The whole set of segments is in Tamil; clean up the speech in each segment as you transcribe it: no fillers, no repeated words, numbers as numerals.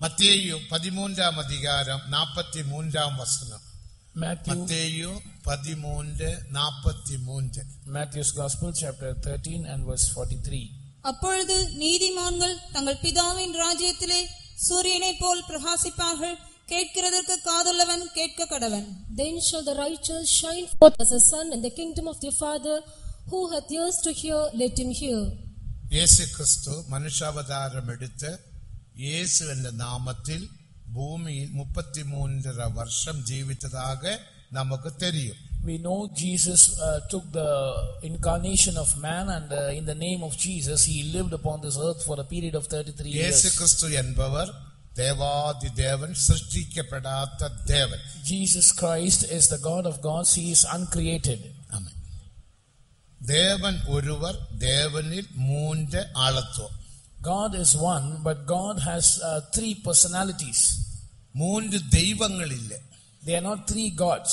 மத்தேயு 13ஆம் அதிகாரம் 43ஆம் வசனம். மத்தேயு 13:43. Matthew's Gospel chapter 13 and verse 43. அப்பொழுது நீதிமான்கள் தங்கள் பிதாவின் ராஜ்யத்திலே சூரியனைப் போல் பிரகாசிப்பார்கள். கேட்கிறதற்கு காதுள்ளவன் கேட்க கடவன். Then shall the righteous shine forth as the sun in the kingdom of their Father. Who hath ears to hear, let him hear. இயேசு கிறிஸ்து மனுஷாவதாரம் எடுத்த இயேசு என்ற நாமத்தில் பூமியில் 33 வருஷம் ஜீவித்ததாக நமக்கு தெரியும். We know Jesus took the incarnation of man, and in the name of Jesus he lived upon this earth for a period of 33 years. இயேசு கிறிஸ்து என்பவர் தேவாதி தேவன், சிருஷ்டிக்கப்படாத தேவன். Jesus Christ is the God of gods, he is uncreated. ஆமென். தேவன் ஒருவர், தேவனில் 3 ஆளத்துவம். God is one, but God has 3 personalities. 3 தெய்வங்கள் இல்லை. They are not 3 gods.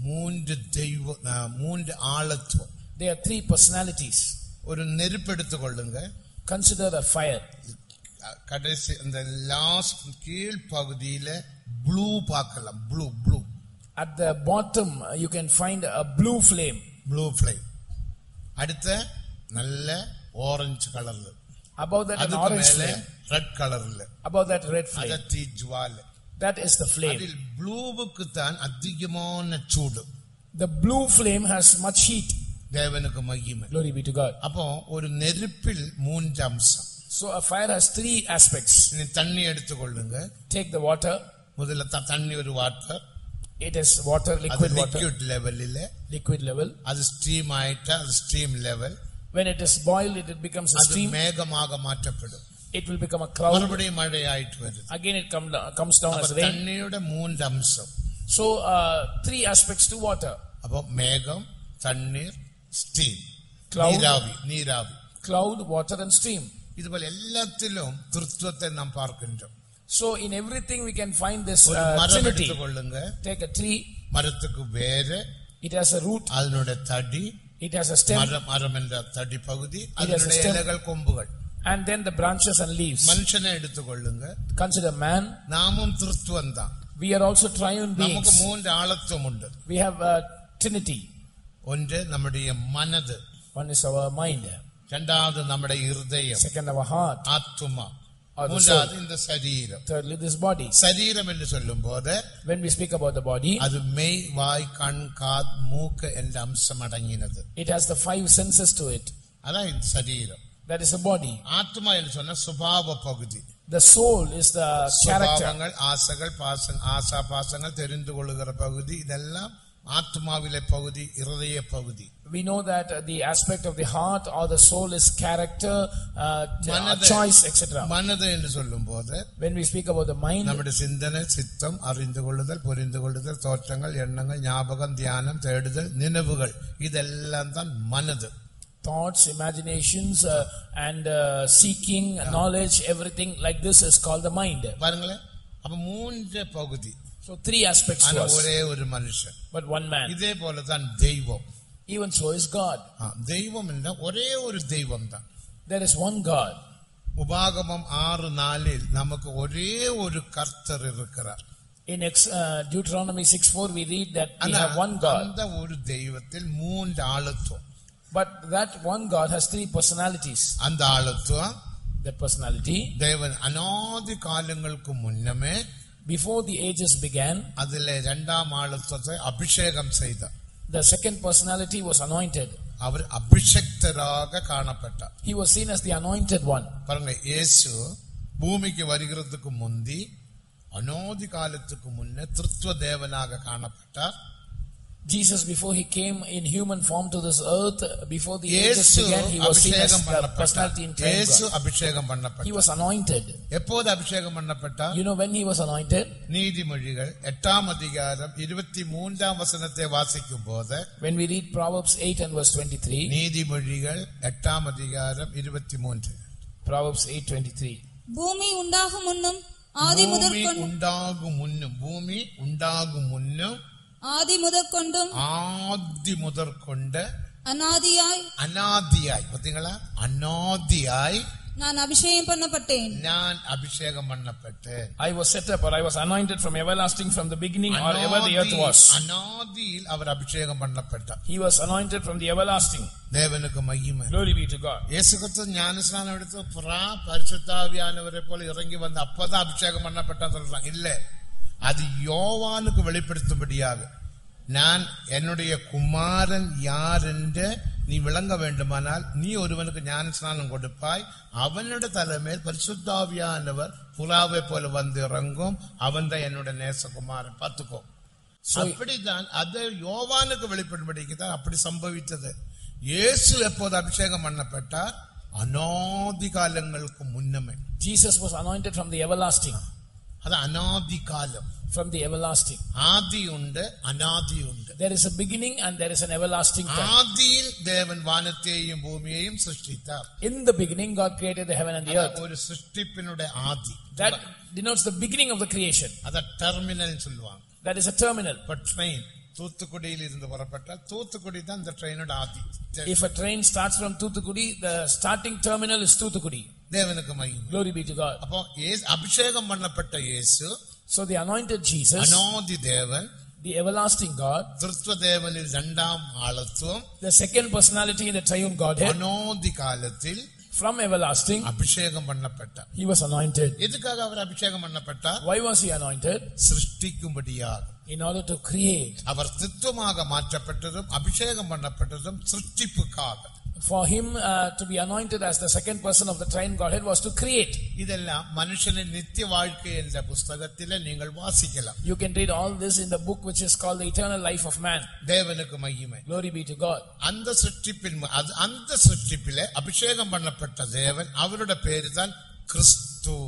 3 ஆளத்துவம். They are 3 personalities. ஒரு நெருப்பு எடுத்துக் கொள்ளுங்க. Consider a fire. கடைசி அந்த லாஸ்ட் கீழ் பகுதியில ப்ளூ பார்க்கலாம். Blue At the bottom you can find a blue flame. அடுத்த நல்ல ஆரஞ்சு கலர்ல. Above that an orange flame. Red கலர்ல. Above that red flame. அது தீஜ்வால. That is the flame. அதில் ப்ளூவுக்கு தான் அதிகமான சூடு. The blue flame has much heat. தேவனுக்கு மகிமை. Glory be to God. அப்போ ஒரு நெருப்பில் 3 அம்சம். So a fire has 3 aspects. நீ தண்ணி எடுத்துக்கொள்ளுங்க. Take the water. முதல்ல தண்ணி ஒரு water. It is water, liquid water. Liquid லெவலில். Liquid level. அது ஸ்ட்ரீம் ஆயிட்டா அது stream level. When it is boiled, it becomes a stream. அது மேகமாக மாற்றப்படும். It will become a cloud. மறுபடியும் மழை ஆயிட்டு வருது. Again it comes down as rain. தண்ணியோட 3 அம்சம். So 3 aspects to water. அப்போ மேகம், தண்ணீர், ஸ்டீம். Cloud, நீராவி. Cloud, water and stream. இதுபோல எல்லாத்திலும் திருத்துவத்தை நாம் பார்க்கின்றோம். So in everything we can find this மரம் trinity. எடுத்துக்கொள்ளுங்க. Take a tree. மரத்துக்கு வேறு. It has a root. அதனுடைய தடி. It has a stem. மரம் என்ற தடி பகுதி. அதனுடைய இலைகள், கொம்புகள். And then the branches and leaves. மனுஷனை எடுத்துக்கொள்ளுங்க. Consider man. நாமும் திருத்துவம் தான். We are also triune beings. நமக்கு 3 ஆளத்துவம் உண்டு. We have a trinity. ஒன்று நம்முடைய மனது. One is our mind. இரண்டாவது நம்முடைய இருதயம். Second our heart. ஆத்துமா. Or the மூன்றாவது soul. இந்த சரீரம். Thirdly this body. சரீரம் என்று சொல்லும்போது When we speak about the body, அது மெய், வாய், கண், காது, மூக்கு என்ற அம்சம் அடங்கினது. it has the 5 senses to it. அதான் இந்த சரீரம். That is the body. ஆத்மா என்று சொன்னா சுபாவ பகுதி. The soul is the character. சுபாவங்கள், ஆசைகள், பாசங்கள் தெரிந்து கொள்ளுகிற பகுதி. இதெல்லாம் ஆத்மாவிலே பகுதி, இருதய பகுதி. We know that the aspect of the heart or the soul is character, choice, etc. மனது என்று சொல்லும்போது When we speak about the mind, நம்முடைய சிந்தனை, சித்தம், அறிந்து கொள்ளுதல், புரிந்து கொள்ளுதல், தோற்றங்கள், எண்ணங்கள், ஞாபகம், தியானம், தேடுதல், நினைவுகள், இதெல்லாம் தான் மனது. thoughts, imaginations, and seeking, knowledge, everything like this is called the mind. பாருங்களேன், அப்ப 3 பகுதி. So 3 aspects to us. ஒரே ஒரு மனுஷன். But one man. இதே போல தான் தெய்வம். Even so is God. தெய்வம் என்ற ஒரே ஒரு தெய்வம் தான். There is one God. உபாகமம் 6:4 நமக்கு ஒரே ஒரு கர்த்தர் இருக்கிறார். In Deuteronomy 6:4 we read that we have one God. அந்த ஒரு தெய்வத்தில் 3 ஆளத்துவம். But that one God has 3 personalities. அந்த ஆளத்துவம், that personality, தேவன் அநாதி காலங்களுக்கு முன்னமே, before the ages began, அதிலே 2ஆம் ஆளத்துவத்தை அபிஷேகம் செய்தார். The second personality was anointed. அவர் அபிஷேக்தராக காணப்பட்டார். He was seen as the anointed one. பாருங்க, இயேசு பூமிக்கு வருகிறதுக்கு முந்தி அநாதி காலத்துக்கு முன்னே திருத்துவ தேவனாக காணப்பட்டார். Jesus, before he came in human form to this earth, before the ages began, he was seen as the personality in time. இயேசு அபிஷேகம் பண்ணப்பட்டார். He was anointed. எப்போது அபிஷேகம் பண்ணப்பட்டார்? You know when he was anointed? நீதிமொழிகள் 8ஆம் அதிகாரம் 23ஆம் வசனத்தை வாசிக்கும் போது, when we read Proverbs 8 and verse 23, நீதிமொழிகள் 8ஆம் அதிகாரம் 23. Proverbs 8:23. பூமி உண்டாகும் முன்னும் ஆதி முதற்கொண்டும் ஆதி முதற்கொண்ட அநாதியாய் பாத்தீங்களா, அநாதியாய் நான் அபிஷேகம் பண்ணப்பட்டேன். நான் அபிஷேகம் பண்ணப்பட்டேன். I was set up, or I was anointed from everlasting, from the beginning, or ever the earth was. அநாதியில் அவர் அபிஷேகம் பண்ணப்பட்டார். He was anointed from the everlasting. தேவனுக்கு மகிமை. Glory be to God. இயேசு கிறிஸ்து ஞானஸ்நானம் எடுத்து பரிசுத்தாவியானவரை போல இறங்கி வந்து அப்பதான் அபிஷேகம் பண்ணப்பட்டான்னு சொல்றாங்க. இல்ல, அது யோவானுக்கு வெளிப்படுத்தும்படியாக, நான் என்னுடைய குமாரன் யார் என்று நீ விளங்க வேண்டுமானால் நீ ஒருவனுக்கு ஞானஸ்நானம் கொடுப்பாய், அவனோட தலைமையில் பரிசுத்தாவியானவர் புறாவை போல வந்து இறங்கும், அவன் தான் என்னோட நேசகுமாரன். பார்த்துக்கோ. அப்படிதான் அது யோவானுக்கு வெளிப்படும்படிக்கு தான் அப்படி சம்பவித்தது. இயேசு எப்போது அபிஷேகம் பண்ணப்பட்டார்? அநாதி காலங்களுக்கு முன்னமே. Jesus was anointed from the everlasting. அது அநாதி காலம். From the everlasting. ஆதி உண்டு, அநாதி உண்டு. There is a beginning and there is an everlasting time. ஆதியில் தேவன் வானத்தையும் பூமியையும் சிருஷ்டித்தார். In the beginning God created the heaven and the earth. ஒரு சிருஷ்டிப்பினுடைய ஆதி. That denotes the beginning of the creation. அத டெர்மினல் சொல்லுவாங்க. That is a terminal. But train தூத்துக்குடியில் இருந்து புறப்பட்டால் தூத்துக்குடி தான் இந்த ட்ரெயினோட ஆதி. If a train starts from Thoothukudi, the starting terminal is Thoothukudi. தேவனுக்கு மகிமை. Glory be to God. அப்போ அபிஷேகம் பண்ணப்பட்ட இயேசு, so the anointed Jesus, அநாதி தேவன், the everlasting God, திருத்துவ தேவனில் இரண்டாம் ஆளத்துவம், the second personality in the triune Godhead, அநாதி காலத்தில் from everlasting அபிஷேகம் பண்ணப்பட்டார். he was anointed. எதுக்காக அவர் அபிஷேகம் பண்ணப்பட்டார்? Why was he anointed? சிருஷ்டிக்கும்படியாக. In order to create. அவர் தித்துவமாக மாற்றப்பட்டதும் அபிஷேகம் பண்ணப்பட்டதும் சிருஷ்டிப்புக்காக. For him to be anointed as the second person of the triune Godhead was to create. இதெல்லாம் மனுஷனின் நித்திய வாழ்க்கை என்ற புத்தகத்திலே நீங்கள் வாசிக்கலாம். You can read all this in the book which is called the eternal life of man. தேவனுக்கு மகிமை. Glory be to God. அந்த சிருஷ்டிப்பிலே அபிஷேகம் பண்ணப்பட்ட தேவன், அவருடைய பேரு தான் கிறிஸ்து.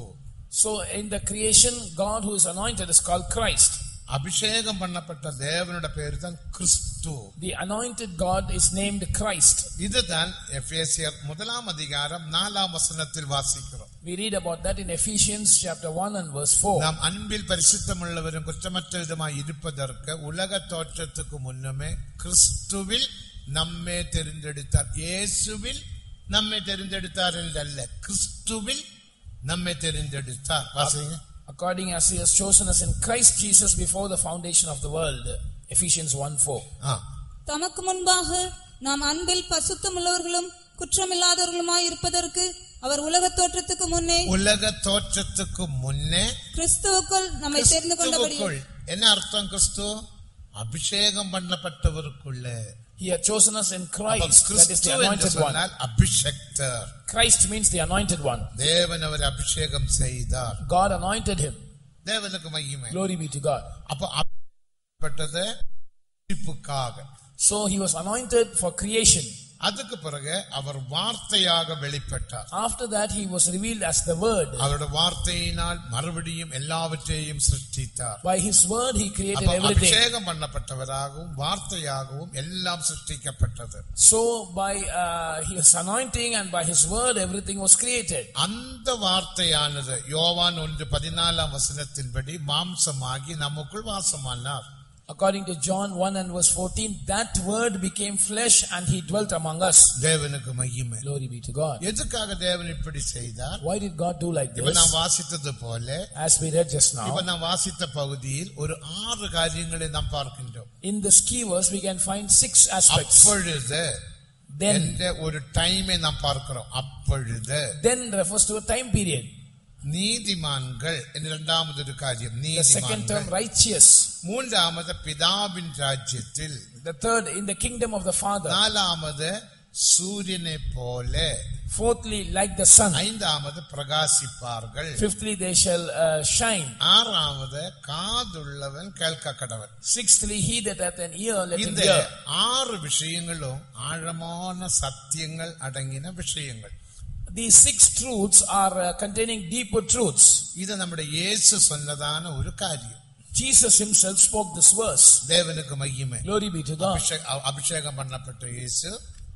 So in the creation, God who is anointed is called Christ. அபிஷேகம் பண்ணப்பட்ட தேவனுடைய பேரு தான் கிறிஸ்து. The anointed God is named Christ. இதுதான் எபேசியர் 1 அதிகாரம் 4 வசனத்தில் வாசிக்கிறோம். We read about that in Ephesians chapter 1 and verse 4. நாம் அன்பில் பரிசுத்தமுள்ளவரும் குற்றமற்றவருமாய் இருப்பதற்கு உலக தோற்றத்துக்கு முன்னமே கிறிஸ்துவில் நம்மை தெரிந்தெடுத்தார். இயேசுவில் நம்மை தெரிந்தெடுத்தார் என்றல்ல, கிறிஸ்துவில் நம்மை தெரிந்தெடுத்தார். வாசிங்க. According as he has chosen us in Christ Jesus before the foundation of the world. Ephesians 1:4. தமக்கு முன்பாக நாம் அன்பில் பரிசுத்தமுள்ளவர்களும் குற்றமில்லாதவர்களுமாய் இருப்பதற்கு அவர் உலக தோற்றத்துக்கு முன்னே கிறிஸ்துவுக்குள் நம்மை தெரிந்து கொண்டபடியால். என்ன அர்த்தம்? கிறிஸ்து அபிஷேகம் பண்ணப்பட்டவருக்குள்ள. He had chosen us in Christ, that is the anointed one. அபிஷேக்தர். Christ means the anointed one. தேவன் அவரை அபிஷேகம் செய்தார். God anointed him. தேவனுக்கு மகிமை. Glory be to God. அப்ப அப்பட்டது சிருஷ்டிப்புக்காக. So he was anointed for creation. அதுக்கு பிறகு அவர் வார்த்தையாக வெளிப்பட்டார். After that he was revealed as the word. அவருடைய வார்த்தையினால் மறுபடியும் எல்லாவற்றையும் சிருஷ்டித்தார். By his word he created everything. அபிஷேகம் பண்ணப்பட்டவராகவும் வார்த்தையாகவும் எல்லாம் சிருஷ்டிக்கப்பட்டது. So by his anointing and by his word everything was created. அந்த வார்த்தையானது யோவான் 1:14 வசனத்தின்படி மாம்சமாகி நமக்குள் வாசமானார். According to John 1 and verse 14, that word became flesh and he dwelt among us. தேவனுக்கு மகிமை. Glory be to God. எதுக்காக தேவன் இப்படி செய்தார்? Why did God do like this? இப்ப நான் வாசித்தது போல, as we read just now, இப்ப நான் வாசித்த பகுதியில் ஒரு 6 காரியங்களை நாம் பார்க்கின்றோம். In the key verse we can find 6 aspects. அப்பொழுது என்ற ஒரு டைமை நாம் பார்க்கிறோம். அப்பொழுது then refers to a time period. நீதிமான்கள் இரண்டாவது ஒரு காரியம். The second term righteous. மூன்றாவது பிதாவின் ராஜ்யத்தில். The third in the kingdom of the Father. நாலாவது சூரியனை போல. Fourthly like the sun. ஐந்தாவது பிரகாசிப்பார்கள். Fifthly they shall shine. ஆறாவது காதுள்ளவன் கேட்க கடவன். Sixthly he that hath an ear let him இந்த hear. 6 விஷயங்களும் ஆழமான சத்தியங்கள் அடங்கின விஷயங்கள். These 6 truths are containing deeper truths. இது நம்முடைய இயேசு சொன்னதான ஒரு காரியம். Jesus himself spoke this verse. தேவனுக்கு மகிமை. Glory be to God. அபிஷேகம் பண்ணப்பட்ட இயேசு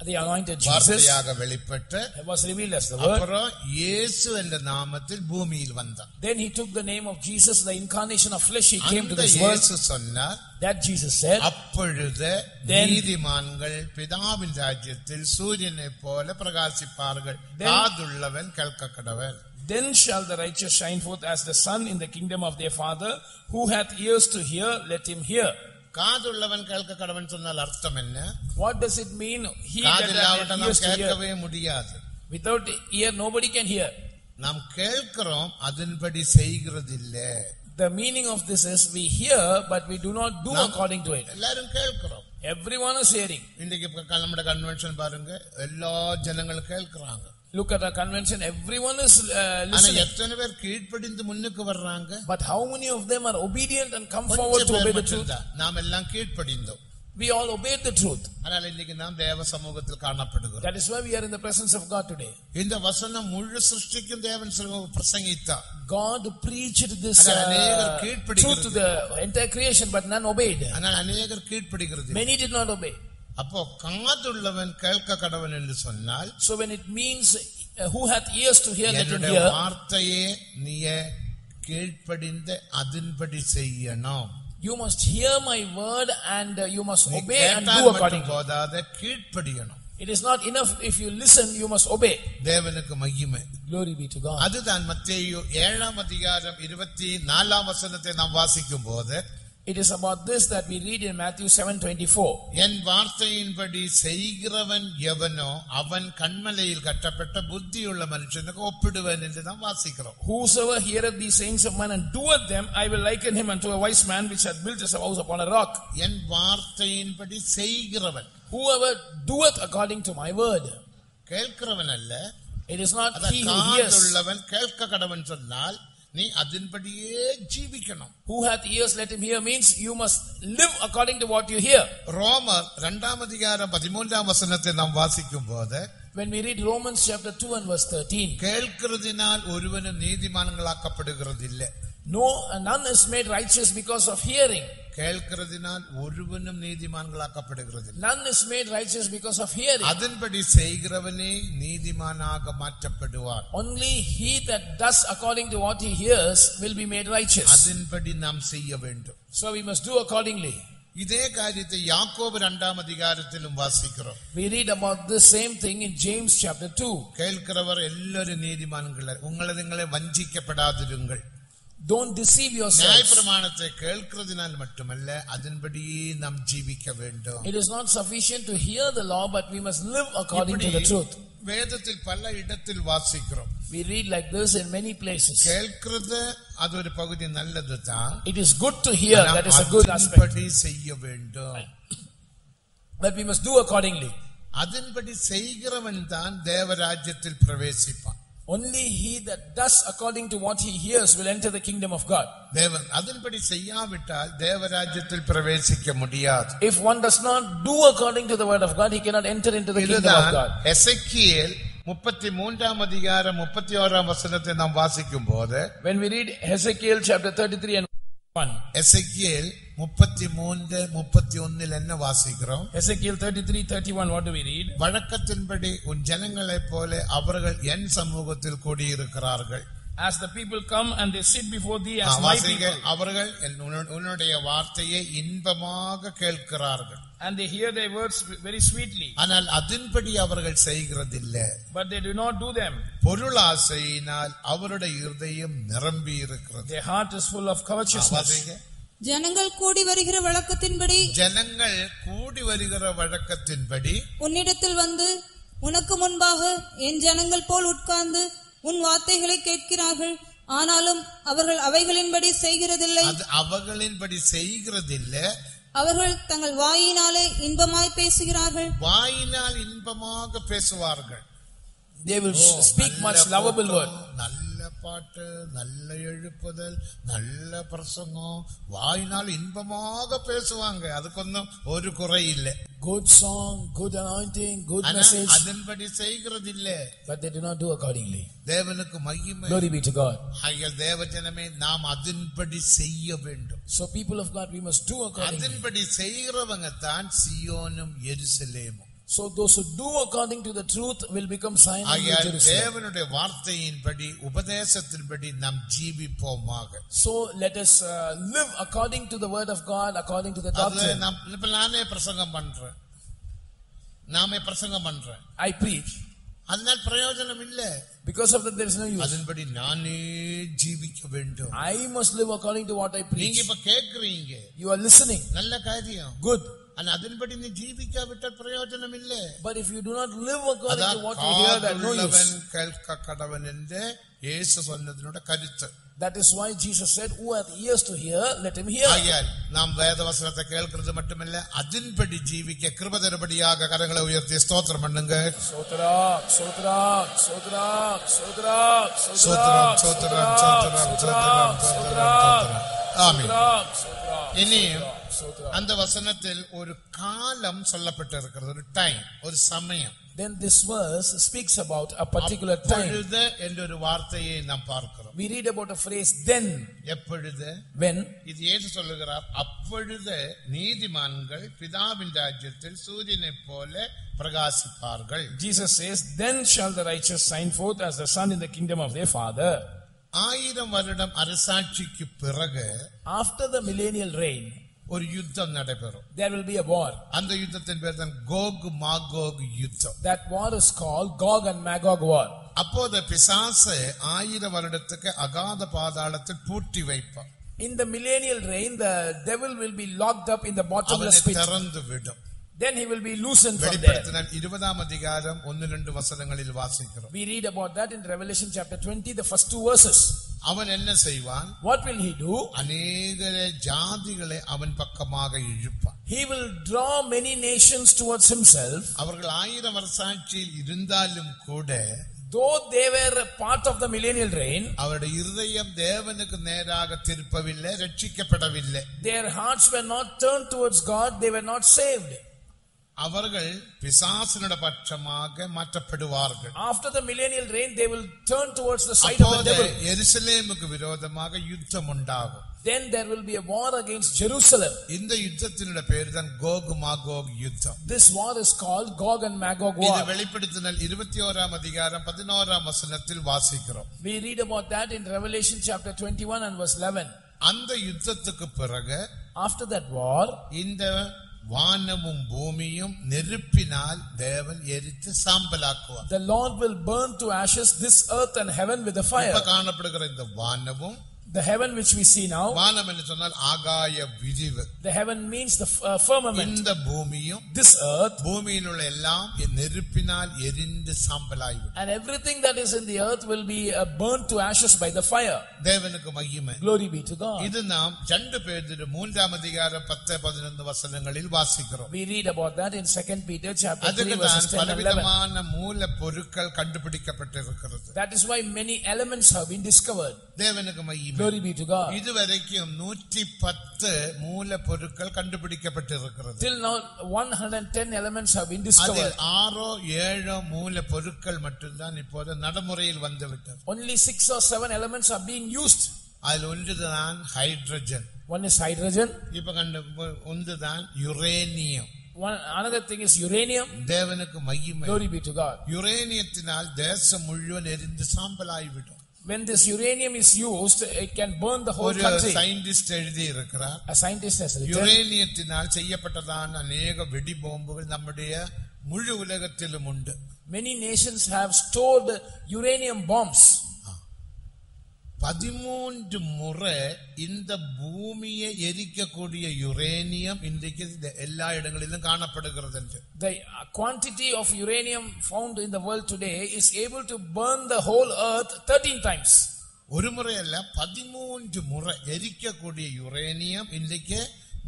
the anointed Jesus வார்த்தையாக வெளிப்பட்டு was revealed as the word. அப்புறம் இயேசு என்ற நாமத்தில் பூமியில் வந்தார். Then he took the name of Jesus, the incarnation of flesh. He came to அந்த this world. இயேசு சொன்னார், That Jesus said, அப்பொழுது Then- நீதிமான்கள் பிதாவின் ராஜ்யத்தில் சூரியனைப் போல பிரகாசிப்பார்கள். காதுள்ளவன் கேட்க கடவன். Then shall the righteous shine forth as the sun in the kingdom of their Father. Who hath ears to hear, let him hear. காதுள்ளவன் கேட்க கடவன் சொன்னால் அர்த்தம் என்ன? What does it mean? He that காதில்லாவிட்ட hath நாம் ears to hear. கேட்கவே முடியாது. Without ear, nobody can hear. நாம் கேட்கிறோம், அதன்படி செய்கிறதில்லை. The meaning of this is we hear, but we do not do according to it. எல்லாரும் கேட்கிறோம். Everyone is hearing. இன்றைக்கு நம்முடைய கன்வென்ஷன் பாருங்க, எல்லா ஜனங்களும் கேட்கிறாங்க. Look at our convention, everyone is ஆனா listening. எத்தனை பேர் கீழ்ப்படிந்து முன்னுக்கு வர்றாங்க? But how many of them are obedient and come கொஞ்சம் forward to பேர் obey the truth? மட்டும்தான். நாம் எல்லாம் கீழ்ப்படிந்தோம். We all obeyed the truth. ஆனால் இன்னைக்கு நாம் தேவ சமூகத்தில் காணப்படுகிறோம். That is why we are in the presence of God today. இந்த வசனம் முழு சிருஷ்டிக்கும் தேவன் பிரசங்கித்தார். God preached this ஆனால் அநேகர் கீழ்ப்படிகிறது. truth to the entire creation, but none obeyed. ஆனால் அநேகர் கீழ்ப்படிகிறது. Many did not obey. அப்போ காதுள்ளவன் கேட்க கடவன் என்று சொன்னால், So when it means who hath ears to hear, let him என்னுடைய hear. வார்த்தையே நீ கீழ்ப்படிந்து அதன்படி செய்யணும். You must hear my word and you must நீ obey and do கேட்டால் according மட்டும் to it. போதாத, கீழ்ப்படியணும். It is not enough if you listen, you must obey. தேவனுக்கு மகிமை. Glory be to God. அதுதான் மத்தேயு 7 அதிகாரம் 24 வசனத்தை நாம் வாசிக்கும் போது, It is about this that we read in Matthew 7:24. என் வார்த்தையின்படி செய்கிறவன் எவனோ அவன் கண்மலையில் கட்டப்பட்ட புத்தியுள்ள மனுஷனுக்கு ஒப்பிடுவன் என்று நாம் வாசிக்கிறோம். Whosoever heareth these sayings of mine and doeth them, I will liken him unto a wise man which hath built his house upon a rock. என் வார்த்தையின்படி செய்கிறவன், Whoever doeth according to my word. கேட்கிறவன் அல்ல. It is not அத he who hears. காதுள்ளவன் கேட்க கடவன் சொன்னால் நீ அதன்படியே ஜீவிக்கணும். Who hath ears, let him hear means you must live according to what you hear. ரோமர் 2 அதிகாரம் 13 வசனத்தை நாம் வாசிக்கும் போது, When we read Romans chapter 2 and verse 13. கேட்கிறதினால் ஒருவனும் நீதிமான்களாக்கப்படுகிறதில்லை. None is made righteous because of hearing. கேட்கிறதினால் ஒருவனும் நீதிமான்களாக்கப்படுகிறதில்லை. None is made righteous because of hearing. அதன்படி செய்கிறவனே நீதிமானாக மாற்றப்படுவான். Only he that does according to what he hears will be made righteous. அதன்படி நாம் செய்ய வேண்டும். So we must do accordingly. இதே காரியத்தை யாக்கோபு 2 அதிகாரத்திலும் வாசிக்கிறோம். We read about the same thing in James chapter 2. கேட்கிறவர் எல்லாரும் நீதிமான்கள், உங்களை வஞ்சிக்கப்படாதிருங்கள். Don't deceive yourselves. நியாயப்பிரமாணத்தை கேட்கிறதினால் மட்டுமல்ல, அதன்படியே நாம் ஜீவிக்க வேண்டும். It is not sufficient to hear the law, but we must live according to the truth. வேதத்தில் பல இடத்தில் வாசிக்கிறோம். We read like this in many places. கேட்கிறது அது ஒரு பகுதி நல்லது தான். It is good to hear, that is a good aspect. அதன்படி செய்ய வேண்டும். But we must do accordingly. அதன்படி செய்கிறவன் தான் தேவராஜ்யத்தில் பிரவேசிப்பான். Only he that does according to what he hears will enter the kingdom of God. தேவன் அதன்படி செய்யாவிட்டால் தேவராஜ்யத்தில் பிரவேசிக்க முடியாது. If one does not do according to the word of God, he cannot enter into the kingdom of God. எசேக்கியேல் 33 அதிகாரம் 31 வசனத்தை நாம் வாசிக்கும் போது, When we read Ezekiel chapter 33 and 1. எசேக்கியேல் 33 31 என்ன வாசிக்கிறோம்? Ezekiel 33:31, what do we read? வழக்கத்தின்படி உன் ஜனங்களைப் போல அவர்கள் என் சமூகத்தில் கூடியிருக்கிறார்கள். As the people come and they sit before thee as my people. அவர்கள் உன்னுடைய வார்த்தையை இன்பமாக கேட்கிறார்கள். And they hear thy words very sweetly. ஆனால் அதன்படி அவர்கள் செய்கிறதில்லை. But they do not do them. பொருளாசையினால் அவருடைய இருதயம் நிரம்பி இருக்கிறது. Their heart is full of covetousness. ஜனங்கள் கூடி வருகிற வழக்கத்தின்படி, ஜனங்கள் கூடி வருகிற வழக்கத்தின்படி உன்னிடத்தில் வந்து உனக்கு முன்பாக என் ஜனங்கள் போல் உட்கார்ந்து உன் வார்த்தைகளை கேட்கிறார்கள். ஆனாலும் அவர்கள் அவைகளின்படி செய்கிறதில்லை. அவர்களின்படி செய்கிறதில்லை. அவர்கள் தங்கள் வாயினாலே இன்பமாய் பேசுகிறார்கள். வாயினால் இன்பமாக பேசுவார்கள். They will speak much lovable word. நல்ல பாட்டு, நல்ல எழுப்புதல், நல்ல பிரசங்கம், வாயினால் இன்பமாக பேசுவாங்க. அதுக்கொன்னும் ஒரு குறை இல்லை. Good song, good anointing, good message. அதன்படி செய்கிறதில்லை. But they do not do accordingly. தேவனுக்கு மகிமை. Glory be to God. ஆகையால் தேவஜனமே நாம் அதன்படி செய்ய வேண்டும். So people of God, we must do accordingly. அதன்படி செய்கிறவங்க தான் சியோனும் எருசலேமும். So those who do according to the truth will become sign in New ஆகையால் Jerusalem. தேவனுடைய வார்த்தையின்படி உபதேசத்தின்படி நாம் ஜீவிப்போமாக. So let us live according to the word of God, according to the doctrine. இப்ப நானே பிரசங்கம் பண்றேன். I preach. அதனால் பிரயோஜனம் இல்ல. Because of that there is no use. அதன்படி நானே ஜீவிக்க வேண்டும். I must live according to what I preach. நீங்க இப்ப கேக்குறீங்க. You are listening. நல்ல காரியம். Good. ஆனா அதன்படி நீ ஜீவிக்காவிட்டால் பிரயோஜனம் இல்ல. But if you do not live according to what you hear, that no use. கேட்க கடவன் என்று இயேசு சொன்னதனோட கருத்து. That is why Jesus said, who hath ears to hear, let him hear. ஆகையால் நாம் வேத வசனத்தை கேட்கிறது மட்டுமல்ல, அதன்படி ஜீவிக்க கிருபை தரும்படியாக கரங்களை உயர்த்தி ஸ்தோத்திரம் பண்ணுங்க. சோத்ரம் சோத்ரம் சோத்ரம் சோத்ரம் சோத்ரம் சோத்ரம் சோத்ரம் சோத்ரம் சோத்ரம். ஆமென். இனி அந்த வசனத்தில் ஒரு காலம் சொல்லப்பட்டிருக்கிறது, ஒரு டைம், ஒரு சமயம். Then this verse speaks about a particular time. எப்பொழுது என்ற ஒரு வார்த்தையை நாம் பார்க்கிறோம். We read about a phrase then. எப்பொழுது? When. இது இயேசு சொல்லுகிறார், அப்பொழுது நீதிமான்கள் பிதாவின் ராஜ்யத்தில் சூரியனைப் போல பிரகாசிப்பார்கள். Jesus says, then shall the righteous shine forth as the sun in the kingdom of their Father. 1000 வருடம் அரசாட்சிக்கு பிறகு, after the millennial reign, ஒரு யுத்தம் நடைபெறும். there will be a war. அந்த யுத்தத்தின் பேர் தான் கோக் மாகோக் யுத்தம். That war is called Gog and Magog war. அப்போது பிசாசு 1000 வருடத்துக்கு அகாத பாதாளத்தில் பூட்டி வைப்பார். In the millennial reign, the devil will be locked up in the bottomless pit. திறந்து விடும். Then he will be loosened from there. வெளிப்படுத்தினால் 20ஆம் அதிகாரம் 1-2 வசனங்களில் வாசிக்கிறோம். We read about that in Revelation chapter 20, the first 2 verses. அவன் என்ன செய்வான்? What will he do? அநேக ஜாதிகளை அவன் பக்கமாக இழுப்பான். He will draw many nations towards himself. அவர்கள் 1000 வருஷாட்சியில் இருந்தாலும் கூட, though they were a part of the millennial reign, அவருடைய இருதயம் தேவனுக்கு நேராக திருப்பவில்லை, ரட்சிக்கப்படவில்லை. Their hearts were not turned towards God, they were not saved. அவர்கள் பிசாசினுடைய பட்சமாக மாற்றப்படுவார்கள். After the millennial reign, they will turn towards the side of the devil. எருசலேமுக்கு விரோதமாக யுத்தம் உண்டாகும். Then there will be a war against Jerusalem. இந்த யுத்தத்தினுடைய பேர் தான் கோக் மாகோக் யுத்தம். This war is called Gog and Magog war. இது வெளிப்படுத்தினால் 21ஆம் அதிகாரம் 11ஆம் வசனத்தில் வாசிக்கிறோம். We read about that in Revelation chapter 21 and verse 11. அந்த யுத்தத்துக்கு பிறகு, after that war, இந்த வானமும் பூமியும் நெருப்பினால் தேவன் எரித்து சாம்பலாக்குவார். the Lord will burn to ashes this earth and heaven with a fire. இப்ப காணப்படுகிற இந்த வானமும், the heaven which we see now, வானம் என்று சொன்னால் ஆகாய விரிவு. the heaven means the firmament. இந்த பூமியும், this earth, பூமியில் உள்ள எல்லாம் நெருப்பினால் எரிந்து சாம்பலாய்விடும். and everything that is in the earth will be burnt to ashes by the fire. தேவனுக்கு மகிமை. Glory be to God. இது நாம் 2 பேதுரு 3ஆம் அதிகாரம் 10-11 வசனங்களில் வாசிக்கிறோம். We read about that in 2 Peter chapter 3 அதுக்கு verses தான் 10 and 11. பலவிதமான மூல பொருட்கள் கண்டுபிடிக்கப்பட்டிருக்கிறது. That is why many elements have been discovered. தேவனுக்கு மகிமை. Glory be to God. இதுவரைக்கும் 110 மூல பொருட்கள் கண்டுபிடிக்கப்பட்டிருக்கிறது. Till now 110 elements have been discovered. அதில் 6-7 மூல பொருட்கள் மட்டும்தான் இப்போது நடைமுறையில் வந்துவிட்டது. Only 6 or 7 elements are being used. அதில் ஒன்றுதான் ஹைட்ரஜன். One is hydrogen. இப்ப ஒன்றுதான் uranium. Another thing is uranium. தேவனுக்கு மகிமை. Glory be to God. யுரேனியத்தினால் தேசம் முழுவதும் எரிந்து சாம்பலாய்விடும். When this uranium is used, it can burn the whole ஒரு country. சயின்டிஸ்ட் எழுதி இருக்கிறார், A scientist has written, யுரேனியத்தினால் செய்யப்பட்டதான அநேக வெடி பாம்புகள் நம்முடைய முழு உலகத்திலும் உண்டு. many nations have stored uranium bombs. 13 முறை இந்த பூமியை எரிக்கக்கூடிய யுரேனியம் இன்றைக்கு எல்லா இடங்களிலும் காணப்படுகிறது. The quantity of uranium found in the world today is able to burn the whole earth 13 times. ஒரு முறை அல்ல, 13 முறை எரிக்கக்கூடிய யுரேனியம் இன்றைக்கு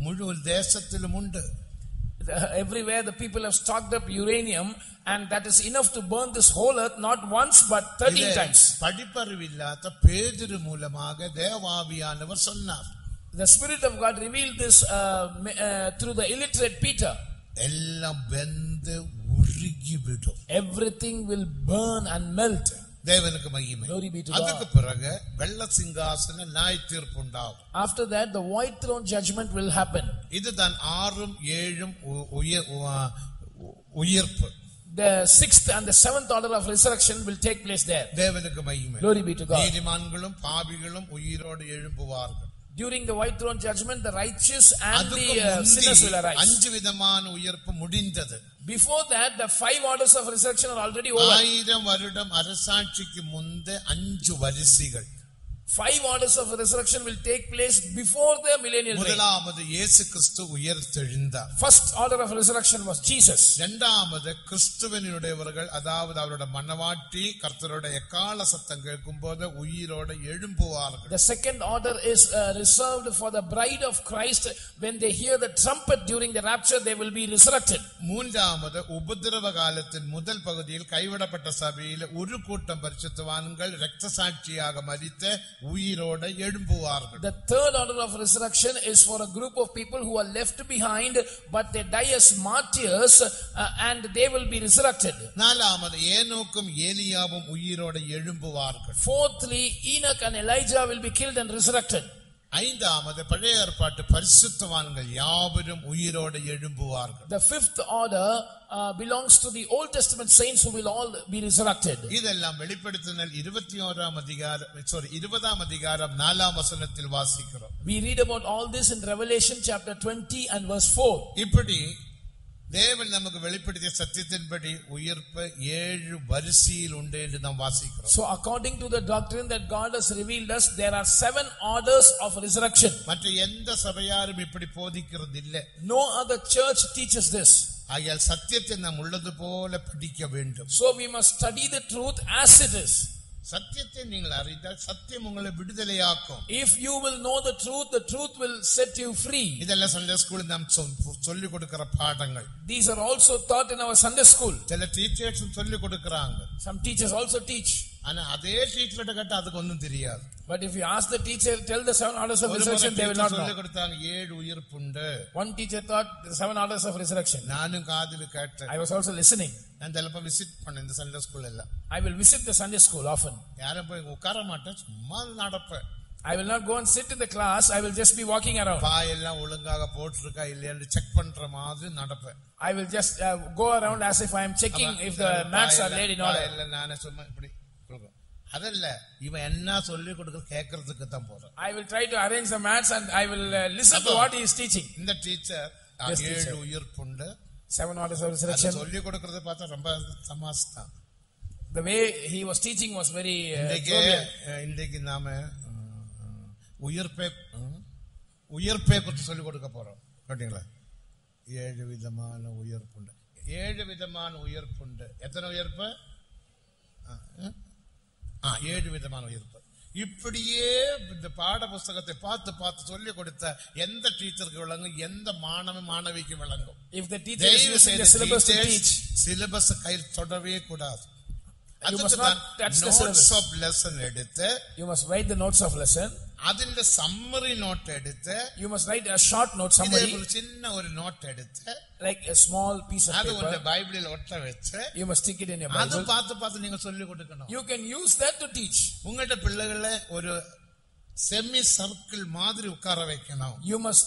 முழு தேசத்திலும் உண்டு. Everywhere the people have stocked up uranium, and that is enough to burn this whole earth not once but 13 times. படிப்பறிவில்லாத பேதுரு மூலமாக தேவாவியானவர் சொன்னார். The Spirit of God revealed this through the illiterate Peter. எல்லாம் வெந்து உருகிவிடும். Everything will burn and melt. தேவனுக்கு மகிமை. Glory be to அதுக்கு God. பிறகு வெள்ள சிங்காசன நியாய தீர்ப்பு உண்டாகும். After that, the white throne judgment will happen. இதுதான் 6-7 உயிர்ப்பு. The sixth and the seventh order of resurrection will take place there. தேவனுக்கு மகிமை. Glory be to God. நீதிமான்களும் பாவிகளும் உயிரோடு எழும்புவார்கள். During the white throne judgment, the righteous and the sinners will arise. 5 விதமான உயிர்ப்பு முடிந்தது. Before that, the 5 orders of resurrection are already over. 1000 வருடம் அரசாட்சிக்கு முன்பே 5 வரிசைகள். 5 orders of resurrection will take place before the millennial reign. முதலாவது இயேசு கிறிஸ்து உயிர்த்தெழுந்தார். First order of resurrection was Jesus. இரண்டாவது கிறிஸ்துவினுடையவர்கள், அதாவது அவருடைய மனவாட்டி கர்த்தருடைய எக்காள சத்தம் கேட்கும்போது உயிரோடு எழும்புவார்கள். The second order is reserved for the bride of Christ. When they hear the trumpet during the rapture, they will be resurrected. மூன்றாவது உபத்திரவ காலத்தின் முதல் பகுதியில் கைவிடப்பட்ட சபையில் ஒரு கூட்டம் பரிசுத்தவான்கள் இரத்த சாட்சியாக மரித்த உயிரோட எழும்புவார்கள். The third order of resurrection is for a group of people who are left behind but they die as martyrs and they will be resurrected. நாலாவது ஏனோக்கும் ஏலியாவும் உயிரோட எழும்புவார்கள். Fourthly, Enoch and Elijah will be killed and resurrected. ஐந்தாவது பழைய ஏற்பாட்டு பரிசுத்தவான்கள் யாவரும் உயிரோடு எழும்புவார்கள். The fifth order belongs to the Old Testament saints who will all be resurrected. இதெல்லாம் வெளிப்படுத்தினல் 20ஆம் அதிகாரம் 4ஆம் வசனத்தில் வாசிக்கிறோம். We read about all this in Revelation chapter 20 and verse 4. இப்படி தேவன் நமக்கு வெளிப்படுத்திய சத்தியத்தின்படி உயிர்ப்பு 7 வரிசையில் உண்டு என்று நாம் வாசிக்கிறோம். So according to the doctrine that God has revealed us, there are 7 orders of resurrection. மற்ற எந்த சபையாரும் இப்படி போதிக்கிறது இல்லை. No other church teaches this. ஆகையால் சத்தியத்தை நாம் உள்ளது போல படிக்க வேண்டும். So we must study the truth as it is. சத்தியத்தை நீங்கள் அறிந்தால் சத்தியம் உங்களை விடுதலையாக்கும். If you will know the truth will set you free. இதெல்லாம் சண்டே ஸ்கூலில் நாம் சொல்லிக் கொடுக்கிற பாடங்கள். These are also taught in our Sunday school. சில டீச்சர்ஸ் சொல்லிக் கொடுக்கறாங்க. Some teachers also teach. ஆனா அதே டீச்சர்ட்ட கேட்டா அதுக்கு ஒண்ணும் தெரியாது. But if you ask the teacher, tell the 7 orders of resurrection, they will not know. சொல்லிக் கொடுத்தாங்க 7 உயிர்ப்புண்டு. One teacher taught the 7 orders of resurrection. நானும் காதுல கேட்டேன். I was also listening. நான் தெலப்ப விசிட் பண்ணேன் இந்த சண்டே ஸ்கூல் எல்லாம். I will visit the Sunday school often. யாரும் போய் உட்கார மாட்டேன், சும்மா நடப்பேன். I will not go and sit in the class, I will just be walking around. பாயெல்லாம் ஒழுங்காக போட்டுருக்கா இல்லையான்னு செக் பண்ற மாதிரி நடப்பேன். I will just go around as if I am checking if the mats are laid in order. இல்ல நானே சும்மா இப்படி அதல்ல, இவன் என்ன சொல்லி கொடுக்க கேட்கறதுக்கு தான் போறேன். I will try to arrange the mats and I will listen to what he is teaching. இந்த டீச்சர் 7 உயிர்ப்புண்டு 7 orders of resurrection. சொல்லி கொடுக்கறத பார்த்தா ரொம்ப தமாஷா. The way he was teaching was very இன்றைக்கு நாம உயிர்ப்பை குறித்து சொல்லி கொடுக்க போறோம். கேட்டீங்களா? 7 விதமான உயிர்ப்புண்டு. 7 விதமான உயிர்ப்புண்டு. எத்தனை உயிர்ப்பு? 7 விதமான உயிர்ப்பு. இப்படியே இந்த பாட புஸ்தகத்தை பார்த்து பார்த்து சொல்லி கொடுத்த எந்த டீச்சருக்கு விளங்கும், எந்த மாணவிக்கு விளங்கும்? If the teacher is using the syllabus to teach, syllabus கையில் தொடவே கூடாது. You must not touch the syllabus. Notes of lesson எடுத்து, you must write the notes of lesson. அதிന്റെ சம்மரி நோட் எடுத்து, you must write a short note summary. ஒரு சின்ன ஒரு நோட் எடுத்து, like a small piece of அது paper. உங்க பைபிளில் ஒட்ட வச்சு, you must stick it in your Bible. அது பார்த்து நீங்க சொல்லி கொடுக்கணும். You can use that to teach. உங்கள்ட்ட பிள்ளைகளை ஒரு செமி சர்க்கிள் மாதிரி உட்கார வைக்கணும். You must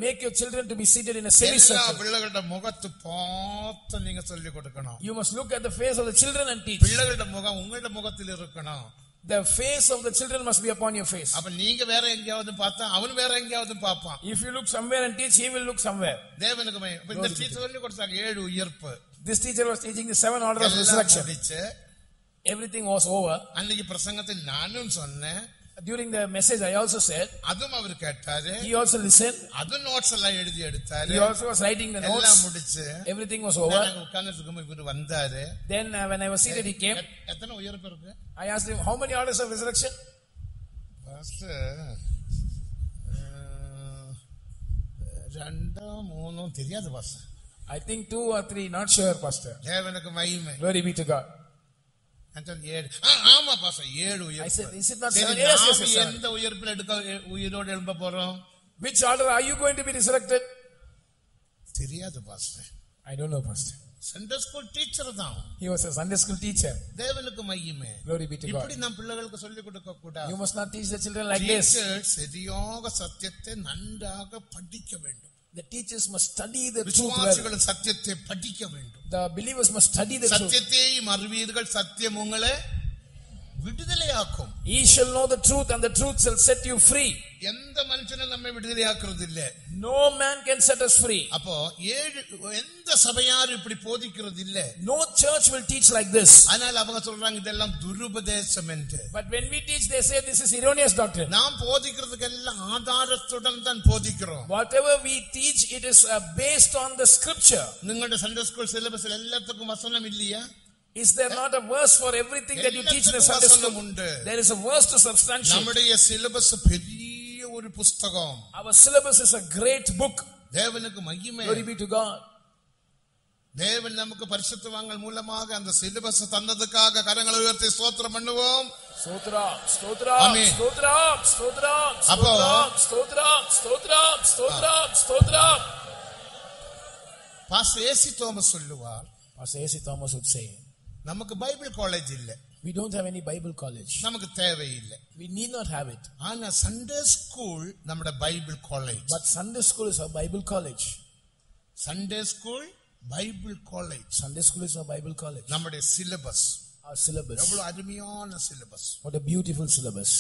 make your children to be seated in a semicircle. எல்லா பிள்ளைகளோட முகத்தை பார்த்து நீங்க சொல்லி கொடுக்கணும். You must look at the face of the children and teach. பிள்ளைகளோட முகம் உங்களோட முகத்தில் இருக்கணும். The face of the children must be upon your face. அப்ப நீங்க வேற எங்கயாவது பார்த்தா அவன் வேற எங்கயாவது பார்ப்பான். If you look somewhere and teach, he will look somewhere. தேவனுக்கு மகிமை. இந்த டீச்சர் சொல்லி கொடுத்தாங்க 7 உயிர்ப்பு. This teacher was teaching the 7 orders of resurrection. Everything was over. அன்னைக்கு பிரசங்கத்தில் நானும் சொன்னேன். During the message I also said. அதுவும் அவர் கேட்டாரு. He also listened. அது நோட்ஸ் எல்லாம் எழுதி எடுத்தாரு. He also was writing the notes. எல்லாம் முடிச்சு. Everything was over. நான் உட்கார்ந்துட்டு இருக்கும்போது இவர் வந்தாரு. Then when I was seated, he came. எத்தனை உயிர்ப்பு இருக்கு? I asked him, how many orders of resurrection? Pastor, 2 3 தெரியாது pastor. I think 2 or 3, not sure, pastor. தேவனுக்கு மகிமை. Glory be to God. ஆமா பாஸ்டர் 7 உயிர்ப்பு. I said, is it not 7? Yes, yes, yes. எந்த உயிர்ப்பில் உயிரோடு எழும்ப போறோம்? Which order are you going to be resurrected? தெரியாது pastor. I don't know, pastor. Sunday school teacher தான். He was a Sunday school teacher. தேவனுக்கு மகிமை. Glory be to God. இப்படி நாம் பிள்ளைகளுக்கு சொல்லி கொடுக்க கூடாது. You must not teach the children like this. சரியாக சத்தியத்தை நன்றாக படிக்க வேண்டும். The teachers must study the truth well. விசுவாசிகள் சத்தியத்தை படிக்க வேண்டும். The believers must study the truth. சத்தியத்தையும் அறிவீர்கள், சத்தியம் உங்களை விடுதலையாக்கும். Ye shall know the truth and the truth shall set you free. எந்த மனுஷனும் நம்மை விடுதலையாக்குறது இல்ல. No man can set us free. அப்போ எந்த சபையாரும் இப்படி போதிக்கிறது இல்ல. No church will teach like this. ஆனால் அவங்க சொல்றாங்க இதெல்லாம் துருபதேசம் என்று. But when we teach, they say this is erroneous doctrine. நாம் போதிக்கிறதுக்கு எல்லாம் ஆதாரத்துடன் தான் போதிக்கிறோம். Whatever we teach, it is based on the scripture. നിങ്ങളുടെ സൺഡേ സ്കൂൾ സിലബസിൽ എല്ലാവർക്കും വസനം ഇല്ലയാ? Is there not a verse for everything that you teach in the Sunday school? There is a verse to substantiate. നമ്മുടെ സിലബസ് பெரிய ஒரு புத்தகம். Our syllabus is a great book. தேவனுக்கு மகிமை. Glory be to God. தேவன் நமக்கு பரிசுத்தவான்கள் மூலமாக அந்த சிலபஸ் தந்ததுக்காக கரங்களை உயர்த்தி ஸ்தோத்திரம் பண்ணுவோம். ஸ்தோத்திரம் ஸ்தோத்திரம் ஸ்தோத்திரம் ஸ்தோத்திரம் ஸ்தோத்திரம் ஸ்தோத்திரம் ஸ்தோத்திரம் ஸ்தோத்திரம் ஸ்தோத்திரம். பாஸ்டர் ஏசி தோமஸ் சொல்லுவார். Pastor A.C. Thomas would say, நமக்கு பைபிள் காலேஜ் இல்ல. we don't have any Bible college. நமக்கு தேவை இல்லை. We need not have it. ஆனா சண்டே ஸ்கூல் நம்மட Bible college. But Sunday school is our Bible college. Sunday school Bible college. Sunday school is our Bible college. நம்முடைய சிலபஸ். Our syllabus. எவ்வளவு அருமையான syllabus. What a beautiful syllabus.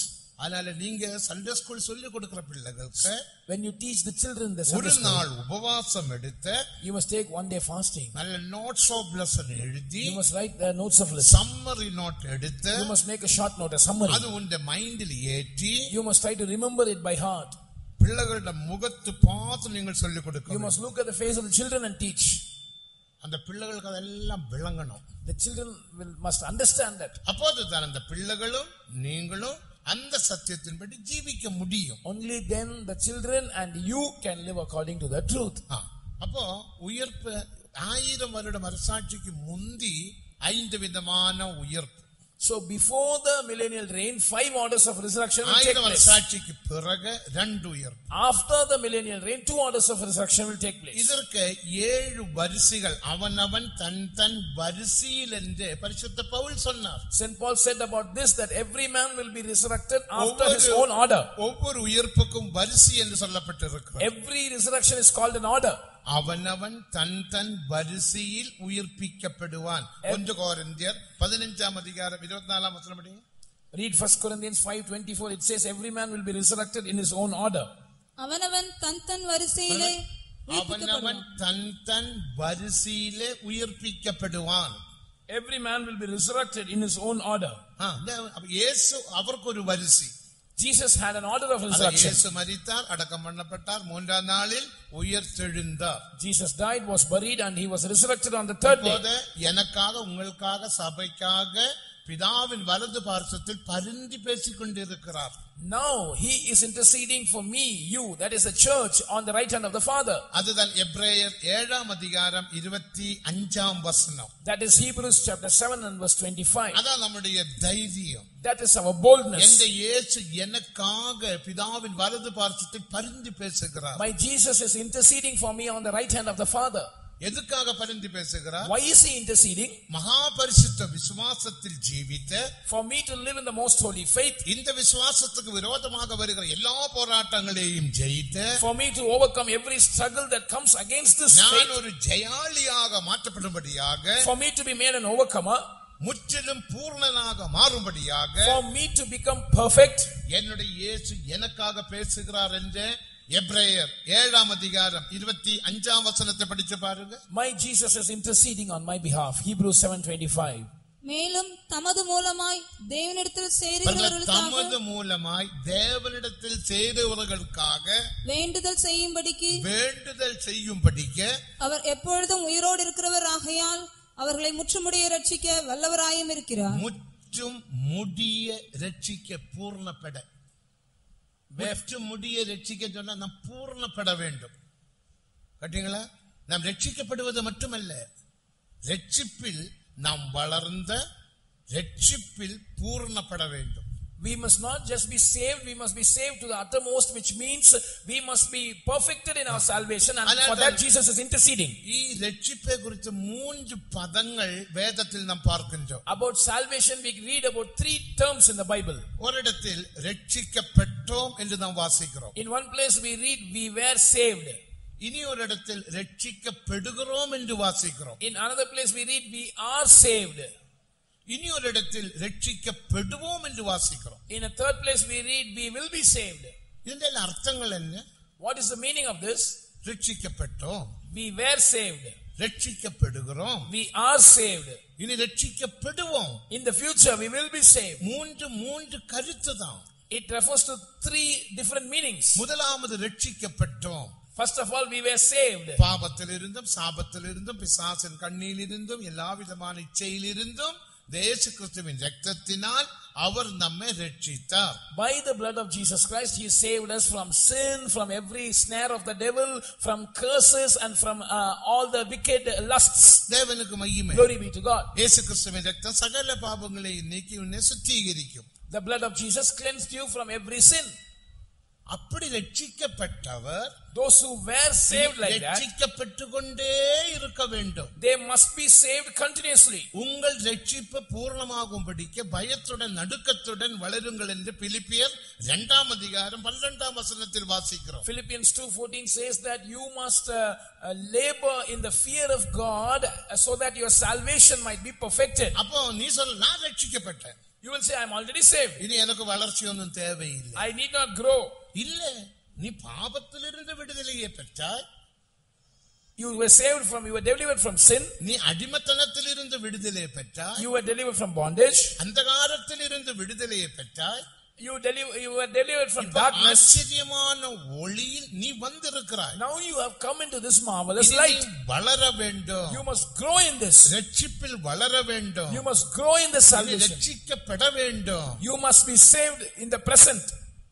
அதனால நீங்க சண்டே ஸ்கூல் சொல்லி கொடுக்கிற பிள்ளைகளுக்கு when you teach the children the Sunday ஒரு school, நாள் உபவாசம் எடுத்து you must take one day fasting. நல்ல notes of lesson எழுதி, you must write the notes of lesson. summary note எடுத்து, you must make a short note, a summary. அது உங்க மைண்டில் ஏற்றி, you must try to remember it by heart. பிள்ளைகளோட முகத்தை பார்த்து நீங்கள் சொல்லி கொடுக்கணும். you must look at the face of the children and teach. அந்த பிள்ளைகளுக்கு அதெல்லாம் விளங்கணும். The children must understand that. அப்போதுதான் அந்த பிள்ளைகளும் நீங்களும் அந்த சத்தியத்தின்படி ஜீவிக்க முடியும். only then the children and you can live according to the truth. அப்போ உயிர்ப்பு 1000 வருடம் அரசாட்சிக்கு முந்தி 5 விதமான உயிர்ப்பு. So before the millennial reign, 5 orders of resurrection will take place. அரசாட்சிக்கு பிறகு 2 உயிர்ப்பு. After the millennial reign, 2 orders of resurrection will take place. இதற்கு 7 வரிசைகள் அவனவன் தன் வரிசையில் என்று பரிசுத்த பவுல் சொன்னார். Saint Paul said about this that every man will be resurrected after his own order. ஒவ்வொரு உயிர்ப்புக்கும் வரிசை என்று சொல்லப்பட்டிருக்கிறது. Every resurrection is called an order. அவனவன் தன் வரிசையில் உயிர்ப்பிக்கப்படுவான். 1 கொரிந்தியர் 15ஆம் அதிகாரம் 24ஆம் வசனம் படிங்க. Read 1 Corinthians 5:24. It says every man will be resurrected in his own order. அவனவன் தன் வரிசையிலே அவனவன் தன் வரிசையிலே உயிர்ப்பிக்கப்படுவான். Every man will be resurrected in his own order. இயேசு அவருக்கு ஒரு வரிசை. Jesus had an order of resurrection. இயேசு மரித்தார், அடக்கம் பண்ணப்பட்டார், 3ஆம் நாளில் உயிர்த்தெழுந்தார். Jesus died, was buried, and he was resurrected on the 3rd day. எனக்காக உங்களுக்காக சபைக்காக பிதாவின் வலது பார்சத்தில் பரிந்து பேசிக் கொண்டிருக்கிறார். Now he is interceding for me, you, that is the church, on the right hand of the Father. அதுதான் எபிரேயர் 7ஆம் அதிகாரம் 25ஆம் வசனம். That is Hebrews chapter 7 and verse 25. அதான் நம்முடைய தைரியம். That is our boldness. எந்த இயேசு எனக்காக பிதாவின் வலது பார்சத்தில் பரிந்து பேசுகிறார். My Jesus is interceding for me on the right hand of the Father. எதுக்காக பரிந்து பேசுகிறார்? Why is he interceding? மகா பரிசுத்த விசுவாசத்தில் ஜீவித்த, for me to live in the most holy faith, இந்த விசுவாசத்துக்கு விரோதமாக வருகிற எல்லா போராட்டங்களையும் ஜெயித்த, for me to overcome every struggle that comes against this faith, நான் ஒரு ஜெயாளியாக மாற்றப்படும்படியாக, for me to be made an overcomer, முற்றிலும் பூர்ணனாக மாறும்படியாக, for me to become perfect, என்னுடைய இயேசு எனக்காக பேசுகிறார் என்று எபிரேயர் 7ஆம் அதிகாரம் 25ஆம் வசனத்தை படிச்சு பாருங்க. My Jesus is interceding on my behalf. Hebrews 7:25. மேலும் தமது மூலமாய் தேவனிடத்தில் சேருகிறவர்களுக்காக வேண்டுதல் செய்யும்படிக்கு அவர் எப்பொழுதும் உயிரோடு இருக்கிறவர் ஆகையால் அவர்களை முற்றுமுடிய ரட்சிக்க வல்லவராயும் இருக்கிறார். முற்றும் முடிய ரட்சிக்க பூர்ணப்பட, முடிய ரட்சிக்க சொன்னா நாம் பூர்ணப்பட வேண்டும். கேட்டீங்களா? நாம் ரட்சிக்கப்படுவது மட்டுமல்ல, ரட்சிப்பில் நாம் வளர்ந்த, ரட்சிப்பில் பூர்ணப்பட வேண்டும். We must not just be saved, we must be saved to the uttermost, which means we must be perfected in our salvation, and for that Jesus is interceding. ഈ രക്ഷിപ്പെ കുറിച്ച് 3 പദങ്ങൾ വേദത്തിൽ നാം பார்க்கின்றோம். About salvation we read about 3 terms in the Bible. ഒരിടത്തിൽ രക്ഷിക്കപ്പെട്ടോം என்று நாம் வாசிக்கிறோம். In one place we read we were saved. இனி ஒரு இடத்தில் ரட்சிக்கப்படுகிறோம் என்று வாசிக்கிறோம். In another place we read we are saved. இனி ஒரு இடத்தில் ரட்சிக்கப்படுவோம் என்று வாசிக்கிறோம். In a third place we read we will be saved. இதன் அர்த்தங்கள் என்ன? What is the meaning of this? ரட்சிக்கப்பட்டோம், We were saved. ரட்சிக்கப்படுகிறோம், We are saved. இனி ரட்சிக்கப்படுவோம். In the future we will be saved. மூன்று கருத்து தான். It refers to three different meanings. முதலாவது ரட்சிக்கப்பட்டோம். First of all, we were saved. பாவத்திலிருந்தும் சாபத்திலிருந்தும் பிசாசின் கண்ணியிலிருந்தும் எல்லா விதமான இச்சையிலிருந்தும் இயேசு கிறிஸ்துவின் இரத்தத்தினால் அவர் நம்மை ரட்சித்தார். By the blood of Jesus Christ, He saved us from sin, from every snare of the devil, from curses and from all the wicked lusts. தேவனுக்கு மகிமை. Glory be to God. இயேசு கிறிஸ்துவின் இரத்தம் சகல பாவங்களை நீக்கி உன்னை சுத்திகரிக்கும். The blood of Jesus cleansed you from every sin. அப்படி ரட்சிக்கப்பட்டவர் Those who were saved like that, ரட்சிக்கப்பட்டு கொண்டே இருக்க வேண்டும். they must be saved continuously. உங்கள் ரட்சிப்பு பூர்ணமாகும்படிக்கு பயத்துடன் நடுக்கத்துடன் வளருங்கள் என்று பிலிப்பியர் 2 அதிகாரம் 12 வசனத்தில் வாசிக்கிறோம். Philippians 2:14 says that you must labor in the fear of God so that your salvation might be perfected. அப்போ நீ சொல்ல, நான் ரட்சிக்கப்பட்டேன், You will say, I am already saved. இனி எனக்கு வளர்ச்சி ஒன்றும் தேவையில்லை. I need not grow. இல்ல, நீ பாவத்திலிருந்து விடுதலையை பெற்றாய். You were saved from, you were delivered from sin. நீ அடிமைத்தனத்திலிருந்து விடுதலையை பெற்றாய். You were delivered from bondage. அந்தகாரத்திலிருந்து விடுதலையை பெற்றாய். You were delivered from darkness. ஆச்சரியமான ஒளியில் நீ வந்திருக்கிறாய். Now you have come into this marvelous இனி light. நீ வளர வேண்டும். You must grow in this. ரட்சிப்பில் வளர வேண்டும். You must grow in the நீ salvation. ரட்சிக்கப்பட வேண்டும். You must be saved in the present.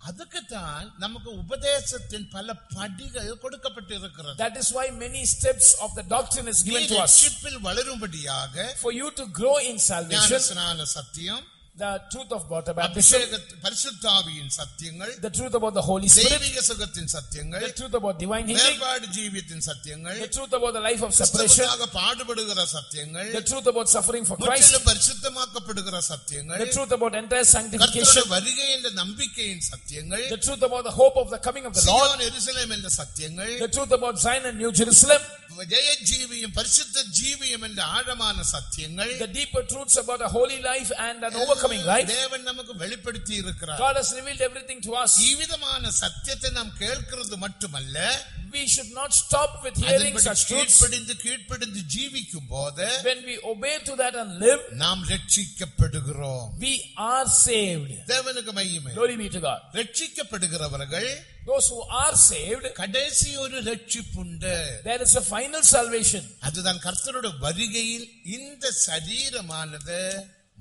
அதுக்குத்தான் நமக்கு உபதேசத்தின் பல படிகள் கொடுக்கப்பட்டு இருக்கிறது. That is why many steps of the doctrine is given to us. ரட்சிப்பில் வளரும்படியாக For you to grow in salvation, ஞானஸ்நான சத்தியம், the truth of water baptism, பரிசுத்தாவியின் சத்தியங்கள், the truth about the Holy Spirit, தெய்வீக சுகத்தின் சத்தியங்கள், the truth about divine healing, வேறுபாடு ஜீவியத்தின் சத்தியங்கள், the truth about the life of separation, கிறிஸ்துவுக்காக பாடுபடுகிற சத்தியங்கள், the truth about suffering for Christ, முற்றிலும் பரிசுத்தமாக்கப்படுகிற சத்தியங்கள், the truth about entire sanctification, கர்த்தருடைய வருகை என்ற நம்பிக்கையின் சத்தியங்கள், the truth about the hope of the coming of the Lord, சீயோன் எருசலேம் என்ற சத்தியங்கள், the truth about Zion and New Jerusalem, ஜெய ஜீவியம் பரிசுத்த ஜீவியம் என்ற ஆழமான சத்தியங்கள், the deeper truths about a holy life and an overcoming life. தேவன் நமக்கு வெளிப்படுத்தி இருக்கிறார். God has revealed everything to us. இவ்விதமான சத்தியத்தை நாம் கேட்கிறது மட்டுமல்ல, We should not stop with hearing such truths. கீழ்ப்படிந்து ஜீவிக்கும் போது When we obey to that and live, நாம் ரட்சிக்கப்படுகிறோம். we are saved. தேவனுக்கு மகிமை. Glory be to God. ரட்சிக்கப்படுகிறவர்கள், Those who are saved, கடைசி ஒரு ரட்சிப்புண்டு. there is a final salvation. அதுதான் கர்த்தருடைய வருகையில் இந்த சரீரமானது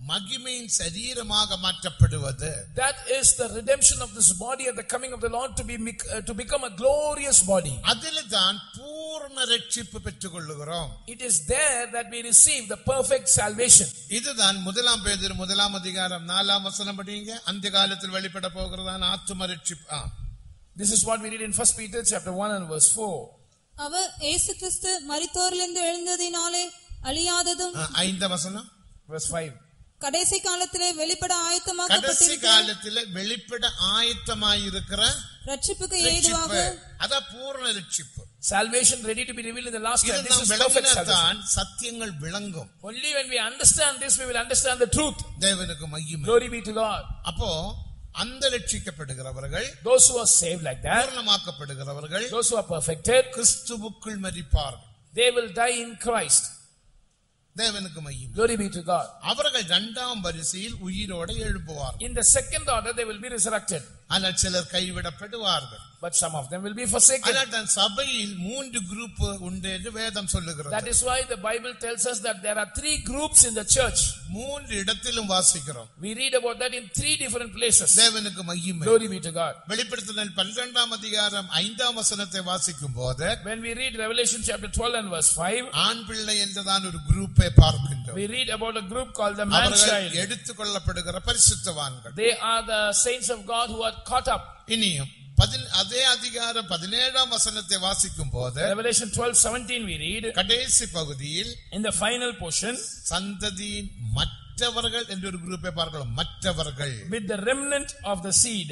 மகிமையின் சரீரமாக மாற்றப்படுவது. That is the redemption of this body at the coming of the Lord to become a glorious body. அதில் தான் பூர்ண ரட்சிப்பு பெற்றுக் கொள்ளுகிறோம். It is there that we receive the perfect salvation. இதுதான் 1 பேதுரு 1 அதிகாரம் 4 வசனம் படிங்க. அந்த காலத்தில் வெளிப்பட போகிறதான ஆத்தும ரட்சிப்பு. This is what we read in 1 Peter chapter 1 and verse 4. அவர் இயேசு கிறிஸ்து மரித்தோரிலிருந்து எழுந்ததினாலே அழியாததும் 5 வசனம் Verse 5. கடைசி காலத்திலே வெளிப்பட கடைசி ஆயத்தமாக்கப்பட்டிருக்கிற காலத்தில் வெளிப்பட ஆயத்தமாயிருக்கிற ரட்சிப்புக்கு ஏதுவாக ரட்சிப்பு, அதான் பூர்ண ரட்சிப்பு. Salvation ready to be revealed in the last இது time. This நாம் is perfect salvation. விளங்கினால்தான் சத்தியங்கள் விளங்கும். Only when we understand this, we will understand the truth. தேவனுக்கு மகிமை. Glory be to God. அப்போ அந்த ரட்சிக்கப்படுகிறவர்கள், Those who are saved like that, பூர்ணமாக்கப்படுகிறவர்கள், those who are perfected, கிறிஸ்துவுக்குள் மரிப்பார்கள். they will die in Christ. தேவனுக்கு மகிமை. Glory be to God. அவர்கள் 2ஆம் வரிசையில் உயிரோடு எழுப்புவார்கள். In the second order, they will be resurrected. ஆனால் சிலர் கைவிடப்படுவார்கள். But some of them will be forsaken. ஆனால் தான் சபையில் 3 குரூப் உண்டு என்று வேதம் சொல்லுகிறது. That is why the Bible tells us that there are 3 groups in the church. 3 இடத்திலும் வாசிக்கிறோம். We read about that in 3 different places. தேவனுக்கு மகிமை. Glory be to God. வெளிப்படுத்தல் 12ஆம் அதிகாரம் 5ஆம் வசனத்தை வாசிக்கும் போது, When we read Revelation chapter 12 and verse 5, ஆண் பிள்ளை என்றுதான் ஒரு குரூப்பை பார்க்கின்றோம். we read about a group called the man அவர்கள் child. எடுத்துக்கொள்ளப்படுகிற பரிசுத்தவான்கள். They are the saints of God who are caught up. இனியும் அதே அதிகாரம் 17ஆம் வசனத்தை வாசிக்கும் போது, Revelation 12:17 we read, கடைசி பகுதியில் in the final portion, சந்ததியின் மற்றவர்கள் என்று ஒரு குரூப்பை பார்க்கலாம். மற்றவர்கள், with the remnant of the seed.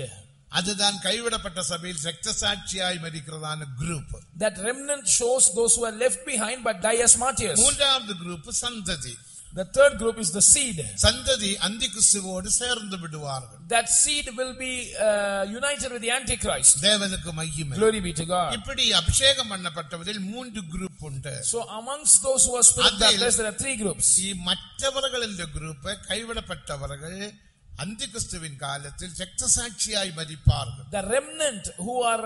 அதுதான் கைவிடப்பட்ட சபையில் இரத்த சாட்சியாய் மரிக்கிறதான group. That remnant shows those who are left behind but die as martyrs. மூன்றாவது குரூப் சந்ததி. The third group is the seed. சந்ததி அந்திகிறிஸ்துவோடு சேர்ந்து விடுவார்கள். That seed will be united with the Antichrist. தேவனுக்கு மகிமை. Glory be to God. இப்படி அபிஷேகம் பண்ணப்பட்டவரில் 3 குரூப் உண்டு. So amongst those who are spirit baptized there are 3 groups. ഈ மற்றவர்கள் என்ற குரூப் கைவிடப்பட்டவர்கள் அந்திகிறிஸ்துவின் காலத்தில் இரத்தசாட்சியாய் மரிப்பார்கள். The remnant who are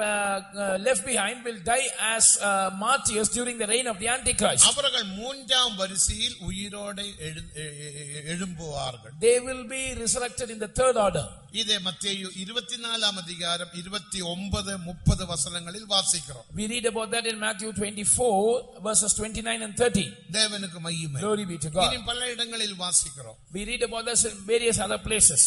left behind will die as martyrs during the reign of the Antichrist. அவர்கள் மூன்றாம் வரிசையில் உயிரோடு எழும்புவார்கள். They will be resurrected in the third order. இதை மத்தேயு 24 அதிகாரம் 29 30 வசனங்களில் வாசிக்கிறோம். We read about that in Matthew 24 verses 29 and 30. தேவனுக்கு மகிமை. Glory be to God. இன்னும் பல இடங்களில் வாசிக்கிறோம். We read about this in various other places.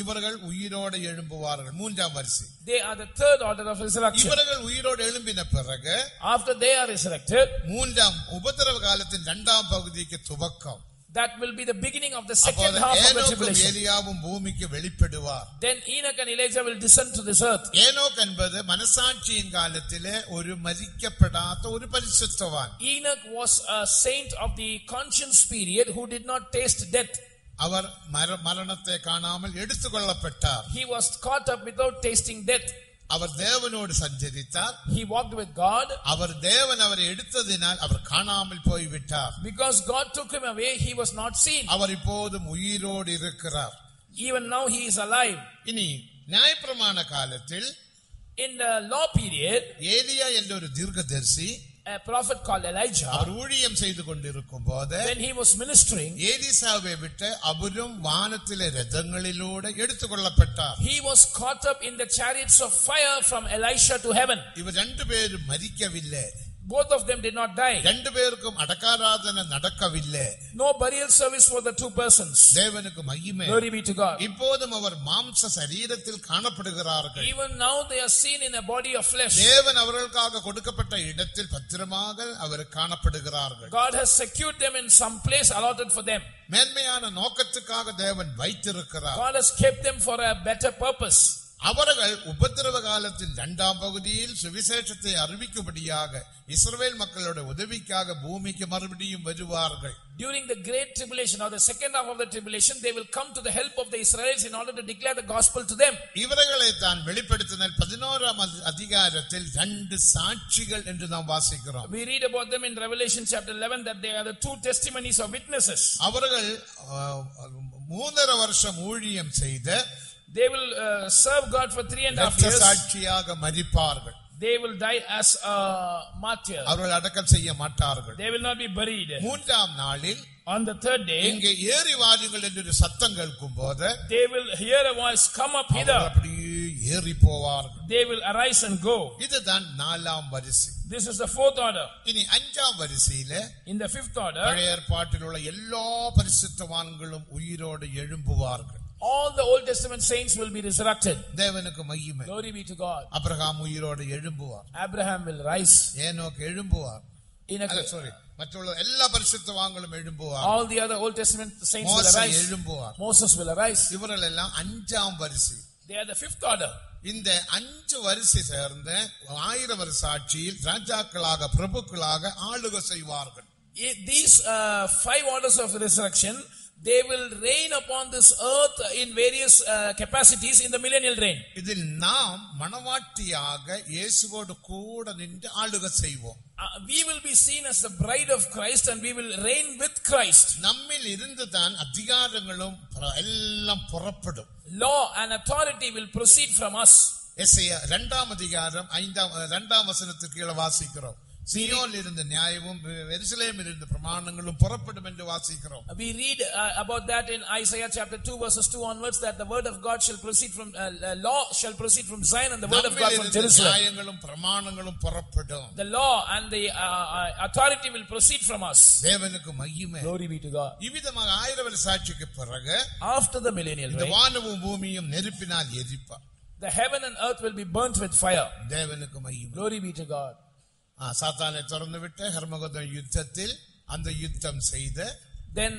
இவர்கள் உயிரோடு எழும்புவார்கள் மூன்றாம் வரிசை. They are the third order of resurrection. இவர்கள் உயிரோடு எழும்பின பிறகு after they are resurrected, மூன்றாம் உபத்திரவ காலத்தின் இரண்டாம் பகுதிக்கு துவக்கம். That will be the beginning of the second half of the tribulation. ஏலியாவும் பூமிக்கு வெளிப்படுவார். Then Enoch and Elijah will descend to this earth. Enoch என்பது மனசாட்சியின் காலத்திலே ஒரு மரிக்கப்படாத ஒரு பரிசுத்தவான். Enoch was a saint of the conscience period who did not taste death. அவர் மரணத்தை காணாமல் எடுத்துக்கொள்ளப்பட்டார். He was caught up without tasting death. அவர் தேவனோடு சஞ்சரித்தார். He walked with God. அவர் தேவன் அவரை எடுத்ததினால் அவர் காணாமல் போய்விட்டார். Because God took him away, he was not seen. அவர் இப்போதும் உயிரோடு இருக்கிறார். Even now he is alive. இனி நியாயப்பிரமாண காலத்தில் in the law period, ஏலியா என்ற ஒரு தீர்க்கதரிசி, a prophet called Elijah, அவர் ஊழியம் செய்து கொண்டிருக்கும் போது when he was ministering, எலிசாவை விட்டு அவரும் வானத்திலே ரதங்களிலூടെ எடுத்துக்கொள்ளப்பட்டார். he was caught up in the chariots of fire from Elisha to heaven. இவர் ரெண்டு பேரும் மரிக்கவில்லை. Both of them did not die. ரெண்டு பேருக்கும் அடக்காராதனை நடக்கவில்லை. No burial service for the two persons. தேவனுக்கு மகிமை. Glory be to God. இப்போதும் அவர் மாம்ச சரீரத்தில் காணப்படுகிறார்கள். Even now they are seen in a body of flesh. தேவன் அவர்களுக்காக கொடுக்கப்பட்ட இடத்தில் பத்திரமாக அவர் காணப்படுகிறார்கள். God has secured them in some place allotted for them. மேன்மையான நோக்கத்துக்காக தேவன் வைத்திருக்கிறார். God has kept them for a better purpose. அவர்கள் உபத்திரவ காலத்தில் இரண்டாம் பகுதியில் சுவிசேஷத்தை அறிவிக்கும்படியாக இஸ்ரவேல் மக்களோட உதவிக்காக பூமிக்கு மறுபடியும் வருவார்கள். During the great tribulation or the second half of the tribulation, they will come to the help of the Israelites in order to declare the gospel to them. இவர்களை தான் வெளிப்படுத்தினர் 11ஆம் அதிகாரத்தில் ரெண்டு சாட்சிகள் என்று நாம் வாசிக்கிறோம். We read about them in Revelation chapter 11 that they are the two testimonies or witnesses. அவர்கள் 3.5 வருஷம் ஊழியம் செய்து they will serve God for 3.5 years. சாட்சியாக மரிப்பார்கள். They will die as a martyr. அவர்கள் அடக்கம் செய்ய மாட்டார்கள். They will not be buried. மூன்றாம் நாளில் on the third day, இங்கே ஏறி வாருங்கள் என்று சத்தம் கேட்கும்போது they will hear a voice, come up hither. அப்படியே ஏறி போவார்கள். They will arise and go. இதுதான் 4ஆம் வரிசை. This is the fourth order. இனி 5ஆம் வரிசையிலே in the fifth order, பழைய ஏற்பாட்டில் உள்ள எல்லா பரிசுத்தவான்களும் உயிரோடு எழும்புவார்கள். all the Old Testament saints will be resurrected. தேவனுக்கு மகிமை. Glory be to God. Abraham உயிரோடு எழும்புவார். Abraham will rise. ஏனோக் எழும்புவார். மற்றுள்ள எல்லா பரிசுத்தவான்களும் எழும்புவார். all the other Old Testament saints will arise. எழும்புவார். Moses will arise. இவர்கள் எல்லாம் 5ஆம் வரிசை. they are the fifth order. இந்த 5 வரிசை சேர்ந்த 1000 வருஷ ஆட்சியில் ராஜாக்களாக பிரபுக்களாக ஆளுகை செய்வார்கள். These 5 orders of resurrection, they will reign upon this earth in various capacities in the millennial reign. இதில் நாம் மணவாட்டியாக இயேசுவோடு கூட நின்று ஆளுகை செய்வோம். We will be seen as the bride of Christ and we will reign with Christ. நம்மில் இருந்து தான் அதிகாரங்களும் எல்லாம் புறப்படும். Law and authority will proceed from us. எசேயா 2ஆம் அதிகாரம் 2ஆம் வசனத்துக்கு கீழே வாசிக்கிறோம். சீயோனில் இருந்து நியாயமும் எருசலேமில் இருந்து பிரமாணங்களும் புறப்படும் என்று வாசிக்கிறோம். We read about that in Isaiah chapter 2 verses 2 onwards, that the word of God shall proceed from law shall proceed from Zion and the word of God from Jerusalem. நியாயங்களும் பிரமாணங்களும் புறப்படும். The law and the authority will proceed from us. தேவனுக்கு மகிமை. Glory be to God. இவ்விதமாக 1000 வருஷ ஆட்சிக்கு பிறகு after the millennial reign, வானமும் பூமியும் நெருப்பினால் எரிப்பார். the heaven and earth will be burnt with fire. தேவனுக்கு மகிமை. Glory be to God. சாத்தானை திறந்து விட்டு ஹர்மகதோன் யுத்தத்தில் அந்த யுத்தம் செய்த then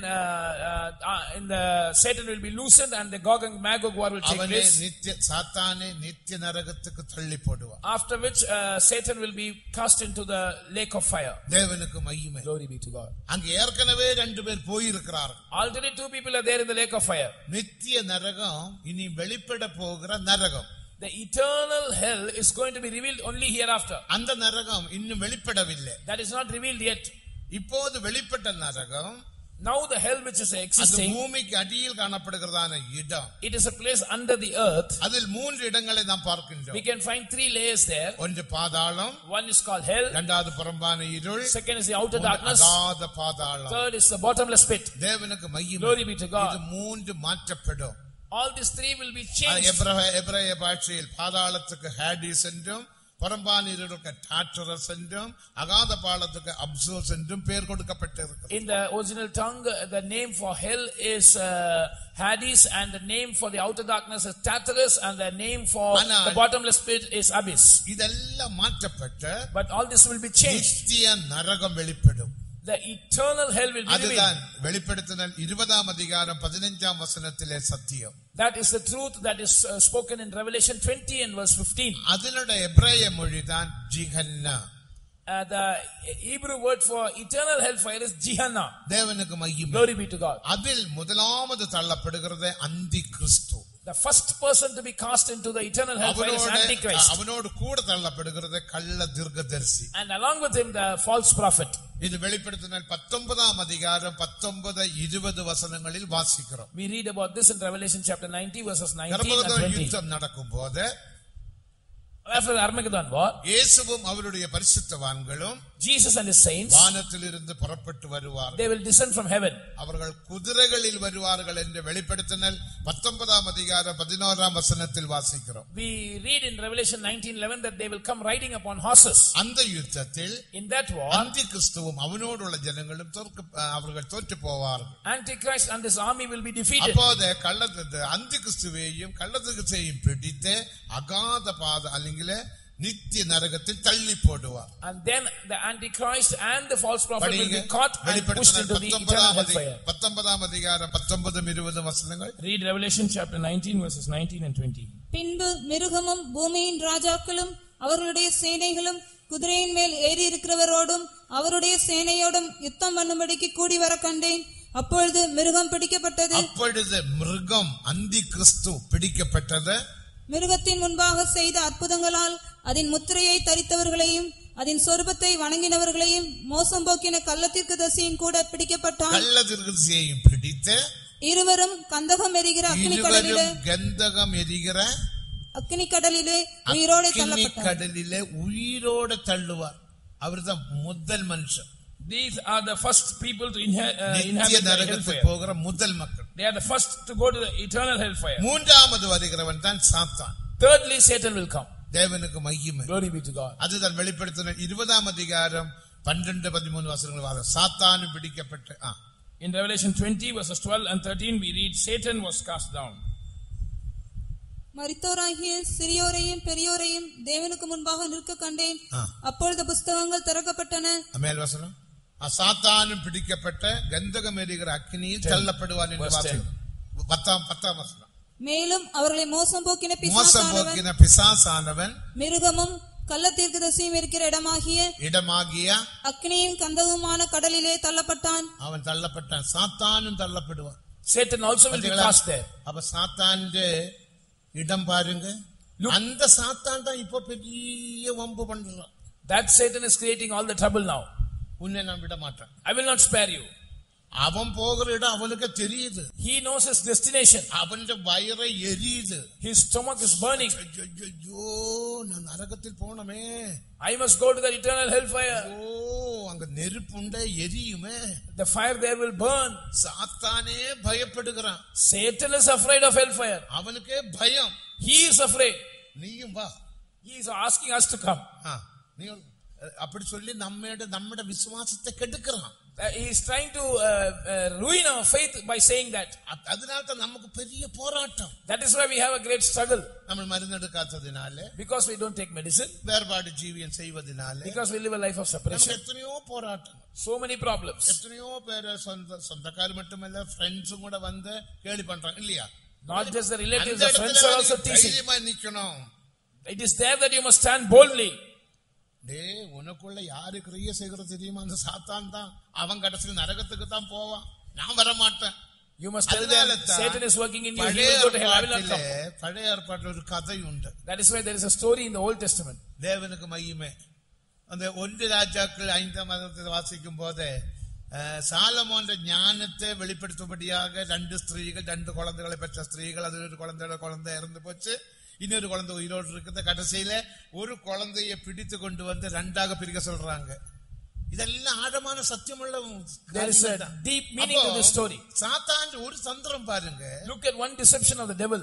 in the Satan will be loosened and the Gog and Magog war will take அவனே place. நித்திய சாத்தானே நித்திய நரகத்துக்கு தள்ளி போடுவான். After which Satan will be cast into the lake of fire. தேவனுக்கு மகிமை. Glory be to God. அங்க ஏற்கனவே 2 பேர் போய் இருக்கிறார்கள். Already 2 people are there in the lake of fire. நித்திய நரகம் இனி வெளிப்பட போகிற நரகம். The eternal hell is going to be revealed only hereafter. அந்த நரகம் இன்னும் வெளிப்படவில்லை. That is not revealed yet. இப்போது வெளிப்பட்ட நரகம் Now the hell which is அது existing, பூமிக்கு அடியில் காணப்படுகிறதான இடம். it is a place under the earth. அதில் 3 இடங்களை நாம் பார்க்கின்றோம். We can find 3 layers there. ஒன்று பாதாளம், One is called hell. இரண்டாவது புறம்பான இருள், Second is the outer darkness. அகாத பாதாளம். Third is the bottomless pit. தேவனுக்கு மகிமை. Glory be to God. இது 3 மாற்றப்படும். All these 3 will be changed. எபிரேய பாஷையில் பாதாளத்துக்கு ஹேடிஸ் என்றும் புறம்பான இருளுக்கு டார்டரஸ் என்றும் அகாத பாதாளத்துக்கு அப்சோஸ் என்றும் பெயர் கொடுக்கப்பட்டிருக்கிறது. In the original tongue, the name for hell is Hades, and the name for the outer darkness is Tartarus, and the name for the bottomless pit is Abyss. இதெல்லாம் மாற்றப்பட்ட But all this will be changed. நித்திய நரகம் வெளிப்படும். The eternal hell will be அதுதான் revealed. வெளிப்படுத்தினல் 20ஆம் அதிகாரம் 15ஆம் வசனத்திலே சத்தியம். That is the truth that is spoken in Revelation 20 and verse 15. அதனுடைய எபிரேய மொழிதான் ஜிஹன்னா. The Hebrew word for eternal hellfire is Gehenna. தேவனுக்கு மகிமை. Glory be to God. அதில் முதலாவது தள்ளப்படுகிறது அந்தி கிறிஸ்து. The first person to be cast into the eternal hellfire is Antichrist. அவனோடு கூட தள்ளப்படுகிறது கள்ள தீர்க்கதரிசி. And along with him the false prophet. இது வெளிப்படுத்தினல் 19ஆம் அதிகாரம் 19-20 வசனங்களில் வாசிக்கிறோம். We read about this in Revelation chapter 90 verses 19 and கர்மேல் 20. யுத்தம் நடக்கும்போது After the Armageddon war, இயேசுவும் அவருடைய பரிசுத்தவான்களும் Jesus and his saints, வானத்திலிருந்து புறப்பட்டு வருவார்கள். they will descend from heaven. அவர்கள் குதிரைகளில் வருவார்கள் என்று வெளிப்படுத்தினல் 19ஆம் அதிகாரம் 11ஆம் வசனத்தில் வாசிக்கிறோம். We read in Revelation 19:11 that they will come riding upon horses. அந்த யுத்தத்தில் In that war, அந்தி கிறிஸ்துவும் அவனோடுள்ள ஜனங்களும் அவர்கள் தோற்று போவார்கள். Antichrist and his army will be defeated. அப்போது அந்தி கிறிஸ்துவையும் கள்ளத்துக்கு பிடித்து அகாத பாத அல்லிங்களே நித்திய நரகத்தில் தள்ளி போடுவார். And then the Antichrist and the false prophet will be caught and pushed into the eternal hellfire. 19ஆம் அதிகாரம் 19-20 வசனங்கள். Read Revelation chapter 19 verses 19 and 20. பின்பு மிருகமும் பூமியின் ராஜாக்களும் அவர்களுடைய சேனைகளும் குதிரையின் மேல் ஏறி இருக்கிறவரோடும் அவருடைய சேனையோடும் யுத்தம் பண்ணும்படிக்கு கூடி வர கண்டேன். அப்பொழுது மிருகம் பிடிக்கப்பட்டது. அப்பொழுது மிருகம் அந்தி கிறிஸ்து பிடிக்கப்பட்டது. மிருகத்தின் முன்பாக செய்த அற்புதங்களால் அதன் முத்திரையை தரித்தவர்களையும் அதன் சொரூபத்தை வணங்கினவர்களையும் மோசம் போக்கின கள்ளத்தீர்க்கதரிசியும் கூட பிடிக்கப்பட்டான். கள்ளத்தீர்க்கதரிசியையும் பிடித்து இருவரும் கந்தகம் எரிகிற அக்னி கடலிலே உயிரோடு தள்ளப்பட்டார். கடலிலே உயிரோடு தள்ளுவார். அவர்தான் முதல் மனுஷன். These are the first people to inhabit the hellfire. போகிற முதல் மக்கள். They are the first to go to the eternal hellfire. மூன்றாவது வருகிறவன் தான் சாத்தான். Thirdly, Satan will come. தேவனுக்கு மகிமை. Glory be to God. அதுதான் வெளிப்படுத்தின 20ஆம் அதிகாரம் 12-13 வசனங்கள் சாத்தானும் பிடிக்கப்பட்டு. In Revelation 20 verses 12 and 13 we read Satan was cast down. மரித்தோராகிய சிறியோரையும் பெரியோரையும் தேவனுக்கு முன்பாக நிற்க கண்டேன். அப்பொழுது புஸ்தகங்கள் திறக்கப்பட்டன. மேல் வசனம் சாத்தானும் பிடிக்கப்பட்ட கந்தகம் எரிகிற அக்கினியில் தள்ளப்படுவான் என்று வாசிக்கிறோம். 10ஆம் வசனம். மேலும் அவர்களை மோசம் போக்கின பிசாசானவன் மிருகமும் கள்ளத்தீர்க்கதரிசியும் இருக்கிற இடமாகிய அக்னியும் கந்தகமான கடலிலே தள்ளப்பட்டான். அவன் தள்ளப்பட்டான். சாத்தானும் தள்ளப்படுவான். Satan also will be cast there. அப்ப சாத்தானுடைய இடம் பாருங்க. அந்த சாத்தான் தான் இப்ப பெரிய வம்பு பண்றான். That Satan is creating all the trouble now. உன்னை நான் விட மாட்டேன். I will not spare you. அவன் போகிற இடம் அவனுக்கு தெரியுது. He knows his destination. அவனுடைய வயிறு எரியுது. His stomach is burning. ஐயோ நான் நரகத்தில் போனமே. I must go to the eternal hellfire. அங்க நெருப்புண்ட எரியுமே. The fire there will burn. சாத்தானே பயப்படுகிறான். Satan is afraid of hellfire. அவனுக்கே பயம். He is afraid. நீயும் வா. He is asking us to come. நீ அப்படி சொல்லி நம்மட விசுவாசத்தை கெடுக்கிறான். He is trying to ruin our faith by saying that. அதனால தான் நமக்கு பெரிய போராட்டம். That is why we have a great struggle. நம்ம மருந்து எடுக்காததினால, because we don't take medicine, வேறுபாடு ஜீவியம் செய்வதினால, because we live a life of separation. நமக்கு எத்தனையோ போராட்டம், so many problems. எத்தனையோ பேர் சொந்தக்காரர் மட்டுமல்ல ஃப்ரெண்ட்ஸும் கூட வந்து கேலி பண்றாங்க இல்லையா? Not just the relatives, the friends are also teasing. தைரியமா நிக்கணும். It is there that you must stand boldly. உனக்குள்ள யாரு கிரியை செய்கிறது தெரியுமா? அந்த சாத்தான் தான். அவன் கடைசியில் நரகத்துக்கு தான் போவான், நான் வர மாட்டேன். You must tell them Satan is working in you, he will go to hell, I will not come. பழைய ஏற்பாட்டில் ஒரு கதை உண்டு. That is why there is a story in the Old Testament. தேவனுக்கு மகிமை. அந்த 1 ராஜாக்கள் 5ஆம் அதிகாரத்தை வாசிக்கும் போது சாலமோன் ஞானத்தை வெளிப்படுத்தும்படியாக 2 ஸ்திரீகள் 2 குழந்தைகளை பெற்ற ஸ்திரீகள், அது ஒரு குழந்தை இறந்து போச்சு, இன்னொரு குழந்தை உயிரோடு இருக்குது. கடைசியில ஒரு குழந்தையை பிடித்து கொண்டு வந்து 2ஆக பிரிக்க சொல்றாங்க. இதெல்லாம் ஆழமான சத்தியமுள்ள. There is a deep meaning to this story. சாத்தான் ஒரு தந்திரம் பாருங்க. Look at one deception of the devil.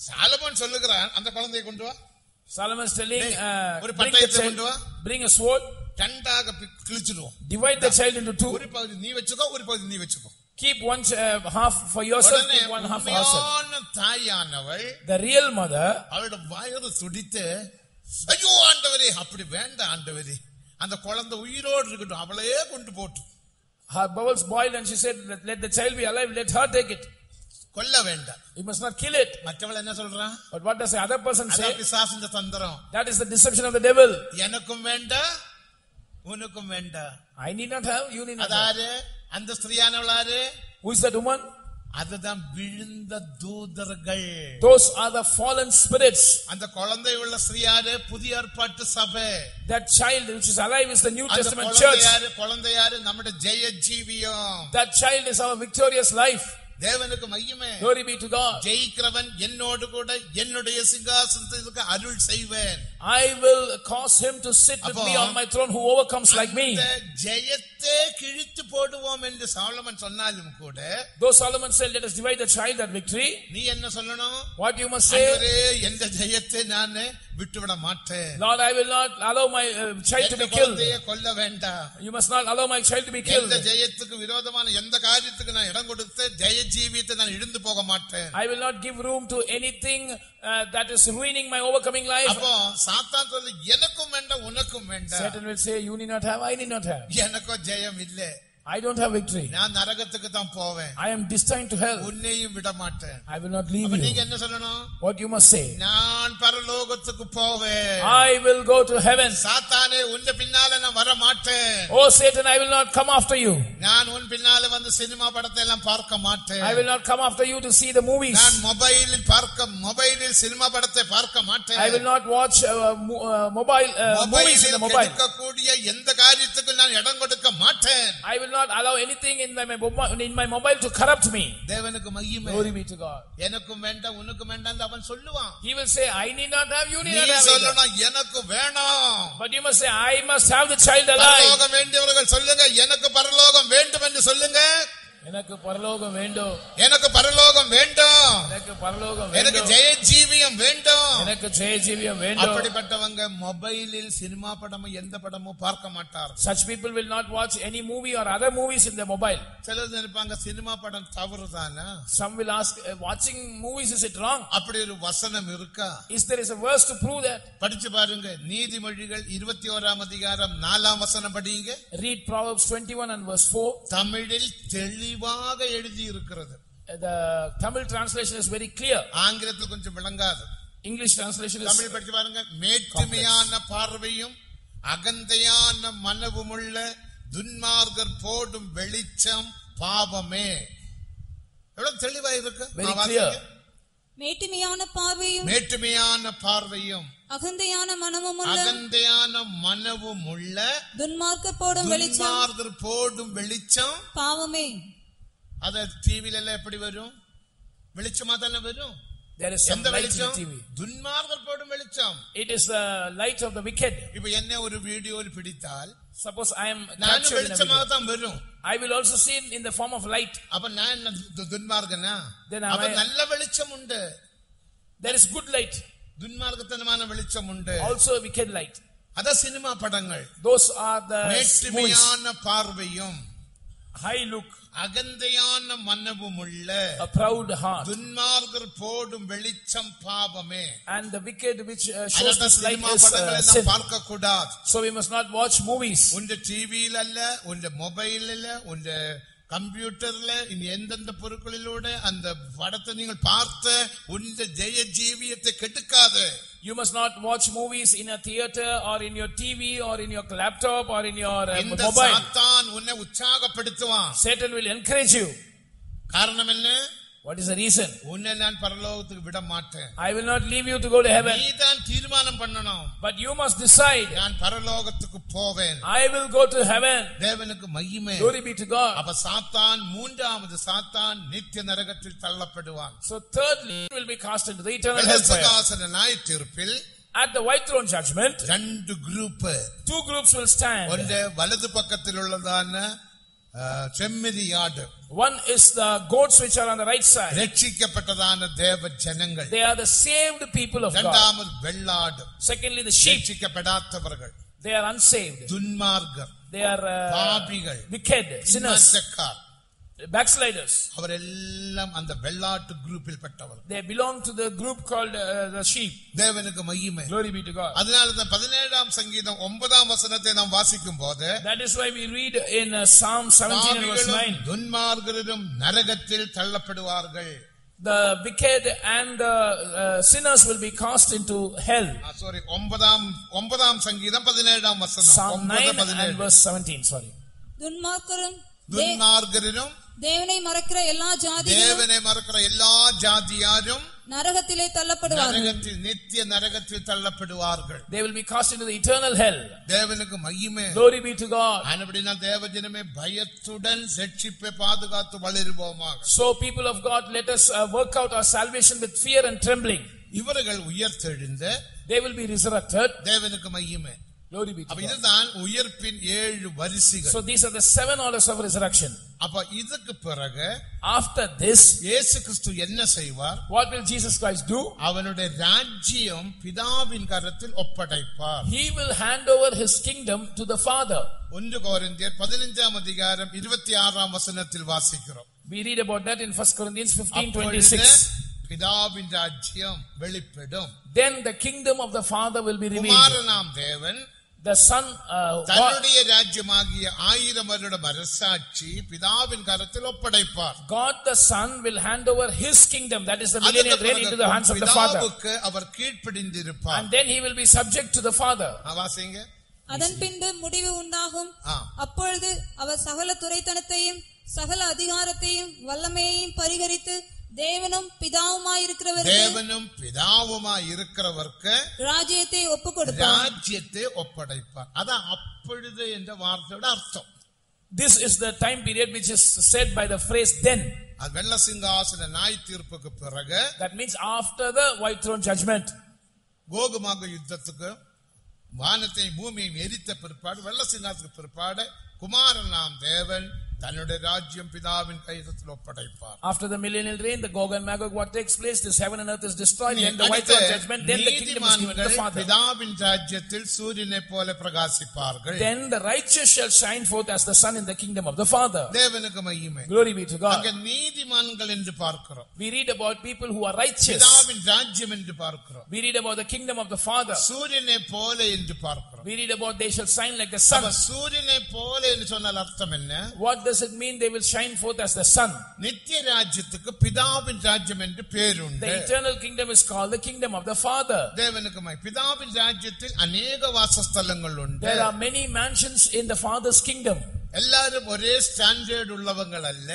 Solomon சொல்லுகிறான், அந்த குழந்தையை கொண்டு வா. Solomon is telling, ஒரு பட்டயத்தை கொண்டு வா, bring a sword, 2ஆக கிழிச்சிடுவோம். divide the child into 2. ஒரு பகுதி நீ வெச்சுக்கோ, ஒரு பகுதி நீ வெச்சுக்கோ. Keep one half for yourself, keep one half for yourself. தாயானவள், the real mother, அவளோட வயிறு துடித்து, ஐயோ ஆண்டவரே, அப்படி வேண்டாம் ஆண்டவரே, அந்த குழந்தை உயிரோடு இருக்கட்டும், அவளையே கொண்டு போட்டு. Her bowels boiled and she said, let the child be alive, let her take it. கொல்ல வேண்டாம், you must not kill it. மற்றவள் என்ன சொல்றான்? But what does the other person say? அது பிசாசின் தந்திரம். That is the deception of the devil. எனக்கும் வேண்டாம், உனக்கும் வேண்டாம். I need not have, you need not have. அதாரு அந்த ஸ்திரியானவளாரு? Who is that woman? அதுதான் விழுந்த தூதர்கள். Those are the fallen spirits. அந்த குழந்தை உள்ள ஸ்திரியாரு? புதிய ஏற்பாட்டு சபை. That child which is alive is the New Testament church. குழந்தை யாரு? நம்முடைய ஜெய ஜீவியம். That child is our victorious life. தேவனுக்கு மகிமை. Glory be to God. ஜெயிக்கிறவன் என்னோடு கூட என்னுடைய சிங்காசனத்துக்கு அருள் செய்வேன். I will cause him to sit with me on my throne who overcomes like me. ஜெயத்தை கிழித்து போடுவோம் என்று சாலமன் சொன்னாலும் கூட, though Solomon said let us divide the child, that victory, நீ என்ன சொல்லணும்? what you must say? இந்த ஜெயத்தை நான் விட்டுவிட மாட்டேன். Lord, I will not allow my child to be killed. கொல்ல வேண்டாம். You must not allow my child to be killed. இந்த ஜெயத்துக்கு விரோதமான எந்த காரியத்துக்கு நான் இடம் கொடுத்து ஜெய ஜீவியத்தை நான் இழந்து போக மாட்டேன். I will not give room to anything that is ruining my overcoming life. அப்போ சாத்தான் சொல்ல, எனக்கும் வேண்டாம் உனக்கும் வேண்டாம். Satan will say, you need not have, I need not have. எனக்கோ ஜெயம் இல்லை, I don't have victory. நான் நரகத்துக்கு தான் போவேன். I am destined to hell. உன்னையும் விட மாட்டேன். I will not leave you. நீங்க என்ன சொல்லணும்? What you must say? நான் பரலோகத்துக்கு போவேன். I will go to heaven. சாத்தானே, உன் பின்னால நான் வர மாட்டேன். Oh Satan, I will not come after you. நான் உன் பின்னால வந்து சினிமா படத்தை எல்லாம் பார்க்க மாட்டேன். I will not come after you to see the movies. நான் மொபைலில் சினிமா படத்தை பார்க்க மாட்டேன். I will not watch mobile movies in the mobile. இருக்கக்கூடிய எந்த காரியத்துக்கு நான் இடம் கொடுக்க மாட்டேன். I will not allow anything in my mobile to corrupt me. தேவனுக்கு மகிமை. Glory be to God. எனக்கும் வேண்டாம் உனக்கும் வேண்டாம் அவன் சொல்லுவான். He will say, I need not have, you need not have. நீ சொல்லணும், எனக்கு வேணும். But you must say, I must have the child alive. பரலோகம் வேண்டியவர்கள் சொல்லுங்க, எனக்கு பரலோகம் வேண்டும் என்று சொல்லுங்க. எனக்கு பரலோகம் வேண்டும், எனக்கு பரலோகம் வேண்டும், எனக்கு பரலோகம் வேண்டும், எனக்கு ஜெய ஜீவியம் வேண்டும், எனக்கு ஜெய ஜீவியம் வேண்டும். அப்படிப்பட்டவங்க மொபைலில் சினிமா படம் எந்த படமும் பார்க்க மாட்டார். Such people will not watch any movie or other movies in their mobile. சிலர் நினைப்பாங்க சினிமா படம் தவறுதானா? Some will ask, watching movies, is it wrong? அப்படி ஒரு வசனம் இருக்கா? Is there a verse to prove that? படிச்சு பாருங்க, நீதிமொழிகள் 21ஆம் அதிகாரம் 4ஆம் வசனம் படிங்க. Read Proverbs 21 and verse 4. தமிழில் தெளிவாக எழுதி இருக்கிறது. The Tamil translation is very clear. ஆங்கிலத்தில் கொஞ்சம் விளங்காது. English translation is தமிழ் படிச்சு பாருங்க. மேட்டுமையான பார்வையும் அகந்தையான மனவுமுள்ள துன்மார்க்கர் போடும் வெளிச்சம் பாவமே. எவ்வளவு தெளிவா இருக்கு. Very clear. மேட்டுமையான பார்வையும் அகந்தையான மனமும் உள்ள துன்மார்க்கர் போடும் வெளிச்சம் பாவமே. அத டிவில எல்லாம் எப்படி வரும்? வெளிச்சமா தானே வரும். There is some light in the TV. துன்மார்க்கர் போடும் வெளிச்சம். It is the light of the wicked. இப்போ என்ன ஒரு வீடியோவில் பிடித்தால், suppose I am நான் வெளிச்சமாக தான் வரும். I will also see in the form of light. அப்ப நான் துன்மார்க்கனா? அப்ப நல்ல வெளிச்சம் உண்டு. There is good light. துன்மார்க்கத்தனமான வெளிச்சம் உண்டு. Also wicked light. அத சினிமா படங்கள். Those are the மேட்டுமையான பார்வையும் high look, அகந்தையான மனமுமுள்ள, a proud heart, துன்மார்க்கர் போடும் வெளிச்சம் பாவமே. and the wicked which shows this light is sin. பார்க்க கூடாது. So we must not watch movies. உங்க டிவியில அல்ல, உங்க மொபைல்ல, உங்க கம்ப்யூட்டர்ல, எந்தெந்த பொருட்களிலூടെ அந்த படத்தை நீங்கள் பார்த்த உங்க ஜெய ஜீவியத்தை கெடுக்காது. You must not watch movies in a theater or in your TV or in your laptop or in your mobile. சாத்தான் உன்னை உற்சாகப்படுத்துவான். Satan will encourage you. காரணம் என்ன? What is the reason? உன்னை நான் பரலோகத்துக்கு விட மாட்டேன். I will not leave you to go to heaven. நீதான் தீர்மானம் பண்ணணும். But you must decide. நான் பரலோகத்துக்கு போவேன். I will go to heaven. தேவனுக்கு மகிமை. Glory be to God. அப்ப சாத்தான், மூன்றாவது சாத்தான் நித்திய நரகத்தில் தள்ளப்படுவான். So thirdly will be cast into the eternal hellfire. வெள்ளை நியாய தீர்ப்பில் at the white throne judgment, ரெண்டு group, two groups will stand. ஒன்று வலது பக்கத்தில் உள்ளதான செம்மறியாடு. One is the goats which are on the right side. ரட்சிக்கப்பட்டதான தேவ ஜனங்கள். They are the saved people of God. இரண்டாவது வெள்ளாடு. Secondly the sheep. ரட்சிக்கப்படாதவர்கள். They are unsaved. துன்மார்க்கர். They are பாபிகள். wicked sinners. Backsliders. அவரெல்லாம் அந்த வெள்ளாட்டு குரூப்பில் பட்டவர்கள். They belong to the group called the sheep. தேவனுக்கு மகிமை. Glory be to God. அதனால தான் 17ஆம் சங்கீதம் 9ஆம் வசனத்தை நாம் வாசிக்கும் போது, that is why we read in Psalm 17 and verse 9, துன்மார்க்கரும் நரகத்தில் தள்ளப்படுவார்கள். The wicked and the sinners will be cast into hell. Sorry, 9ஆம் சங்கீதம் 17ஆம் வசனம். Psalm 9 and verse 17, sorry. துன்மார்க்கரும் தேவனை மறக்கிற எல்லா ஜாதியாரும் நரகத்திலே தள்ளப்படுவார்கள். நரகத்தில் நித்திய நரகத்தில் தள்ளப்படுவார்கள். They will be cast into the eternal hell. தேவனுக்கு மகிமை. Glory be to God. அப்படினா தேவஜனமே பயத்துடன் ரட்சிப்பை பாதுகாத்து வளருவோமாக. So people of God, let us work out our salvation with fear and trembling. இவர்கள் உயிர்த்தெழுந்து, they will be resurrected. தேவனுக்கு மகிமை. Glory be to God. இதுதான் உயிர்ப்பின் 7 வரிசைகள். So these are the 7 orders of resurrection. அப்ப இதுக்கு பிறகு, after this, இயேசு கிறிஸ்து என்ன செய்வார்? What will Jesus Christ do? அவருடைய ராஜ்யம் பிதாவின் கரத்தில் ஒப்படைப்பார். He will hand over his kingdom to the Father. 1 கொரிந்தியர் 15ஆம் அதிகாரம் 26ஆம் வசனத்தில் வாசிக்கிறோம். We read about that in 1 Corinthians 15:26. பிதாவின் ராஜ்யம் வெளிப்படும். Then the kingdom of the Father will be revealed. குமாரனாம் தேவன் the Son தன்னுடைய ராஜ்யமாகிய 1000 வருட அரசாட்சி பிதாவின் கரத்தில் ஒப்படைப்பார். God the Son will hand over his kingdom, that is the millennial reign, into the hands of the Father. பிதாவுக்கு அவர் கீழ்ப்படிந்திருப்பார். And then he will be subject to the Father. வாசிங்க. அதன் பின்பு முடிவு உண்டாகும். அப்பொழுது அவர் சகல துரைத்தனத்தையும் சகல அதிகாரத்தையும் வல்லமையையும் பரிகரித்து தேவனும் பிதாவுமாய் இருக்கிறவருக்கு ராஜ்யத்தை ஒப்படைப்பார். அதான் அப்பொழுது என்ற வார்த்தையோட அர்த்தம். This is the time period which is said by the phrase then. அது வெள்ள சிங்காசன நியாய தீர்ப்புக்கு பிறகு, that means after the white throne judgment. கோகுமாக யுத்தத்துக்கு வானத்தை பூமியை எரித்த பிற்பாடு, வெள்ள சிங்காசனத்துக்கு பிற்பாடு குமாரனாம் தேவன் தன்னுடைய ராஜ்யம் பிதாவின் கையில் ஒப்படைப்பார். After the millennial reign, the Gog and Magog, what takes place, this heaven and earth is destroyed, and the white throne judgment, then the kingdom is given to the Father. பிதாவின் ராஜ்யத்தில் சூரியனை போல பிரகாசிப்பார்கள். Then the righteous shall shine forth as the sun in the kingdom of the Father. தேவனுக்கு மகிமை. Glory be to God. அங்க நீதிமான்கள் என்று பார்க்கிறோம். We read about people who are righteous. பிதாவின் ராஜ்யம் என்று பார்க்கிறோம். We read about the kingdom of the Father. சூரியனை போல என்று பார்க்கிறோம். We read about they shall shine like the sun. சூரியனை போல என்று சொன்னால் அர்த்தம் என்ன? What does it mean they will shine forth as the sun? நித்திய ராஜ்யத்துக்கு பிதாவின் ராஜ்யம் என்று பேர் உண்டு. The eternal kingdom is called the kingdom of the Father. தேவனுக்கு மகிமை. பிதாவின் ராஜ்யத்தில் अनेक வாசஸ்தலங்கள் உண்டு. There are many mansions in the Father's kingdom. எல்லாரும் ஒரே ஸ்டாண்டர்ட் உள்ளவங்க அல்ல.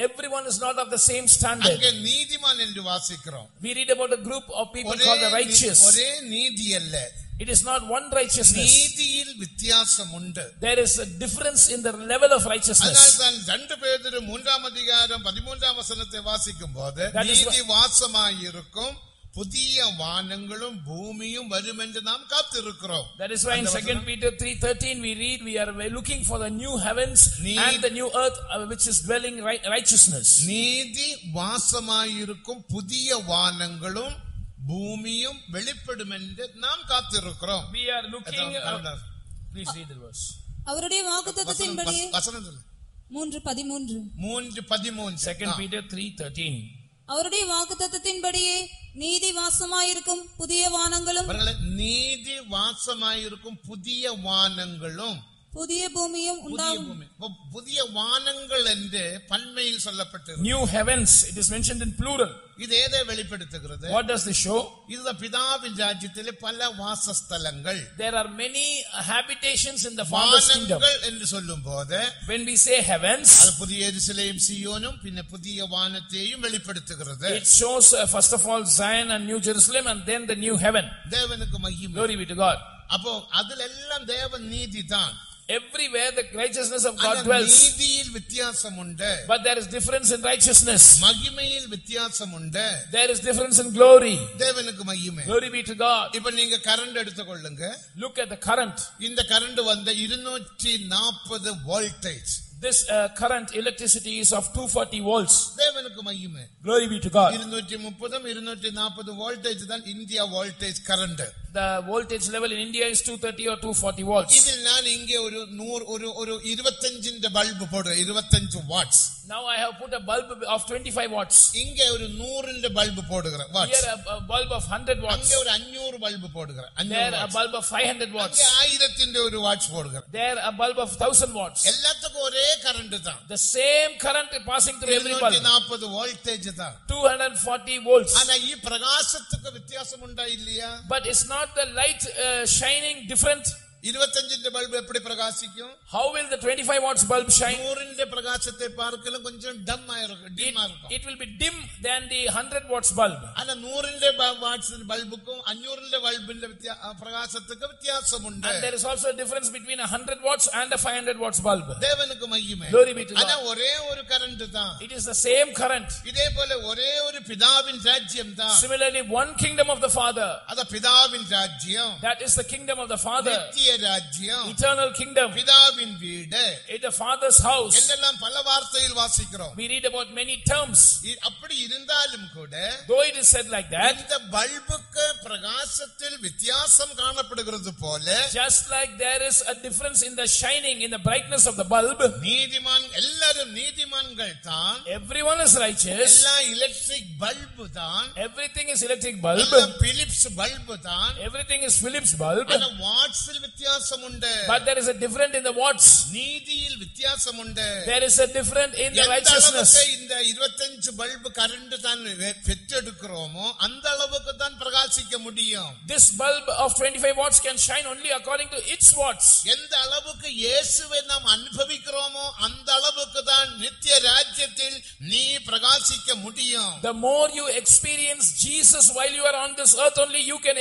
Everyone is not of the same standard. அங்கே நீதிமான் என்று வாசிக்கிறோம். We read about a group of people called the righteous. ஒரே நீதி அல்ல. It is not one righteousness. நீதியில் வித்தியாசம் உண்டு. There is a difference in the level of righteousness. அதனால்தான் 2 பேதுரு 3ஆம் அதிகாரம் 13ஆம் வசனத்தை வாசிக்கும்போது, நீதி வாசமாயிருக்கும் புதிய வானங்களும் பூமியும் வரும் என்று நாம் காத்திருக்கிறோம். That is why in 2 Peter 3:13 we read, we are looking for the new heavens and the new earth which is dwelling righteousness. நீதி வாசமாயிருக்கும் புதிய வானங்களும் பூமியும் வெளிப்படும் என்று நாம் காத்திருக்கிறோம். We are looking. Please read the verse. அவருடைய வாக்குத்தத்தத்தின்படி 3:13 2 Peter 3:13 அவருடைய வாக்குத்தத்தத்தின்படியே நீதி வாசமாயிருக்கும் புதிய வானங்களும் நீதி வாசமாயிருக்கும் புதிய வானங்களும் புதிய பூமியும் உண்டாகும். புதிய வானங்கள் என்று பன்மையில் சொல்லப்பட்டிருக்கிறது. New heavens, it is mentioned in plural. இது எதை வெளிப்படுத்துகிறது? What does this show? இது பிதாவின் ராஜ்யத்திலே பல வாசஸ்தலங்கள். There are many habitations in the Father's kingdom. வானங்கள் என்று சொல்லும்போது when we say heavens, அது புதிய எருசலேம் சீயோனும் பின்ன புதிய வானத்தையும் வெளிப்படுத்துகிறது. it shows first of all Zion and New Jerusalem and then the new heaven. தேவனுக்கு மகிமை. Glory be to God. அப்போ அதில் எல்லாம் தேவன் நீதிதான். Everywhere the righteousness of God dwells. நீதியில் வித்தியாசம் உண்டு. But there is difference in righteousness. மகிமையில் வித்தியாசம் உண்டு. There is difference in glory. தேவனுக்கு மகிமை. Glory be to God. இப்போ நீங்க கரண்ட் எடுத்துக்கொள்ளுங்க. Look at the current. இந்த கரண்ட் வந்து 240 voltage. This current electricity is of 240 volts. தேவனுக்கு மகிமை. Glory be to God. 230 240 voltage தான் India voltage current. The voltage level in India is 230 or 240 volts. இதில் நான் இங்கே ஒரு 25 ന്റെ பல்பு போடுறேன். 25 watts. Now I have put a bulb of 25 watts. இங்கே ஒரு 100 ന്റെ பல்பு போடுகிறேன். Here a bulb of 100 watts. அங்கே ஒரு 500 பல்பு போடுகிறேன். There a bulb of 500 watts. அங்கே 1000 ന്റെ ஒரு வாட்ஸ் போடுகிறேன். There a bulb of 1000 watts. எல்லாத்துக்கும் ஒரே கரண்ட் தான். The same current passing through every bulb. 240 voltage தான். 240 volts. ஆனா ಈ பிரகாசத்துக்கு வித்தியாசம் உண்டா இல்லையா? But it's not the light shining different. 25 ന്റെ பல்பு எப்படி பிரகாசிக்கும்? How will the 25 watts bulb shine? 100 ന്റെ பிரகாசத்தை பார்க்கல கொஞ்சம் டம்மா இருக்கும். It will be dim than the 100 watts bulb. ஆனா 100 ന്റെ வாட்ஸ் பல்புக்கும் 500 ന്റെ பல்பிന്റെ பிரகாசத்துக்கு வித்தியாசம் உண்டு. And there is also a difference between 100 watts and a 500 watts bulb. தேவனுக்கு மகிமை. Glory be to God. ஆனா ஒரே ஒரு கரண்ட் தான். It is the same current. இதே போல ஒரே ஒரு பிதாவின் ராஜ்யம் தான். Similarly, one kingdom of the Father. அத பிதாவின் ராஜ்யம். That is the kingdom of the Father. ராஜ்யம். Eternal kingdom. பிதாவின் வீடு. It the Father's house. இதெல்லாம் பல வார்த்தையில் வாசிக்கிறோம். We read about many terms. அப்படி இருந்தாலும் கூட though it is said like that, இந்த பல்புக்கு பிரகாசத்தில் வித்தியாசம் காணப்படுகிறது போல just like there is a difference in the shining in the brightness of the bulb, நீதிமான் எல்லாரும் நீதிமான்கள் தான். everyone is righteous. எல்லாம் எலக்ட்ரிக் பல்பு தான். Everything is electric bulb. எல்லாம் பிலிப்ஸ் பல்பு தான். Everything is Philips bulb. ஆனா வாட்ஸில் வித்தியாசம் உண்டு. But there is a different in the watts. நீதியில் வித்தியாசம் உண்டு. There is a different in the righteousness. இந்த 25 பல்பு கரண்ட் தான் பெற்றெடுக்கிறோமோ அந்த அளவுக்கு தான் பிரகாசிக்க முடியும். This bulb of 25 watts can shine only according to its watts. எந்த அளவுக்கு இயேசுவை நாம் அனுபவிக்கிறோமோ அந்த அளவுக்கு தான் நித்திய ராஜ்யத்தில் நீ பிரகாசிக்க முடியும். The more you experience Jesus while you are on this earth, only you can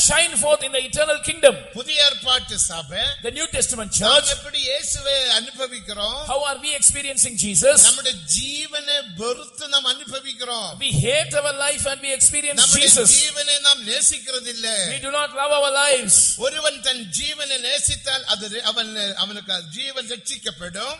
shine forth in the eternal kingdom. புதிய ஏற்பாட்டு சபை, the New Testament church, எப்படி இயேசுவை அனுபவிக்கிறோம்? how are we experiencing Jesus? நம்முடைய ஜீவனை வெறுத்து நாம் அனுபவிக்கிறோம். We hate our life and we experience Jesus. நம்முடைய ஜீவனை நாம் நேசிக்கிறதில்ல. We do not love our lives. ஒருவன் தன் ஜீவனை நேசித்தால் அது அவனுக்கு ஜீவன் ரட்சிக்கப்படும்.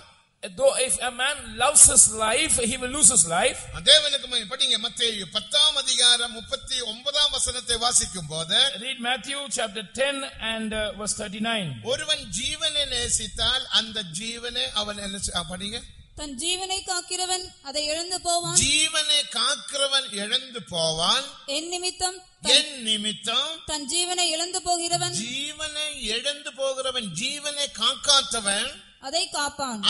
Though if a man loves his life, he will lose his life. தேவனுக்கு படிங்க மத்தேயு 10ஆம் அதிகாரம் 39ஆம் வசனத்தை வாசிக்கும் போது, read Matthew chapter 10 and verse 39. ஒருவன் ஜீவனை நேசித்தால் அந்த ஜீவனை அவன் என்ன படிங்க, தன் ஜீவனை காக்கிறவன் அதை இழந்து போவான். ஜீவனை காக்கிறவன் இழந்து போவான். என் நிமித்தம் தன் ஜீவனை இழந்து போகிறவன், ஜீவனை இழந்து போகிறவன், ஜீவனை காக்காதவன் அதை காப்பான்.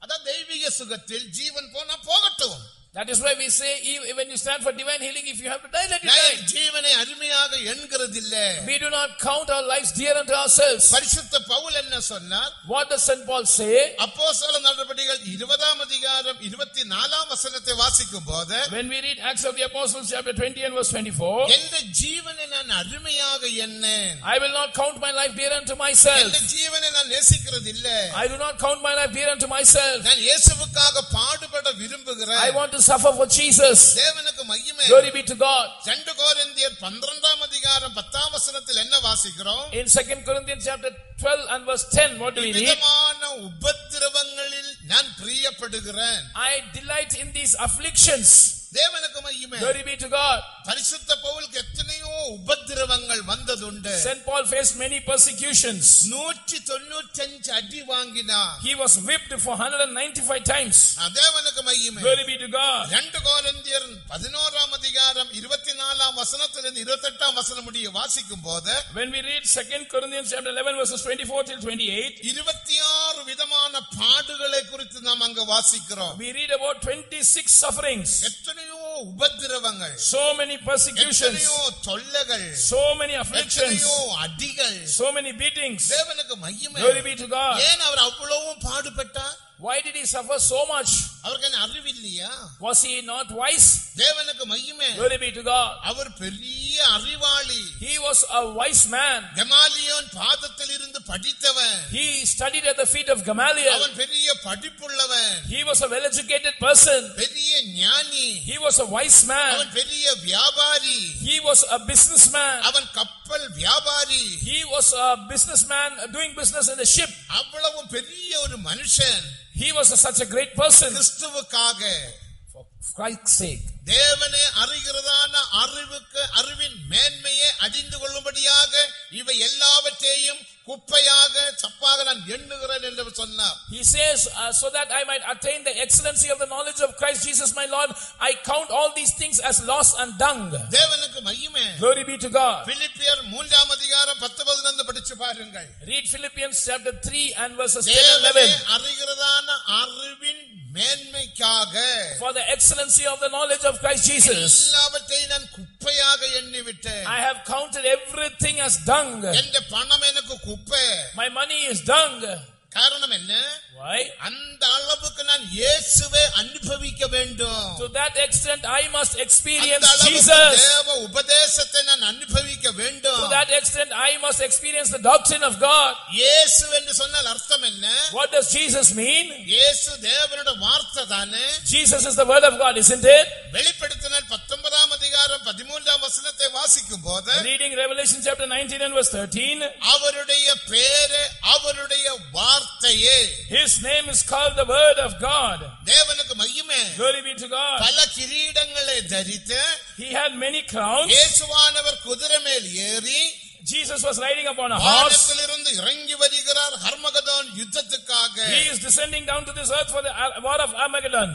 அதான் தெய்வீக சுகத்தில் ஜீவன் போனா போகட்டும். That is why we say, when you stand for divine healing, if you have to die, let you die. ஜீவனை அருமையாக எண்கிறதில்லை. We do not count our lives dear unto ourselves. பரிசுத்த பவுல் என்ன சொன்னார்? What does Saint Paul say? அப்போஸ்தல நடபடிகள் 20ஆம் அதிகாரம் 24ஆம் வசனத்தை வாசிக்கும் போது, when we read Acts of the Apostles chapter 20 and verse 24, எந்த ஜீவனை நான் அருமையாக எண்ணேன், I will not count my life dear unto myself. எந்த ஜீவனை நான் நேசிக்கிறதில்லை. I do not count my life dear unto myself. நான் இயேசுவுக்காக பாடுபட விரும்புகிறேன். I want to suffer for Jesus. தேவனுக்கு மகிமை. Glory be to God. 2 கொரிந்தியர் 12ஆம் அதிகாரம் 10ஆம் வசனத்தில் என்ன வாசிக்கிறோம்? In 2 Corinthians chapter 12 and verse 10, what do we read? விதமான உபத்திரவங்களில் நான் பிரியப்படுகிறேன். I delight in these afflictions. தேவனுக்கு மகிமை. Glory be to God. பரிசுத்த பவுலுக்கு எத்தனையோ உபத்திரவங்கள் வந்ததுண்டு. Saint Paul faced many persecutions. 195 அடி வாங்கினார். He was whipped for 195 times. தேவனுக்கு மகிமை. Glory be to God. 2 கொரிந்தியர் 11ஆம் அதிகாரம் 24ஆம் வசனத்திலிருந்து 28ஆம் வசனம் முடிய வாசிக்கும் போது, when we read 2 Corinthians chapter 11 verses 24 till 28, 26 விதமான பாடுகளை குறித்து நாம் அங்க வாசிக்கிறோம். we read about 26 sufferings. எத்தனையோ உபத்திரவங்கள், so many persecutions, எத்தனையோ தொல்லைகள், so many afflictions, எத்தனையோ அடிகள், so many beatings. தேவனுக்கு மகிமை. Glory be to God. ஏன் அவர் அவ்வளவு பாடுபட்டார்? Why did he suffer so much? அவருக்கு என்ன அறிவில்லையா? Was he not wise? தேவனுக்கு மகிமை. Glory be to God. அவர் பெரிய அறிவாளி. He was a wise man. கமாலியோன் பாதத்தில் இருந்து படித்தவன். He studied at the feet of Gamaliel. அவன் பெரிய படிப்புள்ளவன். He was a well-educated person. பெரிய ஞானி. He was a wise man. அவன் பெரிய வியாபாரி. He was a businessman. அவன் கப்பல் வியாபாரி. He was a businessman doing business in the ship. அவ்வளவு பெரிய ஒரு மனுஷன். He was such a great person. கிறிஸ்துவுக்காக, for Christ's sake, தேவனை அறிகிறதான அறிவின் மேன்மையை அறிந்து கொள்ளும்படியாக இவை எல்லாவற்றையும் குப்பையாக சப்பாக நான் எண்ணுகிறேன் என்று சொன்னார். He says, so that I might attain the excellency of the knowledge of Christ Jesus my Lord, I count all these things as loss and dung. தேவனுக்கு மகிமை. Glory be to God. பிலிப்பியர் 3ஆம் அதிகாரம் 10-11 படிச்சு பாருங்கள். Read Philippians chapter 3 and verses 10 and 11. அறிகிறதான அறிவின் மேன்மைக்காக, for the excellency of the knowledge of Christ Jesus, எல்லாவற்றையும் நான் குப்பையாக எண்ணிவிட்டேன். I have counted everything as dung. என்ற பணம் எனக்கு குப்பை. My money is dung. காரணம் என்ன? Why? அந்த அளவுக்கு நான் இயேசுவை அனுபவிக்க வேண்டும். To that extent I must experience அந்த Jesus. தேவ உபதேசத்தை நான் அனுபவிக்க வேண்டும். To that extent I must experience the doctrine of God. இயேசு என்று சொன்னால் அர்த்தம் என்ன? What does Jesus mean? இயேசு தேவனுடைய வார்த்தை தானே. Jesus is the word of God, isn't it? வெளிப்படுத்தினால் 19ஆம் அதிகாரம் 13ஆம் வசனத்தை வாசிக்கும் போது, reading Revelation chapter 19 and verse 13, அவருடைய பேரே அவருடைய வார்த்தையே. His name is called the word of God. தேவனுக்கு மகிமை. Glory be to God. பல கிரீடங்களை தரித்து, he had many crowns. இயேசுவானவர் குதிரை மேல் ஏறி, Jesus was riding upon a horse. வானத்திலிருந்து இறங்கி வருகிறார் ஹர்மகதோன் யுத்தத்துக்காக. He is descending down to this earth for the war of Armageddon.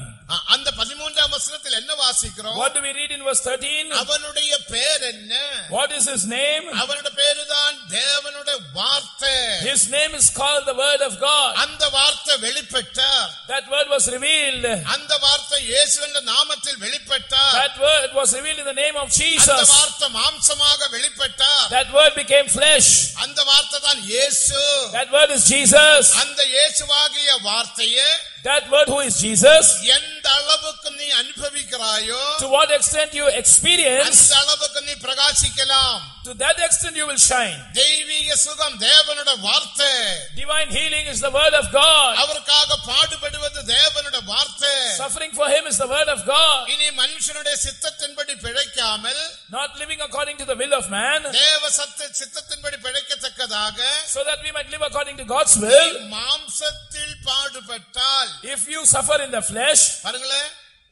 அந்த 13ஆம் வசனத்தில் என்ன வாசிக்கிறோம்? What do we read in verse 13? அவனுடைய பேர் என்ன? What is his name? அவனுடைய பேருதான் தேவனுடைய வார்த்தை. His name is called the word of God. அந்த வார்த்தை வெளிப்பட்டார். That word was revealed. அந்த வார்த்தை இயேசுவின் நாமத்தில் வெளிப்பட்டார். That word was revealed in the name of Jesus. அந்த வார்த்தை மாம்சமாக வெளிப்பட்டார். That word became flesh. அந்த வார்த்தை தான் இயேசு. That word is Jesus. அந்த இயேசுவாகிய வார்த்தையே, that word who is Jesus, எந்த அளவுக்கு நீ அனுபவிக்கிறாயோ, to what extent you experience, அந்த அளவுக்கு நீ பிரகாசிக்கலாம். to that extent you will shine. தெய்வீக சுகம் தேவனுடைய வார்த்தை. Divine healing is the word of God. அவருக்காக பாடுபடுவது தேவனுடைய வார்த்தை. Suffering for him is the word of God. இனி மனுஷனுடைய சித்தத்தின்படி பிழைக்காமல், not living according to the will of man, தேவ சித்தத்தின்படி பிழைக்கத்தக்கதாக, so that we might live according to God's will. மாம்சத்தில் பாடுபட்டால், if you suffer in the flesh, பாருங்களே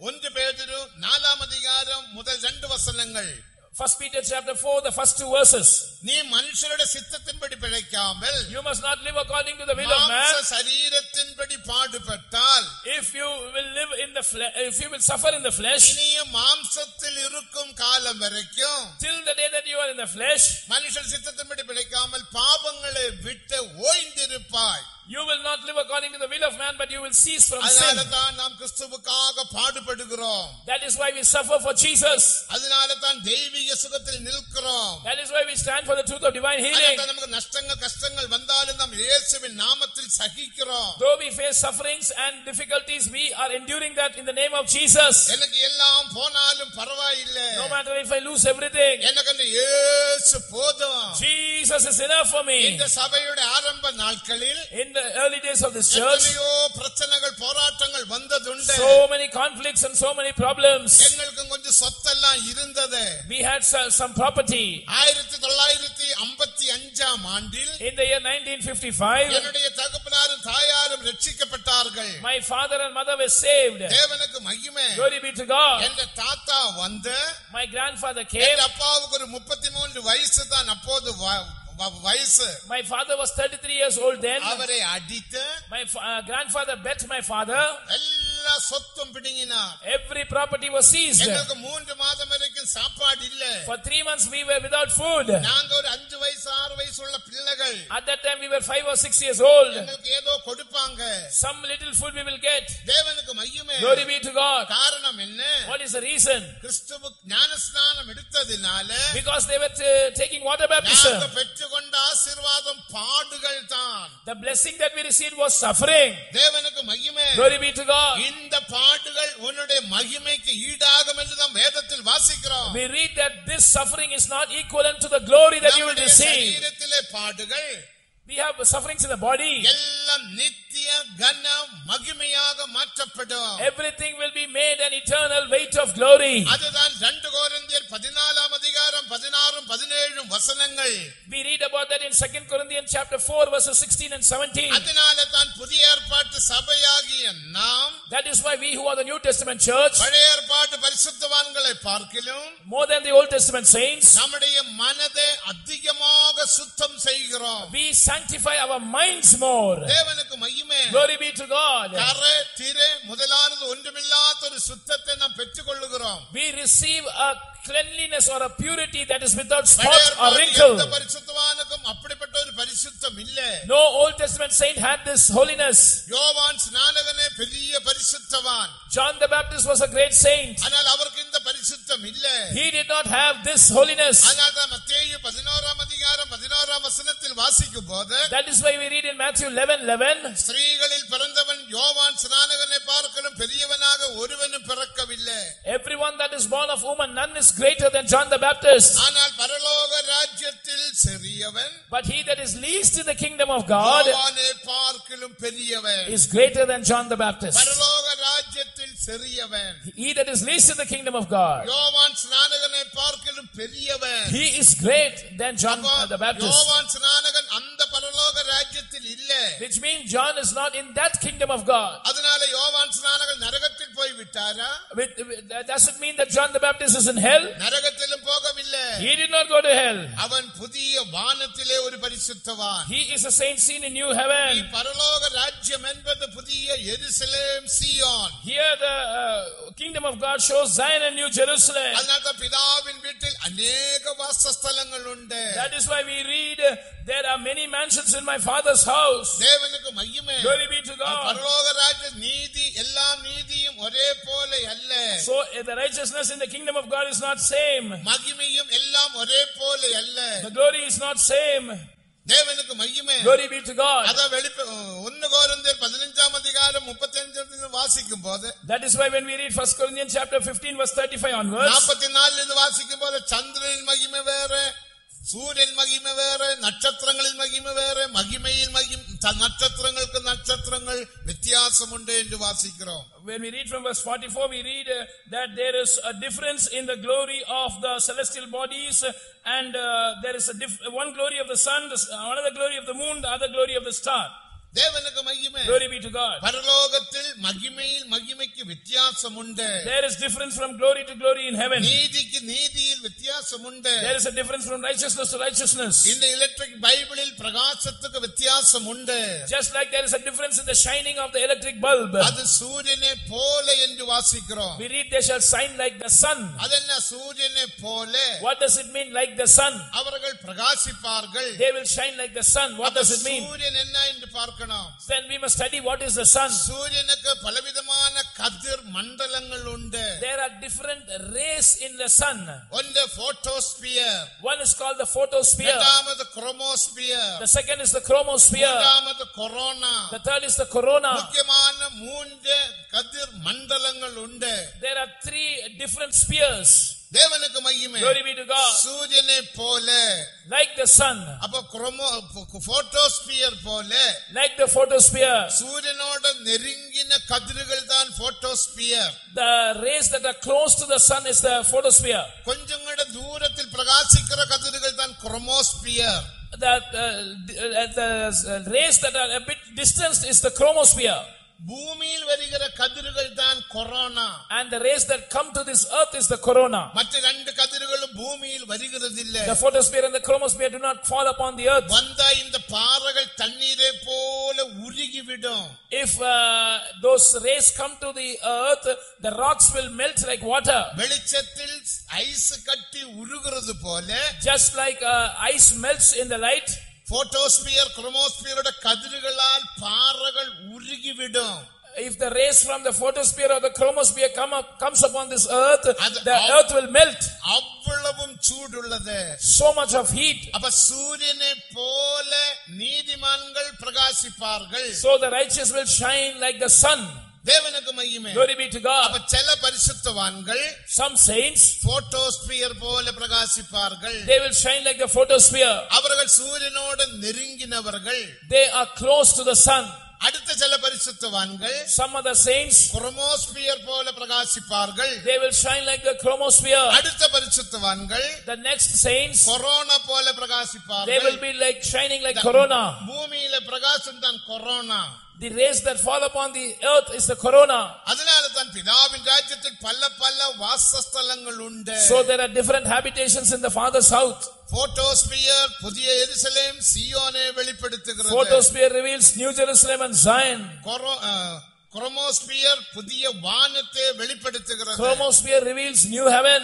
1 பேதுரு 4ஆம் அதிகாரம் முதல் 2 வசனங்கள். 1 Peter chapter 4, the first 2 verses. நீ மனுஷனுடைய சித்தத்தின்படி பிழைக்காமல், you must not live according to the will of man. மாம்ச சரீரத்தின்படி பாடுபட்டால், if you will live in the flesh, if you will suffer in the flesh, நீ மாம்சத்தில் இருக்கும் காலம் வரைக்கும், till the day that you are in the flesh, மனுஷன் சித்தத்தின்படி பிழைக்காமல் பாவங்களை விட்டு ஓய்ந்திருப்பாய். you will not live according to the will of man, but you will cease from sin. அதனால தான் நாம் கிறிஸ்துவுக்காக பாடுபடுகிறோம். that is why we suffer for Jesus. அதனால தான் தெய்வீக சுகத்தில் நிற்கிறோம். that is why we stand for the truth of divine healing. அதனால நமக்கு நஷ்டங்கள் கஷ்டங்கள் வந்தாலும் நாம் இயேசுவின் நாமத்தில் சகிக்கிறோம். though we face sufferings and difficulties, we are enduring that in the name of Jesus. எனக்கு எல்லாம் போனாலும் பரவாயில்லை, no matter if I lose everything, எனக்கு அந்த இயேசு போதும். Jesus is enough for me. இந்த சபையோட ஆரம்ப நாட்களில், in the early days of this church, எத்தனையோ பிரச்சனைகள் போராட்டங்கள் வந்ததுண்டு. so many conflicts and so many problems. எங்களுக்கு கொஞ்சம் சொத்தெல்லாம் இருந்தது. we had some property. 1955ஆம் ஆண்டில், in the year 1955, என்னுடைய தகப்பன் தகப்பனாரும் தாயாரும் ரட்சிக்கப்பட்டார்கள். My father and mother were saved. தேவனுக்கு மகிமை. Glory be to God. என்ற தாத்தா வந்து My grandfather came. என் அப்பாவுக்கு ஒரு 33 வயசு தான் அப்போது வயசு. My father was 33 years old then. அவரை அடித்து my grandfather bet my father. எல்லா சொத்தும் பிடுங்கினார். Every property was seized. எங்களுக்கு 3 மாதம் வரைக்கும் சாப்பாடு இல்ல. For 3 months we were without food. நாங்க ஒரு 5 வயசு 6 வயசு உள்ள பிள்ளைகள். At that time we were 5 or 6 years old. எங்களுக்கு ஏதோ கொடுப்பாங்க. Some little food we will get. தேவனுக்கு மகிமை. Glory be to God. காரணம் என்ன? What is the reason? கிறிஸ்துவுக்கு ஞானஸ்நானம் எடுத்ததினால because they were taking water baptism. நாங்க பெற்றுக்கொண்ட ஆசீர்வாதம் பாடுகள் தான். The blessing that we received was suffering. தேவனுக்கு மகிமை. Glory be to God. இந்த பாடுகள் உன்னுடைய மகிமைக்கு ஈடாகும் என்று நாம் வேதத்தில் வாசிக்கிறோம். We read that this suffering is not equivalent to the glory that you will receive. சரீரத்திலே பாடுகள். We have sufferings in the body. எல்லாம் நித்திய கன மகிமையாக மாற்றப்படும். Everything will be made an eternal weight of glory. அதுதான் 2 கொரிந்தியர் 14 அதிகாரம் 16 17 வசனங்கள். We read about that in 2 Corinthians chapter 4 verses 16 and 17. அதனால தான் புதிய ஏற்பாட்டு சபையாகிய நாம், that is why we who are the New Testament church, பழைய ஏற்பாட்டு பரிசுத்தவான்களை பார்க்கிலும் more than the Old Testament saints, நம்முடைய மனதை அதிகமாக சுத்தம் செய்கிறோம். we sanctify our minds more. தேவனுக்கு மகிமை. Glory be to God. கரை திரை முதலானது ஒன்றுமில்லாத ஒரு சுத்தத்தை நாம் பெற்றுக்கொள்ளுகிறோம். We receive a cleanliness or a purity that is without spot or wrinkle. எந்த பரிசுத்தவானுக்கும் அப்படிப்பட்ட ஒரு பரிசுத்தம் இல்ல. No Old Testament saint had this holiness. யோவான் ஸ்நானகனே பெரிய பரிசுத்தவான். John the Baptist was a great saint. ஆனால் அவருக்கு இந்த பரிசுத்தம் இல்ல. He did not have this holiness. அதனால தான் மத்தேயு 11 அதிகாரம் 11 வசனத்தில் வாசிக்கும்போது, that is why we read in Matthew 11:11, ஸ்திரீகளில் பிறந்தவன் யோவான் ஸ்நானகனை பார்க்கலும் பெரியவனாக ஒருவனும் பிறக்கவில்லை. everyone that is born of woman, none is greater than John the Baptist. ஆனால் பரலோக ராஜ்யத்தில் சிறியவன், but he that is least in the kingdom of God யோவானை பார்க்கலும் பெரியவன். is greater than John the Baptist. பரலோக ராஜ்யத்தில் சிறியவன், he that is least in the kingdom of God, யோவான் ஸ்நானகனை பார்க்கலும் பெரியவன். he is great than John the Baptist. யோவான் ஸ்நானகன் அந்த பரலோக ராஜ்யத்தில் இல்ல. which means John is not in that kingdom of God. அதனால யோவான் ஸ்நானகன் நரகத்தில் போய் விட்டாரா? does it mean that John the Baptist is in hell? நரகத்திலும் போகவில்லை. he did not go to hell. அவன் புதிய வானத்திலே ஒரு பரிசுத்தவான். he is a saint seen in new heaven. பரலோக ராஜ்யம் என்பது புதிய எருசலேம் சீயோன். here the kingdom of God shows Zion and New Jerusalem. அதனால பிதாவின் வீட்டில் अनेक வாசஸ்தலங்கள் உண்டு. that is why we read there are many mansions in my father's house. தேவனுக்கு மகிமை. glory be to God. பரலோக ராஜ்ய நீதி எல்லா நீதியும் ஒரே போல அல்ல. so the righteousness in the kingdom of God is not same. மகிமையும் எல்லாம் ஒரே போல அல்ல. the glory is not same. தேவனுக்கு மகிமை. glory be to God. அத 1 கொரிந்தியர் 15 அதிகாரம் 35 வாசிக்கும்போது, that is why when we read 1 Corinthians chapter 15 verse 35 onwards, 44 இருந்து வாசிக்கும்போது சந்திரனின் மகிமை வேற, சூரியன் மகிமை வேற, நட்சத்திரங்களின் மகிமை வேற, மகிமையின் நட்சத்திரங்களுக்கு நட்சத்திரங்கள் வித்தியாசம் உண்டு என்று வாசிக்கிறோம். when we read from verse 44 we read that there is a difference in the glory of the celestial bodies, and there is one glory of the sun, another glory of the moon, the other glory of the star. தேவனுக்கு மகிமை. glory be to God. பரலோகத்தில் மகிமையில் மகிமைக்கு வித்தியாசம் உண்டு. there is difference from glory to glory in heaven. நீதிக்கு நீதியில் வித்தியாசம் உண்டு. there is a difference from righteousness to righteousness. இந்த எலக்ட்ரிக் பைபிளில் பிரகாசத்துக்கு வித்தியாசம் உண்டு. just like there is a difference in the shining of the electric bulb. அது சூரியனை போல என்று வாசிக்கிறோம். we read they shall shine like the sun. அதென்ன சூரியனை போல? what does it mean like the sun? அவர்கள் பிரகாசிப்பார்கள். they will shine like the sun. what does it mean? சூரியன் என்ன என்று பார்க்கணும். then we must study what is the sun. சூரியனுக்கு பலவிதமான கதிர் மண்டலங்கள் உண்டு. there are different rays in the sun. ஒன்று photosphere, one is called the photosphere, இரண்டாவது chromosphere, the second is the chromosphere, மூன்றாவது corona, the third is the corona. முக்கியமான 3 கதிர் மண்டலங்கள் உண்டு. there are 3 different spheres. தேவனுக்கு மகிமை. glory be to God. சூரியனை போல, like the sun. அப்ப போட்டோஸ்பியர் போல, like the photosphere. சூரியனோட நெருங்கின கதிர்கள் தான் photosphere. the rays that are close to the sun is the photosphere. கொஞ்சம் கூட தூரத்தில் பிரகாசிக்கிற கதிர்கள் தான் chromosphere. the rays that are a bit distanced is the chromosphere. பூமியில் வருகிற கதிர்கள் தான் corona. And the rays that come to this earth is the corona. மற்ற ரெண்டு கதிர்களும் பூமியில் வருகிறதில்லை. The photosphere and the chromosphere do not fall upon the earth. வந்தா இந்த பாறைகள் தண்ணீரை போல உருகிவிடும். If those rays come to the earth, the rocks will melt like water. வெளிச்சத்தில் ஐஸ் கட்டி உருகிறது போல, just like ice melts in the light. Photosphere குரோமோஸ்பியரோட கதிர்களால் பாறைகள் உருகிவிடும். If the rays from the photosphere or the chromosphere comes upon this earth, the earth will melt. அவ்வளவும் சூடுள்ளது. So much of heat. அப்ப சூரியனை போல நீதிமான்கள் பிரகாசிப்பார்கள். So the righteous will shine like the sun. தேவனுக்கு மகிமை. Glory be to God. அப்ப சில பரிசுத்தவான்கள், some saints, போட்டோஸ்பியர் போல பிரகாசிப்பார்கள். they will shine like the photosphere. அவர்கள் சூரியனோடு நெருங்கினவர்கள். they are close to the sun. அடுத்த சில பரிசுத்தவான்கள், some other saints, குரோமோஸ்பியர் போல பிரகாசிப்பார்கள். they will shine like the chromosphere. அடுத்த பரிசுத்தவான்கள், the next saints, கொரோனா போல பிரகாசிப்பார்கள். they will be like shining like corona. பூமியில பிரகாசம் தான் corona. The rays that fall upon the earth is the corona. அதனால தான் பிதாவின் ராஜ்யத்தில் பல வாசஸ்தலங்கள் உண்டு. So there are different habitations in the Father's house. Photosphere புதிய எருசலேம் சீயோனை வெளிப்படுத்துகிறது. Photosphere reveals New Jerusalem and Zion. Chromosphere புதிய வானத்தை வெளிப்படுத்துகிறது. Chromosphere reveals new heaven.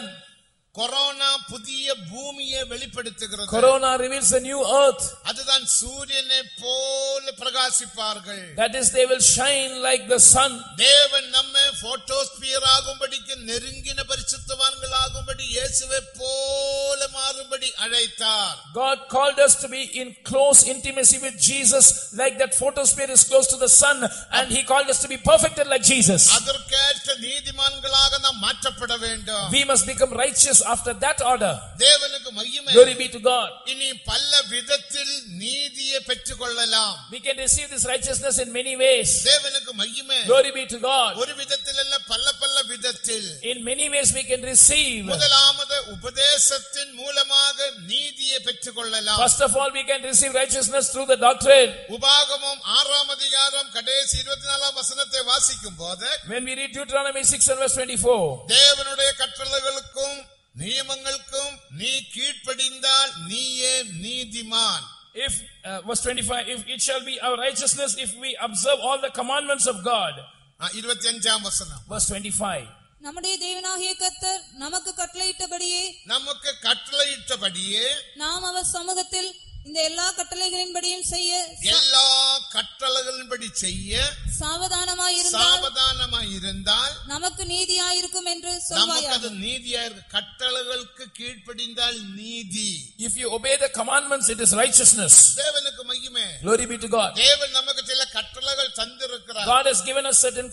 Corona புதிய பூமியை வெளிப்படுத்துகிறது. Corona reveals the new earth. அதுதான் சூரியனை போல பிரகாசிப்பார்கள். That is, they will shine like the sun. தேவன் நம்மை போட்டோஸ்பியர் ஆகும்படிக்கு நெருங்கின பரிசுத்தவான்கள் ஆகும்படி இயேசுவை போல மாறும்படி அழைத்தார். God called us to be in close intimacy with Jesus, like that photosphere is close to the sun, and He called us to be perfected like Jesus. அதற்கேற்ற நீதிமான்களாக நாம் மாற்றப்பட வேண்டும். We must become righteous after that order. தேவனுக்கு மகிமை. Glory be to God. இனி பல விதத்தில் நீதியை பெற்றுக்கொள்ளலாம். We can receive this righteousness in many ways. தேவனுக்கு மகிமை. Glory be to God. ஒரு விதத்தில் அல்ல பல விதத்தில். In many ways we can receive. முதலாவது உபதேசத்தின் மூலமாக நீதியை பெற்றுக்கொள்ளலாம். First of all, we can receive righteousness through the doctrine. உபாகமம் 6ஆம் அதிகாரம் கடைசி 24ஆம் வசனத்தை வாசிக்கும் போது, when we read Deuteronomy 6 and verse 24, தேவனுடைய கட்டளைகளுக்கும் நியமங்களுக்கும் நீ கீழ்ப்படிந்தால் நீயே நீதிமான். if verse 25, if it shall be our righteousness if we observe all the commandments of God. 25ஆம் வசனம். verse 25, நம்முடைய தேவனாகிய கர்த்தர் நமக்கு கட்டளையிட்டபடியே நாம் அவர் சமூகத்தில் இந்த எல்லா கட்டளைகளின்படியும் செய்ய சாவதானமாயிருந்தால் நமக்கு நீதியாயிருக்கும் என்று சொல்வாயாக. நமக்கு நீதியாயிருக்கும். கட்டளைகளுக்கு கீழ்ப்படிந்தால் நீதி. if you obey the commandments, it is righteousness. தேவனுக்கு மகிமை. Glory be to God. தேவன் நமக்கு சில கட்டளைகள் தந்திருக்கிறார். God has given us certain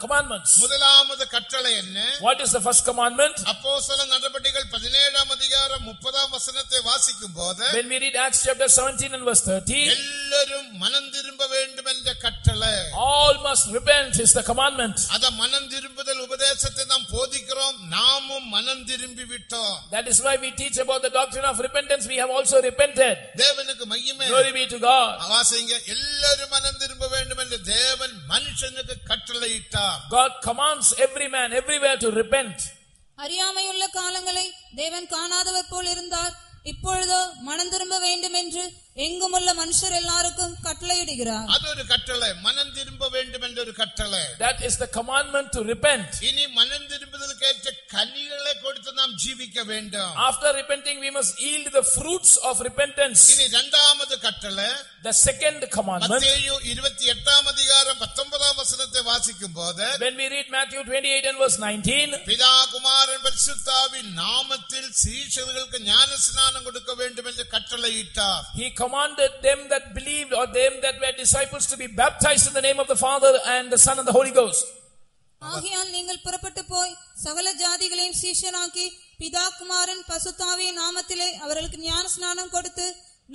commandments. முதலாவது கட்டளை என்ன? What is the first commandment? அப்போஸ்தலர் நடபடிகள் 17ஆம் அதிகாரம் 30ஆம் வசனத்தை வாசிக்கும் போது, when we read Acts chapter 17 and verse 30, எல்லாரும் மனம் திரும்ப வேண்டும் என்ற கட்டளை. all must repent is the commandment. அத மனம் திரும்புதல் உபதேசத்தை நாம் போதிக்கிறோம். நாமும் மனம் திரும்பி விட்டோம். That is why we teach about the doctrine of repentance. We have also repented. தேவனுக்கு மகிமை. Glory be to God. வாசிங்க, எல்லாரும் மனம் திரும்ப வேண்டும் என்று தேவன் மனுஷனுக்கு கட்டளையிட்டார். God commands every man everywhere to repent. அறியாமையுள்ள காலங்களை தேவன் காணாதவர் போல் இருந்தார். இப்பொழுதோ மனம் திரும்ப வேண்டும் என்று எங்குமுள்ள மனுஷர் எல்லாருக்கும் கட்டளையிடுகிறார். அது ஒரு கட்டளை. மனம் திரும்ப வேண்டும் என்ற ஒரு கட்டளை. That is the commandment to repent. இனி மனம் திரும்புதலுக்கு ஏற்ற கனிகளை கொடுத்து நாம் ஜீவிக்க வேண்டும். After repenting, we must yield the fruits of repentance. இனி இரண்டாவது கட்டளை, the second commandment. மத்தேயு 28ஆம் அதிகாரம் 19ஆம் வசனத்தை வாசிக்கும் போது, when we read Matthew 28 and verse 19, பிதா குமாரன் பரிசுத்த ஆவியின் நாமத்தில் சீஷர்களுக்கு ஞானஸ்நானம் கொடுக்க வேண்டும் என்று கட்டளையிட்டார். He commanded them that believed or them that were disciples to be baptized in the name of the Father and the Son and the Holy Ghost. ஆகையால் நீங்கள் புறப்பட்டு போய் சகல ஜாதிகளையும் சீஷராக்கி பிதா குமாரன் பரிசுத்த ஆவியின் நாமத்திலே அவர்களுக்கு ஞானஸ்நானம் கொடுத்து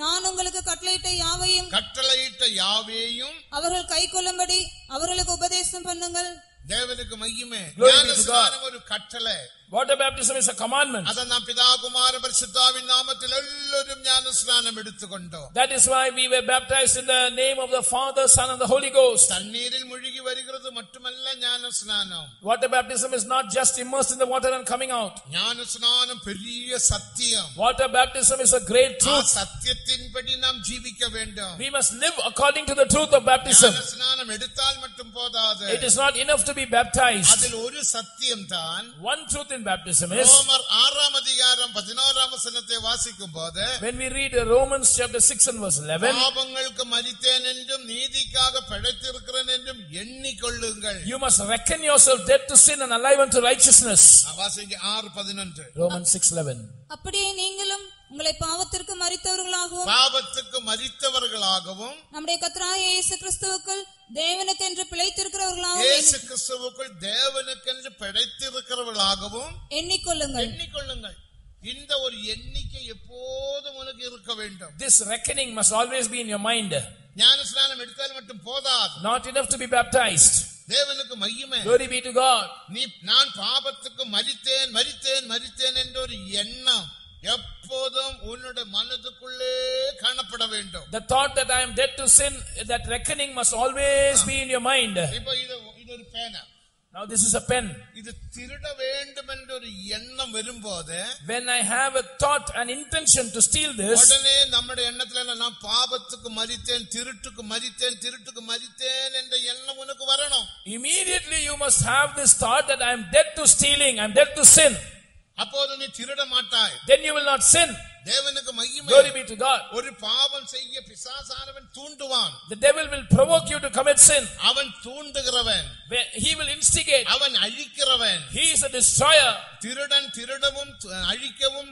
நான் உங்களுக்கு கட்டளையிட்ட யாவையும் அவர்கள் கைக்கொள்ளும்படி அவர்களுக்கு உபதேசம் பண்ணுங்கள். தேவனுக்கு மகிமை. ஞானஸ்நானம் ஒரு கட்டளை. Water baptism is a commandment. അതാ നാം പിതാകുമാര പരിശുദ്ധാവിൻ നാമത്തിൽ എല്ലാവരും ജ്ഞാനസ്നാനം എടുത്തുകൊണ്ടോ. That is why we were baptized in the name of the Father, Son and the Holy Ghost. തണ്ണീരിൽ മുഴുകി വരുகிறது மட்டுമല്ല ജ്ഞാനസ്നാനം. Water baptism is not just immersed in the water and coming out. ജ്ഞാനസ്നാനം பெரிய சத்தியம். Water baptism is a great ആ truth. സത്യത്തിൻപടി നാം ജീവിக்க வேண்டும். We must live according to the truth of baptism. ജ്ഞാനസ്നാനം എടുത്താൽ மட்டும் போதாது. It is not enough to be baptized. അതിൽ ഒരു സത്യം താൻ One truth in baptism is, ரோமர் 6 அதிகாரம் 11 வசனத்தை வாசிக்கும்போது, when we read Romans chapter 6 and verse 11, பாவங்களுக்கு மரித்தேன் என்றும் நீதிக்காக பிழைத்திருக்கிறேன் என்றும் எண்ணிக்கொள்ளுங்கள். you must reckon yourself dead to sin and alive unto righteousness. வாசிங்க 6:11. Romans 6:11. அப்படியே நீங்களும் உங்களை பாவத்திற்கு மரித்தவர்களாகவும் பாவத்துக்கு மரித்தவர்களாகவும் நம்முடைய கர்த்தராகிய இயேசு கிறிஸ்துவுக்குள் தேவனுக்கென்று பிழைத்திருக்கிறவர்களாகவும் இயேசு கிறிஸ்துவுக்குள் தேவனுக்கென்று பிழைத்திருக்கிறவர்களாகவும் எண்ணிக்கொள்ளுங்கள். இந்த ஒரு எண்ணிக்கை எப்போதும் உனக்கு இருக்க வேண்டும். This reckoning must always be in your mind. ஞானஸ்நானம் எடுத்தால் மட்டும் போதாது. Not enough to be baptized. தேவனுக்கு மகிமை. Glory be to God. நான் பாவத்துக்கு மரித்தேன் என்ற ஒரு எண்ணம் எப்போதும் உன்னுடைய மனதுக்குள்ளே காணப்பட வேண்டும். The thought that I am dead to sin, that reckoning must always be in your mind. இப்போ இது ஒரு பேனா. Now this is a pen. இது திருட வேண்டும் என்ற ஒரு எண்ணம் வரும்போது, when I have a thought and intention to steal this, உடனே நம்முடைய எண்ணத்துல நான் பாவத்துக்கு மரித்தேன், திருட்டுக்கு மரித்தேன் என்ற எண்ணம் உனக்கு வரணும். Immediately you must have this thought that I am dead to stealing, I am dead to sin. அப்போது நீ திருட மாட்டாய். Then you will not sin. தேவனுக்கு மகிமை. Glory be to God. ஒரு பாவம் செய்ய பிசாசானவன் தூண்டுவான். The devil will provoke you to commit sin. அவன் தூண்டுகிறவன். He will instigate. அவன் அழிக்கிறவன். He is a destroyer. திருடன் திருடவும் அழிக்கவும்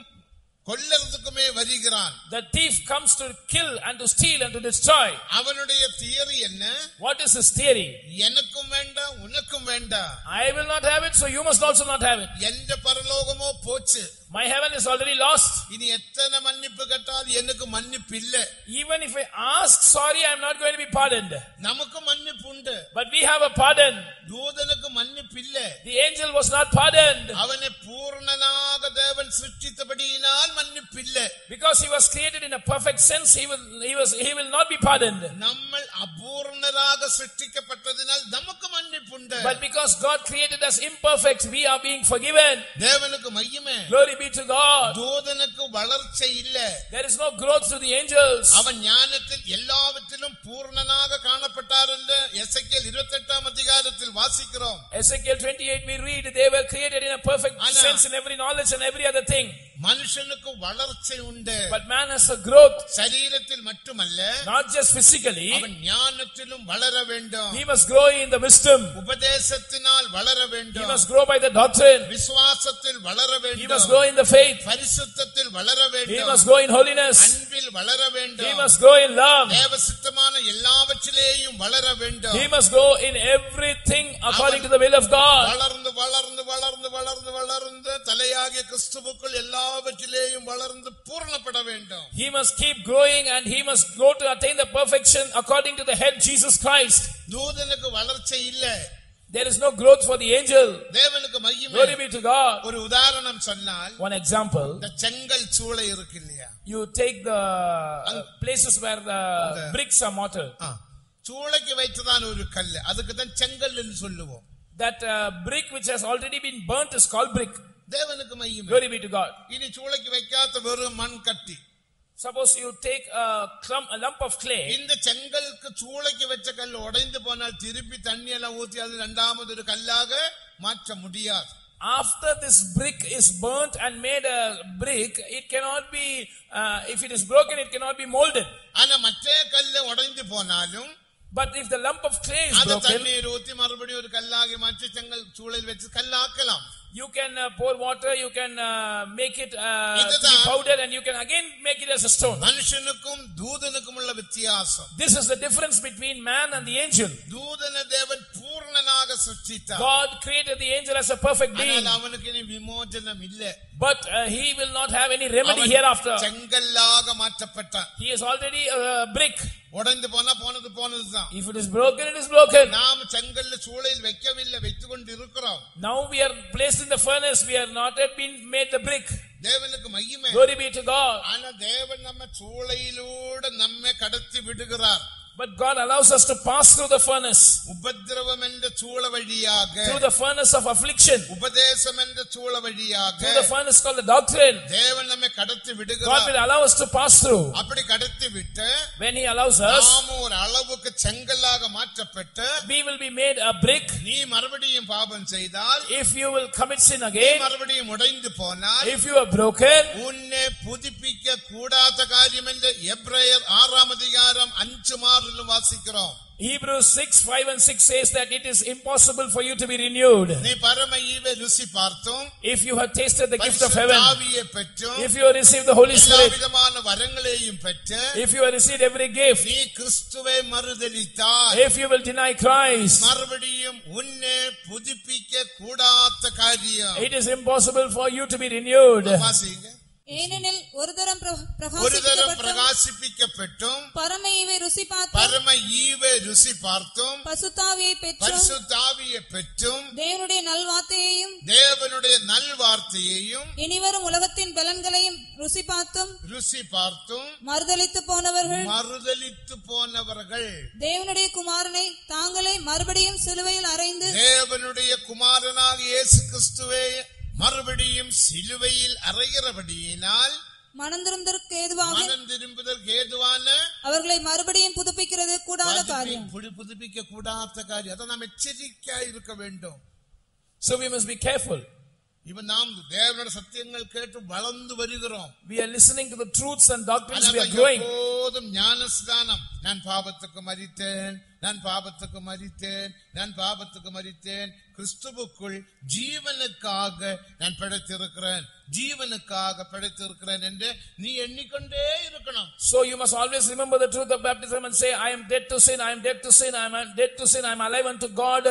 கொல்லறதுக்குமே வருகிறான். The thief comes to kill and to steal and to destroy. அவனுடைய தியரி என்ன? What is his theory? எனக்கும் வேண்டாம் உனக்கும் வேண்டாம். I will not have it, so you must also not have it. எந்த பரலோகமோ போச்சு. My heaven is already lost. இனி எத்தனை மன்னிப்பு கேட்டால் எனக்கு மன்னிப்பு இல்ல. Even if I ask sorry, I am not going to be pardoned. நமக்கு மன்னிப்பு உண்டு. But we have a pardon. தூதனுக்கு மன்னிப்பு இல்ல. The angel was not pardoned. அவனை பூர்ணனாக தேவன் சிருஷ்டித்தபடியினால் மன்னிப்பு இல்ல. Because he was created in a perfect sense, he will not be pardoned. நம்ம அபூர்ணராக சிருஷ்டிக்கப்பட்டதினால் நமக்கு மன்னிப்பு உண்டு. But because God created us imperfect, we are being forgiven. தேவனுக்கு மகிமை. Glory be to God. தூதனுக்கு வளர்ச்சி இல்ல. There is no growth to the angels. அவன் ஞானத்தில் எல்லாவற்றிலும் பூர்ணனாக காணப்பட்டார் என்று எசேக்கியேல் 28 அதிகாரத்தில் வாசிக்கிறோம். Ezekiel 28 we read they were created in a perfect sense in every knowledge and every other thing. மனுஷனுக்கு வளர்ச்சி உண்டு. But man has a growth. சரீரத்தில் மட்டுமல்ல, not just physically. அவன் ஞானத்திலும் வளர வேண்டும். He must grow in the wisdom. உபதேசத்தினால் வளர வேண்டும். He must grow by the doctrine. விசுவாசத்தில் வளர வேண்டும். He must grow in the faith. பரிசுத்தத்தில் வளர வேண்டும். He must grow in holiness. அன்பில் வளர வேண்டும். He must grow in love. தேவ சித்தமான எல்லாவற்றிலேயும் வளர வேண்டும். He must grow in everything according to the will of God. வளர்ந்து வளர்ந்து வளர்ந்து வளர்ந்து வளர்ந்து தலையாகிய கிறிஸ்துவுக்குள் எல்லாவற்றிலேயும் வளர்ந்து பூரணப்பட வேண்டும். He must keep growing and he must go to attain the perfection according to the head Jesus Christ. தூதனுக்கு வளர்ச்சி இல்ல. There is no growth for the angel. தேவனுக்கு மகிமை. Glory be to God. ஒரு உதாரணம் சொன்னால், one example, இந்த செங்கல் சூளை இருக்கு இல்லையா? You take the places where the bricks are mortared. சூளைக்கு வைத்ததான ஒரு கல், அதுக்கு தான் செங்கல் என்று சொல்லுவோம். That brick which has already been burnt is called brick. தேவனுக்கு மகிமை. Glory be to God. இனி சூளைக்கு வைக்காத வெறும் மண் கட்டி. Suppose you take a lump of clay. இந்த செங்கலுக்கு சூளைக்கு வச்ச கல் உடைந்து போனால் திருப்பி தண்ணி எல்லாம் ஊத்தி அது இரண்டாவது ஒரு கல்லாக மாற்ற முடியாது. After this brick is burnt and made a brick, it cannot be, if it is broken, it cannot be molded. ஆனா மற்ற கல்லு உடைந்து போனாலும், but if the lump of clay is broken, தண்ணீர் ஊத்தி மறுபடியும் ஒரு கல்லாகி மாற்றி செங்கல் சூளையில் வச்சு கல்லாக்கலாம். You can pour water, you can make it to be powdered, and you can again make it as a stone. மனுஷனுக்கும் தூதனுக்கும் உள்ள வித்தியாசம். This is the difference between man and the angel. தூதனை தேவன் பூர்ணனாக சிருஷ்டித்தார். God created the angel as a perfect being. ஆனால் அவனுக்கு இனி விமோசனம் இல்லை. But he will not have any remedy hereafter. செங்கல்லாக மாற்றப்பட்டான். He is already a brick. உடைந்து போனா போனதுதான். If it is broken, it is broken. நாம் செங்கல்ல சூளையில் வைக்கவில்லை, வைத்துக் கொண்டு இருக்கிறோம். Now we are placed in the furnace. We are not yet been made the brick. தேவனுக்கு மகிமை. Glory be to God. ஆனா தேவன் நம்ம சூளையிலூட நம்மை கடத்தி விடுகிறார். But God allows us to pass through the furnace. உபத்திரவம் என்ற சூள வழியாக, through the furnace of affliction, உபதேசம் என்ற சூள வழியாக, through the furnace called the doctrine. தேவன் நம்மை கடத்தி விடுகிறார். God will allow us to pass through. அப்படி கடத்தி விட்டு, when he allows us, நாம் ஒரு அளவுக்கு செங்கல்லாக மாற்றப்பட்டு, we will be made a brick. நீ மறுபடியும் பாவம் செய்தால், if you will commit sin again, மறுபடியும் உடைந்து போனால், if you are broken, உன்னை புதுப்பிக்க கூடாத காரியம் என்று எபிரேயர் 6 அதிகாரம் 5 வாசிக்கிறோம். Hebrews 6:5 and 6 says that it is impossible for you to be renewed. நீ பரம ஈவை ருசி பார்த்தோம், if you have tasted the gift of heaven, ஆவியை பெற்றோம், if you have received the Holy Spirit, விதமான வரங்களையும் பெற்று, if you have received every gift, நீ கிறிஸ்துவை மறுதலித்தால், if you will deny Christ, மறுபடியும் உன்னை புதுப்பிக்க கூடாத காரியம், it is impossible for you to be renewed. வாசிங்க. ஏனெனில் ஒரு தரம் பிரகாசிப்பிக்கப்பட்டும், பரம ஈவை ருசி பார்த்தும், பரிசுத்தாவியை பெற்றும், தேவனுடைய நல்வார்த்தையையும் இனிவரும் உலகத்தின் பலன்களையும் ருசி பார்த்தும் மறுதலித்து போனவர்கள் தேவனுடைய குமாரனை தாங்களே மறுபடியும் சிலுவையில் அறைந்து, தேவனுடைய குமாரனாக இயேசு கிறிஸ்துவை மறுபடியும் சிலுவையில் அறைகிறபடியினால் மனம் திரும்புவதற்கு ஏதுவான அவர்களை மறுபடியும் புதுப்பிக்கிறது கூடாத காரியம். புதுப்பிக்க கூடாத காரியம். அதை நாம் எச்சரிக்கையாக இருக்க வேண்டும். So we must be careful. இப்ப நாம் தேவனுடைய சத்தியங்கள் கேட்டு வளர்ந்து வருகிறோம். We are listening to the truths and doctrines. We are growing. எப்போதும் ஞானஸ்நானம், நான் பாவத்துக்கு மரித்தேன், கிறிஸ்துவுக்குள் ஜீவனுக்காக நான் படைத்திருக்கிறேன் என்று நீ எண்ணிக்கொண்டே இருக்கணும். So you must always remember the truth of baptism and say, I am dead to sin, I am dead to sin, I am dead to sin, I am alive unto God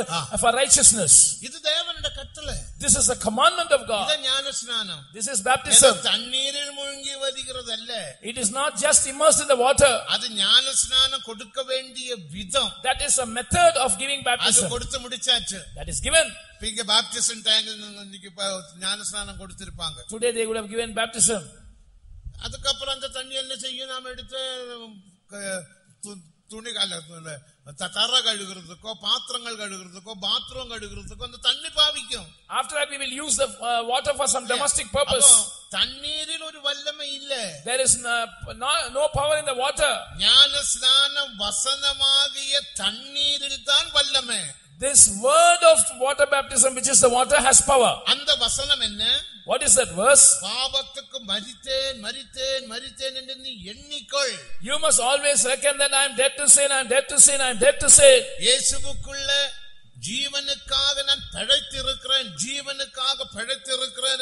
for righteousness. இது தேவனுடைய கட்டளை. This is the commandment of God. இது ஞானஸ்நானம். This is baptism. தண்ணீரில் மூழ்கி வருகிறதல்ல. It is not just immersed in the water. அது ஞானஸ்நானம் கொடுக்க வேண்டிய விதம். That is a method of giving baptism. அது கொடுத்து முடிச்சாச்சு. That is given. இங்க பாப்டிசம் டேங்க் இன்னைக்கு ஞானஸ்நானம் கொடுத்திருப்பாங்க. Today they would have given baptism. அதுக்கப்புறம் அந்த தண்ணி என்ன செய்யும்? நாம எடுத்து துணி தர கழுகுறதுக்கோ, பாத்திரங்கள் கழுகுறதுக்கோ, பாத்ரூம் கழுகுறதுக்கோ அந்த தண்ணி பாவிக்கும். After that we will use the water for some domestic purpose. தண்ணீரில் ஒரு வல்லமை இல்ல. There is no power in the water. ஞானஸ்நானம் வசனமாகிய தண்ணீரில் தான் வல்லமை. This word of water baptism, which is the water, has power. அந்த வசனம் என்ன? What is that verse? பாவத்துக்கு மரித்தேன் என்று நீ எண்ணிக்கொள். You must always reckon that I am dead to sin, I am dead to sin, I am dead to sin. இயேசுவுக்குள்ள ஜீவனுக்காக நான் பிழைத்திருக்கிறேன்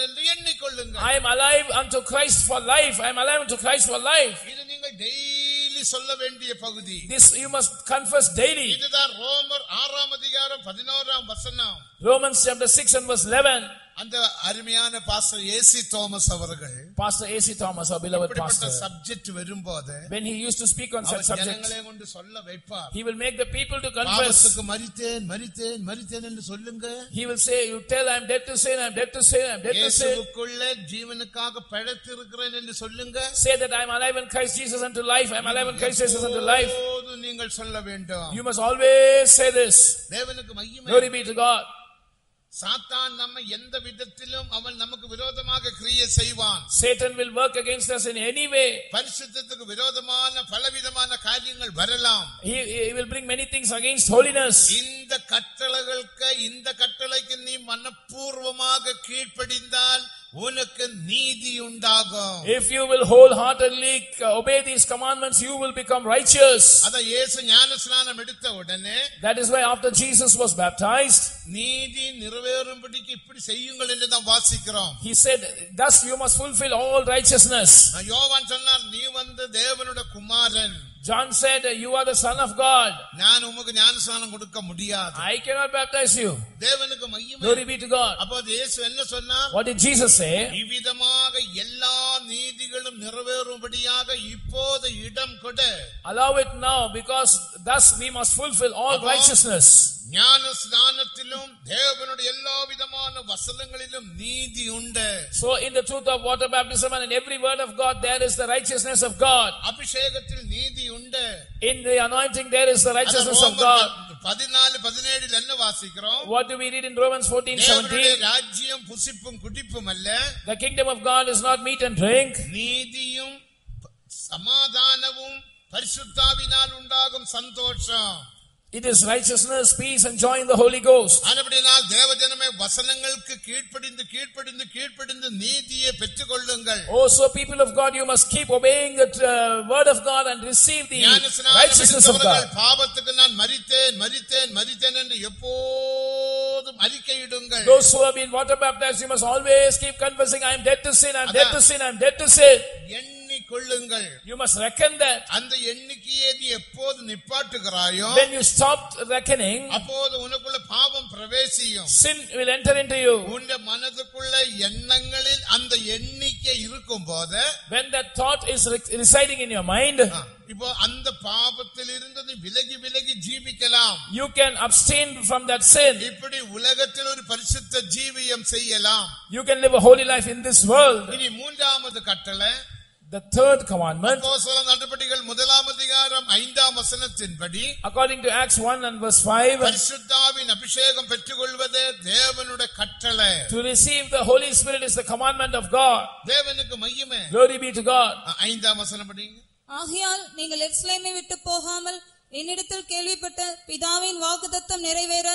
என்று எண்ணிக்கொள்ளுங்க. I am alive unto Christ for life. I am alive unto Christ for life. இது நீங்கள் டெய்லி சொல்ல வேண்டிய பகுதி. This you must confess daily. இதுதான் ரோமர் 6 அதிகாரம் 11 வசனம். Romans chapter 6 and verse 11. அந்த அருமையான பாஸ்டர் ஏசி தாமஸ் அவர்கள், Pastor AC Thomas, our beloved pastor, subject வரும்போது when he used to speak on such subjects, ஜனங்களை கொண்டு சொல்ல வைப்பார். he will make the people to confess. பாவத்துக்கு மரித்தேன் என்று சொல்லுங்க. He will say, you tell I am dead to sin, I am dead to sin, I am dead to sin. இயேசுவுக்குள்ள ஜீவனுக்காக பிழைத்திருக்கிறேன் என்று சொல்லுங்க. Say that I am alive in Christ Jesus unto life. I am alive in Christ Jesus unto life. நீங்கள் சொல்ல வேண்டும். You must always say this. தேவனுக்கு மகிமை. Glory be to God. சாத்தான் நம்ம எந்த விதத்திலும் அவன் நமக்கு விரோதமாக கிரியை செய்வான். Satan will work against us in any way. பரிசுத்தத்துக்கு விரோதமான பலவிதமான காரியங்கள் வரலாம். He will bring many things against holiness. இந்த கட்டளைக்கு நீ மனப்பூர்வமாக கீழ்ப்படிந்தால் உனக்கு நீதி உண்டாகும். If you will wholeheartedly obey these commandments, you will become righteous. அத இயேசு ஞானஸ்நானம் எடுத்த உடனே, that is why after Jesus was baptized, நீதி நிறைவேறும்படிக்கு இப்படி செய்யுங்கள் என்று நாம் வாசிக்கிறோம். he said, thus you must fulfill all righteousness. யோவான் சொன்னார், நீ வந்து தேவனுடைய குமாரன். John said, you are the son of God. நான் உமக்கு ஞானஸ்நானம் கொடுக்க முடியாது. I cannot baptize you. தேவனுக்கு மகிமை. Glory be to God. அப்ப இயேசு என்ன சொன்னார்? What did Jesus say? இவ்விதமாக எல்லா நீதிகளும் நிறைவேறும்படியாக இப்போது இடம் கொடு. Allow it now, because thus we must fulfill all righteousness. ஞானஸ்நானத்திலும் தேவனுடைய எல்லா விதமான வசனங்களிலும் நீதி உண்டு. So in the truth of water baptism and in every word of God there is the righteousness of God. அபிஷேகத்தில் நீதி உண்டு. In the anointing there is the righteousness of God. 14:17 என்ன வாசிக்கிறோம்? What do we read in Romans 14:17? ராஜ்யம் புசிப்பும் குடிப்பும் அல்ல. The kingdom of God is not meat and drink. நீதியும் சமாதானமும் பரிசுத்தாவினால் உண்டாகும் சந்தோஷம். It is righteousness, peace and joy in the Holy Ghost. ஆனபடியால் தேவஜனமே வசனங்களுக்கு கீழ்ப்படிந்து நீதியை பெற்றுக்கொள்ளுங்கள். Oh, so people of God, you must keep obeying the word of God and receive the righteousness of God. பாவத்துக்கு நான் மரித்தேன் என்று எப்போதும் அறிக்கையிடுங்கள். Those who have been water baptized, you must always keep confessing, I am dead to sin, I am dead to sin, I am dead to sin. கொள்ளுங்கள். You must reckon that. அந்த எண்ணிக்கையை நீ எப்போது நிப்பாட்டுகிறாயோ, when you stop reckoning, அப்போது உனக்குள்ள பாவம் பிரவேசிக்கும். sin will enter into you. உன்னுடைய மனதுக்குள்ள எண்ணங்களில் அந்த எண்ணிக்கை இருக்கும்போது, when that thought is residing in your mind, இப்போ அந்த பாவத்திலிருந்து நீ விலகி ஜீவிக்கலாம். You can abstain from that sin. இப்படி உலகத்தில் ஒரு பரிசுத்த ஜீவியம் செய்யலாம். You can live a holy life in this world. இனி மூன்றாவது கட்டளை, the third commandment, அப்போஸ்தலர் நடபடிகள் 1:5 according to Acts 1 and verse 5, பரிசுத்தாவின் அபிஷேகம் பெற்றுக்கொள்வதே தேவனுடைய கட்டளை. to receive the Holy Spirit is the commandment of God. தேவனுக்கு மகிமை. Glory be to God. 5 படிங்க. ஆகையால் நீங்கள் எருசலேமை விட்டு போகாமல் என்னிடத்தில் கேள்விப்பட்ட பிதாவின் வாக்குத்தத்தம் நிறைவேற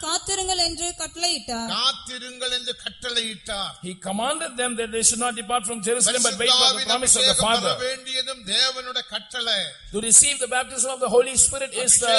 காத்திருங்கள் என்று கட்டளையிட்டார். He commanded them that they should not depart from Jerusalem but wait for the promise of the Father. தேவனுடைய கட்டளை. To receive the baptism of the Holy Spirit is the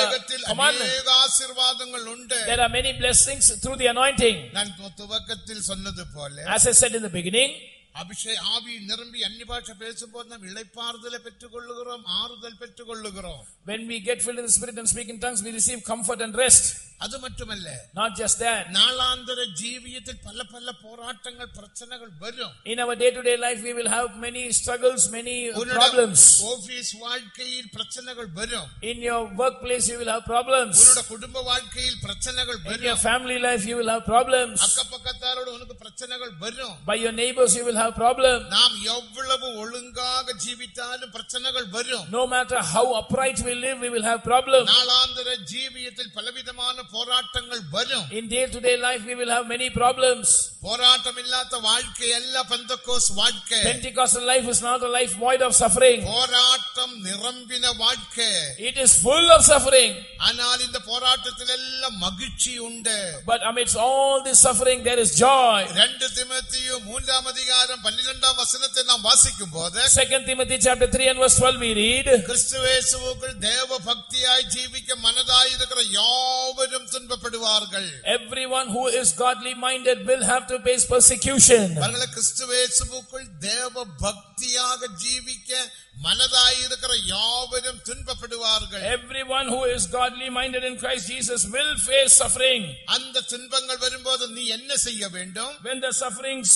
commandment. ஆசீர்வாதங்கள் உண்டு. There are many blessings through the anointing. நான் துவக்கத்தில் சொன்னது போல, as I said in the beginning, ஆவி நிரம்பி அந்நிய பாஷை பேசும்போது நாம் இளைப்பாறுதலை பெற்றுக்கொள்ளுகிறோம், ஆறுதல் பெற்றுக்கொள்ளுகிறோம். when we get filled in the Spirit and speak in tongues, we receive comfort and rest. அது மட்டுமல்ல, not just that, நாளாந்தர ஜீவியத்தில் பல போராட்டங்கள் பிரச்சனைகள் வரும். in our day to day life we will have many struggles, many problems. Office வாழ்க்கையில் பிரச்சனைகள் வரும். in your workplace you will have problems. உன்னுடைய குடும்ப வாழ்க்கையில் பிரச்சனைகள் வரும். in your family life you will have problems. அக்கபக்கத்தாரோட உனக்கு பிரச்சனைகள் வரும். by your neighbors you will have problems. நாம் எவ்வளவு ஒழுங்காக ஜீவித்தாலும் பிரச்சனைகள் வரும். no matter how upright we live, we will have problems. நாளாந்தர ஜீவியத்தில் பலவிதமான போராட்டங்கள் வரும். in day to day life we will have many problems. போராட்டம் இல்லாத வாழ்க்கை அல்ல பெந்தெகோஸ்து வாழ்க்கை. Pentecostal life is not a life void of suffering. போராட்டம் நிரம்பின வாழ்க்கை. it is full of suffering. ஆனால் இந்த போராட்டத்தில் எல்லாம் மகிழ்ச்சி உண்டு. but amidst all this suffering there is joy. 2 தீமோத்தேயு 3:12 நாம் வாசிக்கும் போது, 2 Timothy chapter 3 and verse 12 we read, கிறிஸ்துவேசுவுக்குள் தேவ பக்தியாய் ஜீவிக்க மனதாய் இருக்கிற யாவரும் துன்பப்படுவார்கள். everyone who is godly minded will have to face persecution. கிறிஸ்துவேசுவுக்குள் தேவ பக்தியாக ஜீவிக்க மனதாய் இருக்கிற யாவரும் துன்பப்படுவார்கள். everyone who is godly minded in Christ Jesus will face suffering. அந்த துன்பங்கள் வரும்போது நீ என்ன செய்ய வேண்டும்? when the sufferings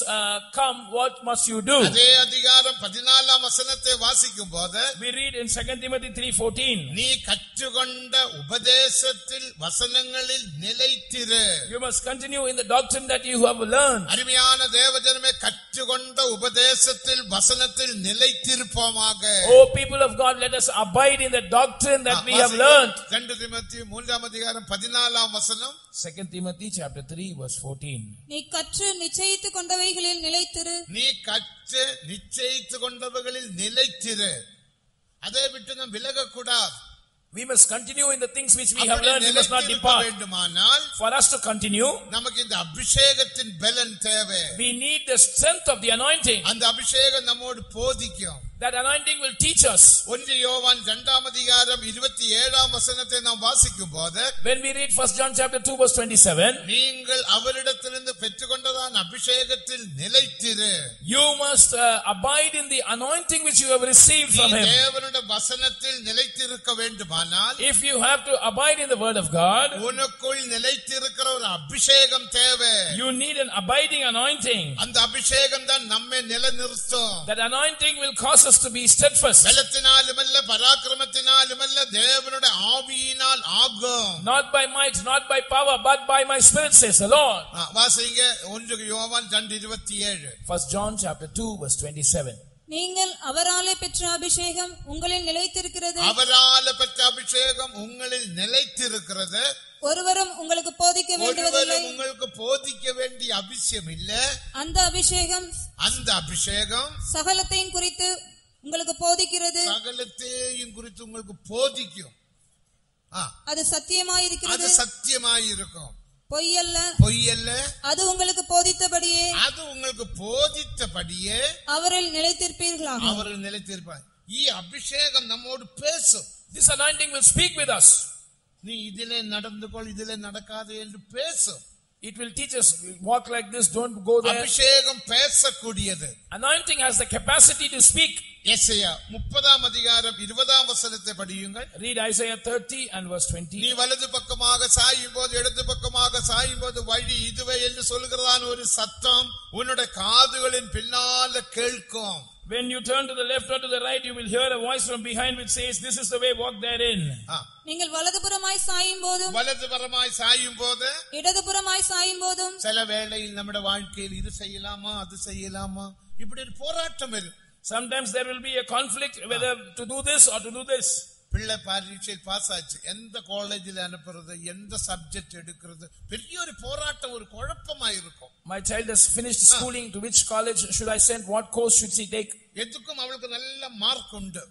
come, what must you do? அதே அதிகாரம் 14 வாசிக்கும் போது, we read in 2 Timothy 3:14, நீ கற்றுக்கொண்ட உபதேசத்தில் வசனங்களில் நிலைத்திரு. you must continue in the doctrine that you have learned. அருமையான தேவஜனமே, கற்றுக்கொண்ட உபதேசத்தில் வசனத்தில் நிலைத்திருப்போமாக. oh people of God, let us abide in the doctrine that we have learned. 2 தீமோத்தேயு 3:14 2 Timothy chapter 3 verse 14, நீ கற்று நிச்சயித்துக் கொண்டவைகளில் நிலைத்திரு. நீ கற்று நிச்சயித்துக் கொண்டவைகளில் நிலைத்திரு. அதை விட்டு நாம் விலகக்கூடாது. we must continue in the things which we have learned. We must not depart. For us to continue, நமக்கு இந்த அபிஷேகத்தின் பலன் தேவை. we need the strength of the anointing. அந்த அபிஷேகம் நம்மோடு போதிக்கும். That anointing will teach us. 1 யோவான் 2ஆம் அதிகாரம் 27ஆம் வசனத்தை நாம் வாசிக்கும்போது, When we read 1 John chapter 2 verse 27, நீங்கள் அவரிடத்திலிருந்து பெற்றுக்கொண்டதான அபிஷேகத்தில் நிலைத்திரு. you must abide in the anointing which you have received from him. தேவனுடைய வசனத்தில் நிலைத்திருக்க வேண்டுமானால், If you have to abide in the word of God, உனக்குள் நிலைத்திருக்கிற ஒரு அபிஷேகம் தேவை. you need an abiding anointing. அந்த அபிஷேகம் தான் நம்மை நிலைநிறுத்தும். That anointing will cause us to be steadfast. பலத்தினாலுமல்ல, பராக்கிரமத்தினாலுமல்ல, தேவனுடைய ஆவியினால் ஆகும். Not by might, not by power, but by my spirit, says the Lord. வாசிங்க 1 யோவான் 2:27. 1 John chapter 2 verse 27. நீங்கள் அவராலே பெற்ற அபிஷேகம் உங்களில் நிலைத்திருக்கிறது. அவராலே பெற்ற அபிஷேகம் உங்களில் நிலைத்திருக்கிறது. ஒருவரும் உங்களுக்கு போதிக்க வேண்டுவதில்லை. உங்களுக்கு போதிக்க வேண்டிய அவசியம் இல்ல. அந்த அபிஷேகம் சகலத்தையும் குறித்து உங்களுக்கு போதிக்கிறது. சகலத்தையும் குறித்து உங்களுக்கு போதிக்கும். அது சத்தியமாயிருக்கிறது. அது சத்தியமாயிருக்கும். பொய்யல்ல. அது உங்களுக்கு போதித்தபடியே அவரில் நிலைத்திருப்பீர்களாக. அவரில் நிலைத்திருப்பார். அபிஷேகம் நம்மோடு பேசும். This anointing will speak with us. நீ இதிலே நடந்து கொள், இதிலே நடக்காதே என்று பேசும். It will teach us, walk like this, don't go there. அபிஷேகம் பேசக்கூடியது. Anointing has the capacity to speak. Isaiah 30ஆம் அதிகாரம் 20ஆம் வசனத்தை படியுங்கள். Read Isaiah 30 and verse 20. நீ வலது பக்கமாக சாயும் போது, இடது பக்கமாக சாயும் போது வழி இதுவே என்று சொல்கிறதான ஒரு சத்தம் உன்னுடைய காதுகளின் பின்னால கேட்கும். When you turn to the left or to the right, you will hear a voice from behind which says, this is the way, walk therein. நீங்கள் வலதுபுறமாய் சாயும் போது, இடதுபுறமாய் சாயும் போதும், சில வேளையில் நம்முடைய வாழ்க்கையில் இது செய்யலாமா அது செய்யலாமா இப்படி ஒரு போராட்டம் இருக்கு. Sometimes there will be a conflict whether to do this or to do this. பிள்ளை பரீட்சையில் பாஸ் ஆச்சு, எந்த காலேஜில் அனுப்புறது, எந்த சப்ஜெக்ட் எடுக்கிறது, பெரிய ஒரு போராட்டம், ஒரு குழப்பமா இருக்கும். My child has finished schooling, to which college should I send, what course should she take? எதுக்கும் அவளுக்கு நல்ல மார்க் உண்டு.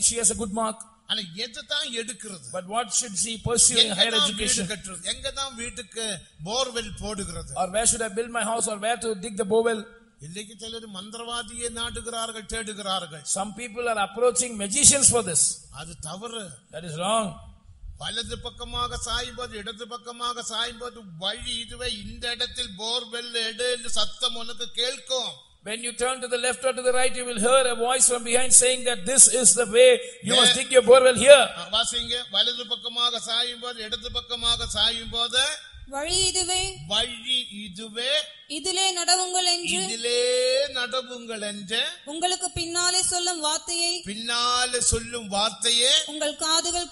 She has a good mark. ஆனா எதுதான் எடுக்கிறது? But what should she pursue in higher education? எங்கதான் வீட்டுக்கு போர்வெல் போடுகிறது? Or where should I build my house, or where to dig the borewell? இன்னைக்கு சிலர் மந்திரவாதியை நாடுகிறார்கள், தேடுகிறார்கள். Some people are approaching magicians for this. அது தவறு. That is wrong. வலது பக்கமாக சாயும்போது, இடது பக்கமாக சாயும்போது வழி இதுவே, இந்த இடத்தில் போர்வெல் எடு என்று சத்தம் உனக்கு கேட்கும். When you turn to the left or to the right, you will hear a voice from behind saying that this is the way, you must dig your borewell here. வாசிங்க, வலது பக்கமாக சாயும்போது, இடது பக்கமாக சாயும்போது வழி இதுவே இதிலே நடவுங்கள் என்று உங்களுக்கு பின்னாலே சொல்லும் வார்த்தையே உங்கள் காதுகளில்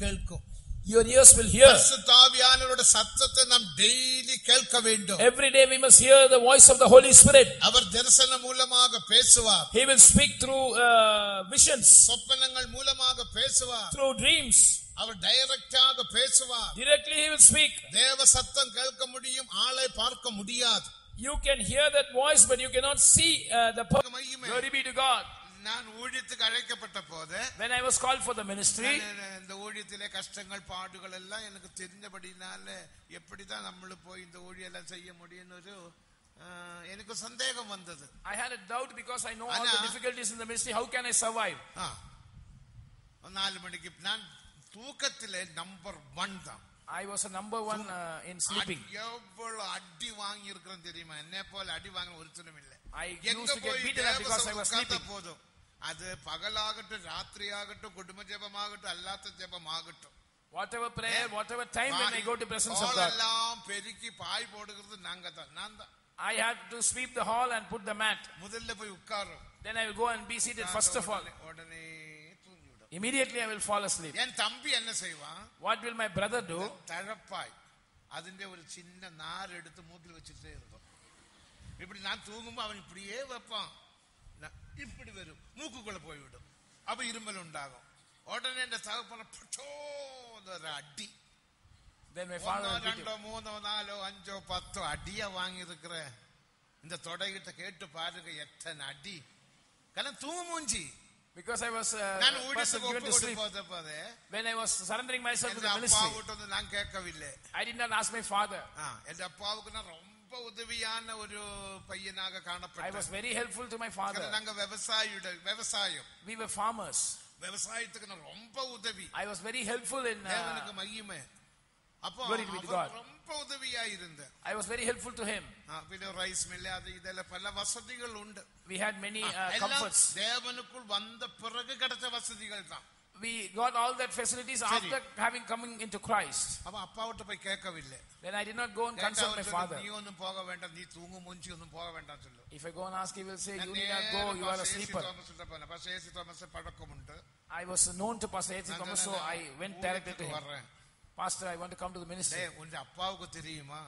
கேட்கும். Your ears will hear. பரிசுத்தாவியானவருடைய சத்தத்தை நாம் டெய்லி கேட்க வேண்டும். Every day we must hear the voice of the Holy Spirit. அவர் தரிசன மூலமாக பேசுவார். He will speak through visions. சொப்பனங்கள் மூலமாக பேசுவார். Through dreams. அவர் டைரக்டாக பேசுவார். Directly he will speak. தேவ சத்தம் கேட்க முடியும், ஆளை பார்க்க முடியாது. You can hear that voice, but you cannot see the person. Glory be to God. நான் ஊழியத்துக்கு அழைக்கப்பட்ட போது, when I was called for the ministry, இந்த ஊழியத்திலே கஷ்டங்கள் பாடுகள் எல்லாம் எனக்கு தெரிஞ்சபடினால எப்படிதான் நம்மள போய் இந்த ஊழியெல்லாம் செய்ய முடியும்னு ஒரு எனக்கு சந்தேகம் வந்தது. I had a doubt because I know all the difficulties in the ministry. How can I survive? 4 மணிக்கு நான் தூக்கத்திலே நம்பர் 1 தான். I was a number 1 in sleeping. எவ்வளவு அடி வாங்கி இருக்கிறேன் தெரியுமா? என்னை போல அடி வாங்க ஒருத்தனும் இல்லை. I used to get beaten up because I was sleeping. அது பகலாகட்டும், ராத்திரியாகட்டும், குடும்ப ஜெபமாகட்டும், அல்லாத ஜெபமாகட்டும், whatever prayer, whatever time when I go to presence of God, எல்லாம் பெருக்கி பாய் போடுகிறது நான் தான். I had to sweep the hall and put the mat. முதல்ல போய் உட்காரும். Then I will go and be seated first of all. உடனே தூங்கிடும். Immediately I will fall asleep. என் தம்பி என்ன செய்வான்? What will my brother do? தழப்பாய் அதிന്റെ ஒரு சின்ன நார் எடுத்து மூக்கில் வச்சிட்டே இருக்கும். இப்படி நான் தூங்கும்போது அவன் இப்படியே வைப்பான், இப்படி வரும், மூக்குக்குள்ள போய்விடும். அப்ப இருமல் உண்டாகும். உடனே இந்த தகப்பன அடி. Then my father 2 3 4 5 10 அடியா வாங்கி இருக்கிற இந்த தொடைகிட்ட கேட்டு பாருங்க எத்தனை அடி. கண்ணன் தூங்கு மூஞ்சி. Because I was given to sleep. When I was surrendering myself to the ministry, நான் கேட்கவில்லை. I did not ask my father. என் அப்பாவுக்கு நான் ரொம்ப ரொம்ப உதவியான ஒரு பையனாக I was காணப்பட்டேன். very helpful to my father. நாங்க விவசாயம் We were farmers. விவசாயத்துக்கு நான் ரொம்ப உதவி. I was very helpful in தேவனுக்கு மகிமை. அப்போ Glory be to God. ரொம்ப உதவியா இருந்தேன். I was very helpful to him. പിന്നെ റൈസ് മില്ല് അത് ഇതെല്ലാം പല വസതികൾ ഉണ്ട്. We had many comforts. தேவனுக்குள் வந்த பிறகு கிடைச்ச வசதிகள் தான். We got all that facilities after having coming into Christ. அப்ப அப்பாவிட்ட போய் கேட்கவில்லை. Then I did not go and consult my father. நீ ஒன்னும் போக வேண்டாம், நீ தூங்கு மூஞ்சி ஒன்னும் போக வேண்டாம் சொல்லு. If I go and ask, he will say, you need not go, you are a sleeper. I was known to Pastor A.C. Thomas, so I went directly to him. Pastor, I want to come to the ministry. அப்பாவுக்கு தெரியுமா?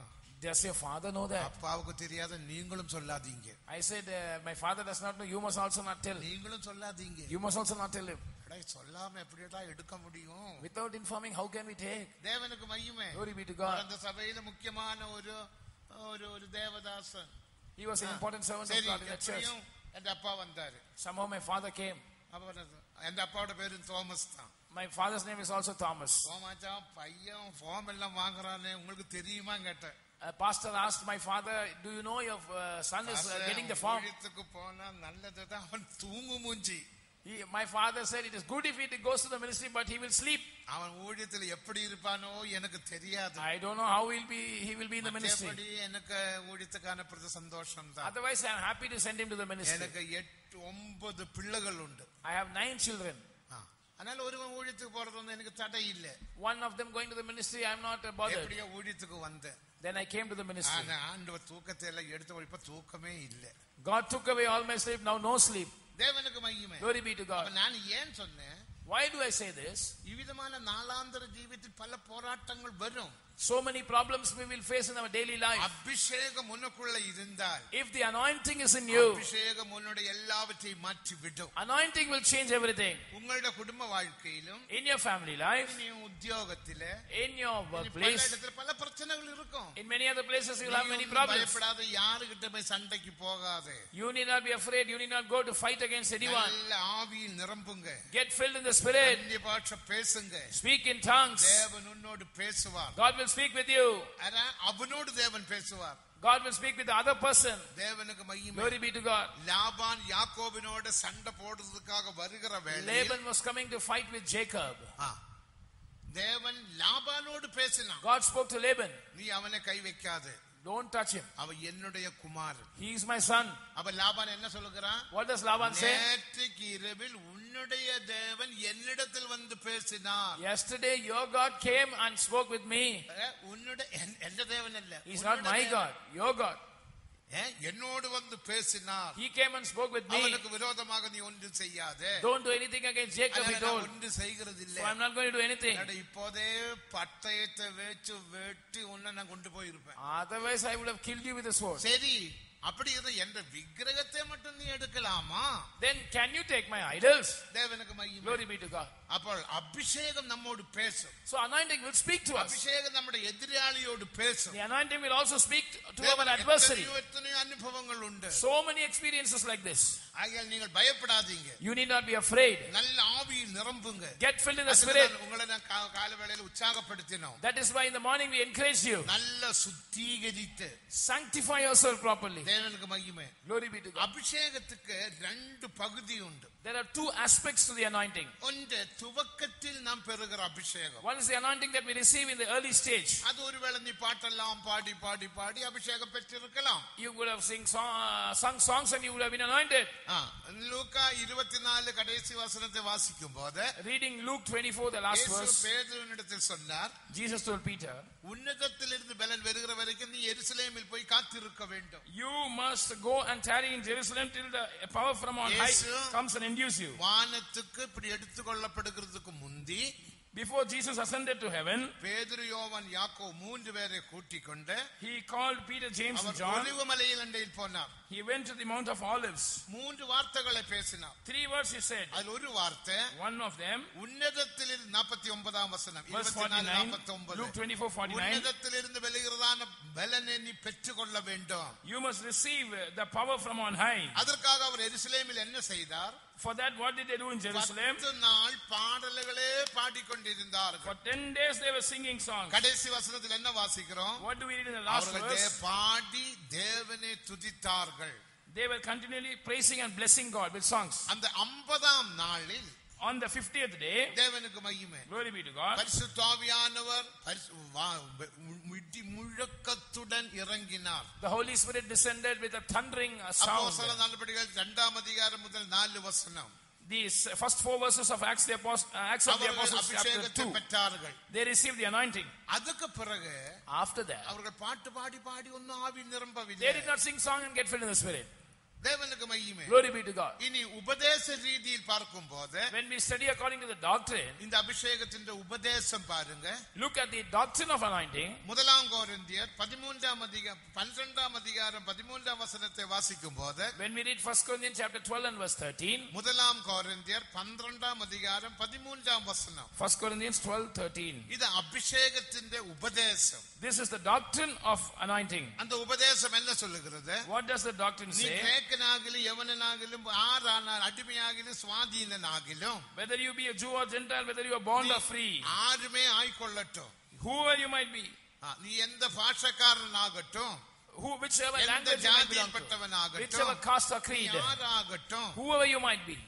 Does your father know that? அப்பாவுக்கு தெரியாத நீங்களும் சொல்லாதீங்க. I said, my father does not know, you must also not tell. நீங்களும் சொல்லாதீங்க. You must also not tell him. சொல்லாம எப்படிடா எடுக்க முடியும்? Without informing, how can we take? தேவனுக்கு மகிமை. Glory be to God. அந்த சபையில முக்கியமான ஒரு Devadasan. He was an important servant of God in the church. என் அப்பா வந்தாரு. Somehow my father came. என் அப்பாவோட பேரு தாமஸ் தான். My father's name is also Thomas. சோமாச்சா பையன் ஃபார்ம் எல்லாம் வாங்குறானே உங்களுக்கு தெரியுமா கேட்டேன். Pastor asked my father, do you know your son is getting the form? ஊழியத்துக்கு போனா நல்லதுதான், அவன் தூங்கு மூஞ்சி. My father said it is good if he goes to the ministry, but he will sleep. அவன் ஊழியத்துல எப்படி இருப்பானோ எனக்கு தெரியாது. I don't know how he will be in the ministry. அப்படி எனக்கு ஊழியத்துக்கு அனுப்புறது சந்தோஷம் தான். Otherwise I am happy to send him to the ministry. எனக்கு 8-9 பிள்ளைகள் உண்டு. I have 9 children. அதனால ஒருவன் ஊழியத்துக்கு போறது வந்து எனக்கு தடை இல்ல. One of them going to the ministry, I am not bothered. எப்படியோ ஊழியத்துக்கு வந்தேன். Then I came to the ministry. ஆண்டவர் தூக்கத்தை எல்லாம் எடுத்து இப்ப தூக்கமே இல்ல. God took away all my sleep, now no sleep. தேவனுக்கு மகிமை. Glory be to God. நான் ஏன் சொன்னேன்? Why do I say this? இவ்விதமான நாளாந்தர ஜீவிதத்தில் பல போராட்டங்கள் வரும். So many problems we will face in our daily life. அபிஷேகம் உனக்குள்ள இருந்தால், if the anointing is in you, அபிஷேகம் உன்னுடைய எல்லாவற்றையும் மாற்றி விடும். Anointing will change everything. உங்களுடைய குடும்ப வாழ்க்கையிலும், in your family life, in your உத்தியோகத்திலே, in your workplace, பல பிரச்சனைகள் இருக்கும். in many other places you will have many problems. பயப்படாத, யாருகிட்ட போய் சண்டைக்கு போகாதே. You need not be afraid, you need not go to fight against anyone. நல்ல ஆவியில் நிரம்புங்க. Get filled in the spirit. அந்நிய பாஷை பேசுங்க. Speak in tongues. தேவன் உன்னோடு பேசுவார். God will speak with you. அவனோடு தேவன் பேசுவார். God will speak with the other person. தேவனுக்கு மகிமை. Glory be to God. Laban யாக்கோபினோடு சண்டை போடுறதுக்காக வருகிற வேளையில், Laban was coming to fight with Jacob. தேவன் லாபானோடு பேசினான். God spoke to Laban. நீ அவனை கை வைக்காதே. Don't touch him. அவன் என்னுடைய குமாரன். He is my son. அப்ப லாபான் என்ன சொல்லுகிறான்? What does Laban say? நேற்றுக்கு இரவில் உன்னுடைய தேவன் என்னிடத்தில் வந்து பேசினார். Yesterday your God came and spoke with me. உன்னுடைய எந்த தேவன் அல்ல. He is not my God, your God. என்னோடு வந்து பேசினார். He came and spoke with me. அவனுக்கு விரோதமாக நீ ஒன்று செய்யாதே. Don't do anything against Jacob, he told. ஒன்று செய்கிறது இல்ல. So I'm not going to do anything. இப்போதே பட்டயத்தை வெச்சு வெட்டி உன்னை நான் கொண்டு போயிருப்பேன். Otherwise I would have killed you with a sword. சரி, அப்படி என்ற விக்கிரகத்தை மட்டும் நீ எடுக்கலாமா? Then can you take my idols? தேவனுக்கு மகிமை. Glory be to God. அப்ப அபிஷேகம் நம்மோடு பேசும். So anointing will speak to us. அபிஷேகம் நம்முடைய எதிராளியோடு பேசும். The anointing will also speak to our adversary. எத்தனையோ அனுபவங்கள் உண்டு. So many experiences like this. ஆகையால் நீங்கள் பயப்படாதீங்க. You need not be afraid. நல்ல ஆவியில் நிரம்புங்க. Get filled in the spirit. உங்களை நான் கால வேளையில் உற்சாகப்படுத்தினோம். That is why in the morning we encourage you. நல்ல சுத்திகரித்து sanctify yourself properly. தேவனுக்கு மகிமை. Glory be to God. அபிஷேகத்துக்கு 2 பகுதி உண்டு. There are 2 aspects to the anointing. ஒன்று துவக்கத்தில் நாம் பெறுகிற அபிஷேகம். One is the anointing that we receive in the early stage. அது ஒருவேளை நீ பாட்டெல்லாம் பாடி பாடி பாடி அபிஷேகம் பெற்றிருக்கலாம். You would have sung songs and you would have been anointed. லூக்கா 24 கடைசி வசனத்தை வாசிக்கும் போது, reading Luke 24 the last verse, பேதுருவினிடத்தில் சொன்னார், Jesus told Peter, உன்னதத்திலிருந்து பலன் வருகிற வரைக்கும் நீ எருசலேமில் போய் காத்திருக்க வேண்டும். You must go and tarry in Jerusalem till the power from on high comes and induce you. வானத்துக்கு இப்படி எடுத்துக்கொள்ளப்படுகிறதுக்கு முந்தி, before Jesus ascended to heaven, பேதுரு, யோவான், யாக்கோபு 3 பேரை கூட்டிக் கொண்டு, he called Peter, James and John. ஒலிவ மலையில் அண்டையில் போனார். He went to the Mount of Olives. 3 வார்த்தைகளை பேசினார். 3 words he said. அதில் ஒரு வார்த்தை, one of them, உன்னதத்திலிருந்து 49ஆம் வசனம், verse 49, Luke 24:49, உன்னதத்திலிருந்து வெளிகிறதான பலனை நீ பெற்றுக்கொள்ள வேண்டும். You must receive the power from on high. அதற்காக அவர் எருசலேமில் என்ன செய்தார்? For that, what did they do in Jerusalem? 10 நாள் பாடல்களே பாடிக்கொண்டிருந்தார்கள். For 10 days they were singing songs. கடைசி வசனத்தில் என்ன வாசிக்கிறோம்? What do we read in the last அவர்கள் verse? பாடி தேவனை துதித்தார்கள். They were continually praising and blessing God with songs. அந்த 50ஆம் நாளில் On the 50th day, தேவனுக்கு மகிமை. glory be to God, பரிசுத்த ஆவியானவர் இடி முழக்கத்துடன் இறங்கினார். the Holy Spirit descended with a thundering sound. அப்போஸ்தலர் நடபடிகள் 2ஆம் அதிகாரம் முதல் 4 வசனம். These first 4 verses of Acts of the Apostles chapter 2, பெற்றார்கள். they received the anointing. அதுக்கு பிறகு After that, அவர்கள் பாட்டு பாடி பாடி ஒன்னும் ஆவி நிரம்பவில்லை. they did not sing song and get filled in the Spirit. தேவனுக்கு மகிமை. Glory be to God. இனி உபதேச ரீதியில் பார்க்கும்போது When we study according to the doctrine, இந்த அபிஷேகத்தின் உபதேசம் பாருங்க. look at the doctrine of anointing. முதலாம் கொரிந்தியர் 13ஆம் அதிகாரம் 12ஆம் அதிகாரம் 13ஆம் வசனத்தை வாசிக்கும்போது, When we read 1 Corinthians chapter 12 and verse 13, முதலாம் கொரிந்தியர் 12ஆம் அதிகாரம் 13ஆம் வசனம். 1 Corinthians 12:13. இது அபிஷேகத்தின் உபதேசம். This is the doctrine of anointing. அந்த உபதேசம் என்ன சொல்லுகிறது? What does the doctrine நீ say? கிரேக்கனாகிலும் எவனாகிலும் ஆறானால் அடிமையாகிலும் சுவாதீனனாகிலும், Whether you be a Jew or Gentile, whether you are bond or free, ஆறுமே ஆய்கொள்ளட்டும். whoever you might be, நீ எந்த பாஷக்காரனாகட்டும், whichever எந்த language you might belong to, ஜாதிப்பட்டவனாகட்டும், whichever caste or creed, யாராகட்டும், whoever you might be,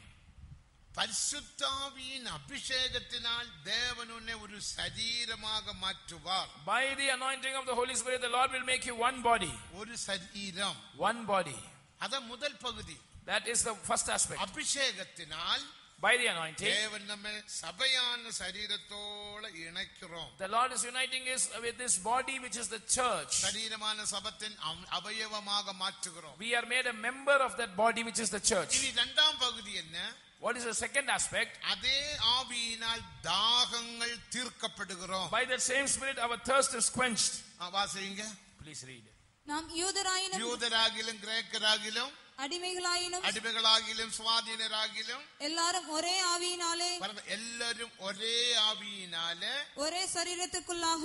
பரிசுத்தாவியின் அபிஷேகத்தினால் தேவன் உன்னை ஒரு சரீரமாக மாற்றுவார். by the anointing of the Holy Spirit, the Lord will make you one body. ஒரு சரீரம். One body. அத முதல் பகுதி. That is the first aspect. அபிஷேகத்தினால் By the anointing, தேவன் நம்மை சபையான சரீரத்தோட இணைக்கிறோம். the Lord is uniting us with this body which is the church. சரீரமான சபத்தின் அவயவமாக மாற்றுகிறோம். We are made a member of that body which is the church. இனி இரண்டாம் பகுதி என்ன? What is the second aspect? அதே ஆவியினால் தாகங்கள் தீர்க்கப்படுகிறோம். By that same Spirit our thirst is quenched. வாசிங்க. Please read. நாம் யூதராயினும் யூதராகிலும் கிரேக்கராகிலும் அடிமைகளாகிலும் சுவாதீனராகிலும் எல்லாரும் ஒரே ஆவியினாலே எல்லாரும் ஒரே ஆவியினாலே ஒரே சரீரத்துக்குள்ளாக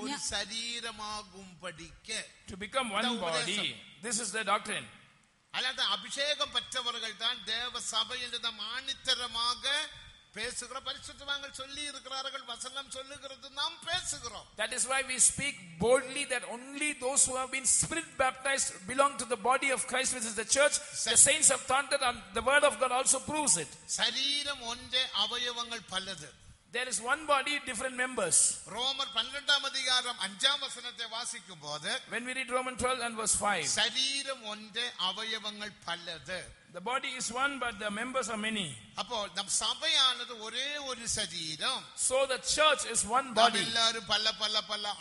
ஒரு சரீரமாகும்படிக்கு, To become one body. This is the doctrine. அல்லாத அபிஷேகம் பெற்றவர்கள் தான் தேவ சபை என்று நாம் ஆணித்தரமாக பேசுகிற பரிசுத்தவான்கள் சொல்லி இருக்கிறார்கள். வசனம் சொல்லுகிறது, நாம் பேசுகிறோம். That is why we speak boldly that only those who have been spirit baptized belong to the body of Christ, which is the church. The saints have taught that, and the word of God also proves it. சரீரம் ஒன்றே, அவயவங்கள் பலது. There is one body, different members. ரோமர் 12ஆம் அதிகாரம் 5ஆம் வசனத்தை வாசிக்கும் போது, when we read Romans 12 and verse 5, சரீரம் ஒன்றே, அவயவங்கள் பலது. The body is one but the members are many. அப்போ நம் சபையானது ஒரே ஒரு சரீரம். So the church is one body. எல்லாரும் பல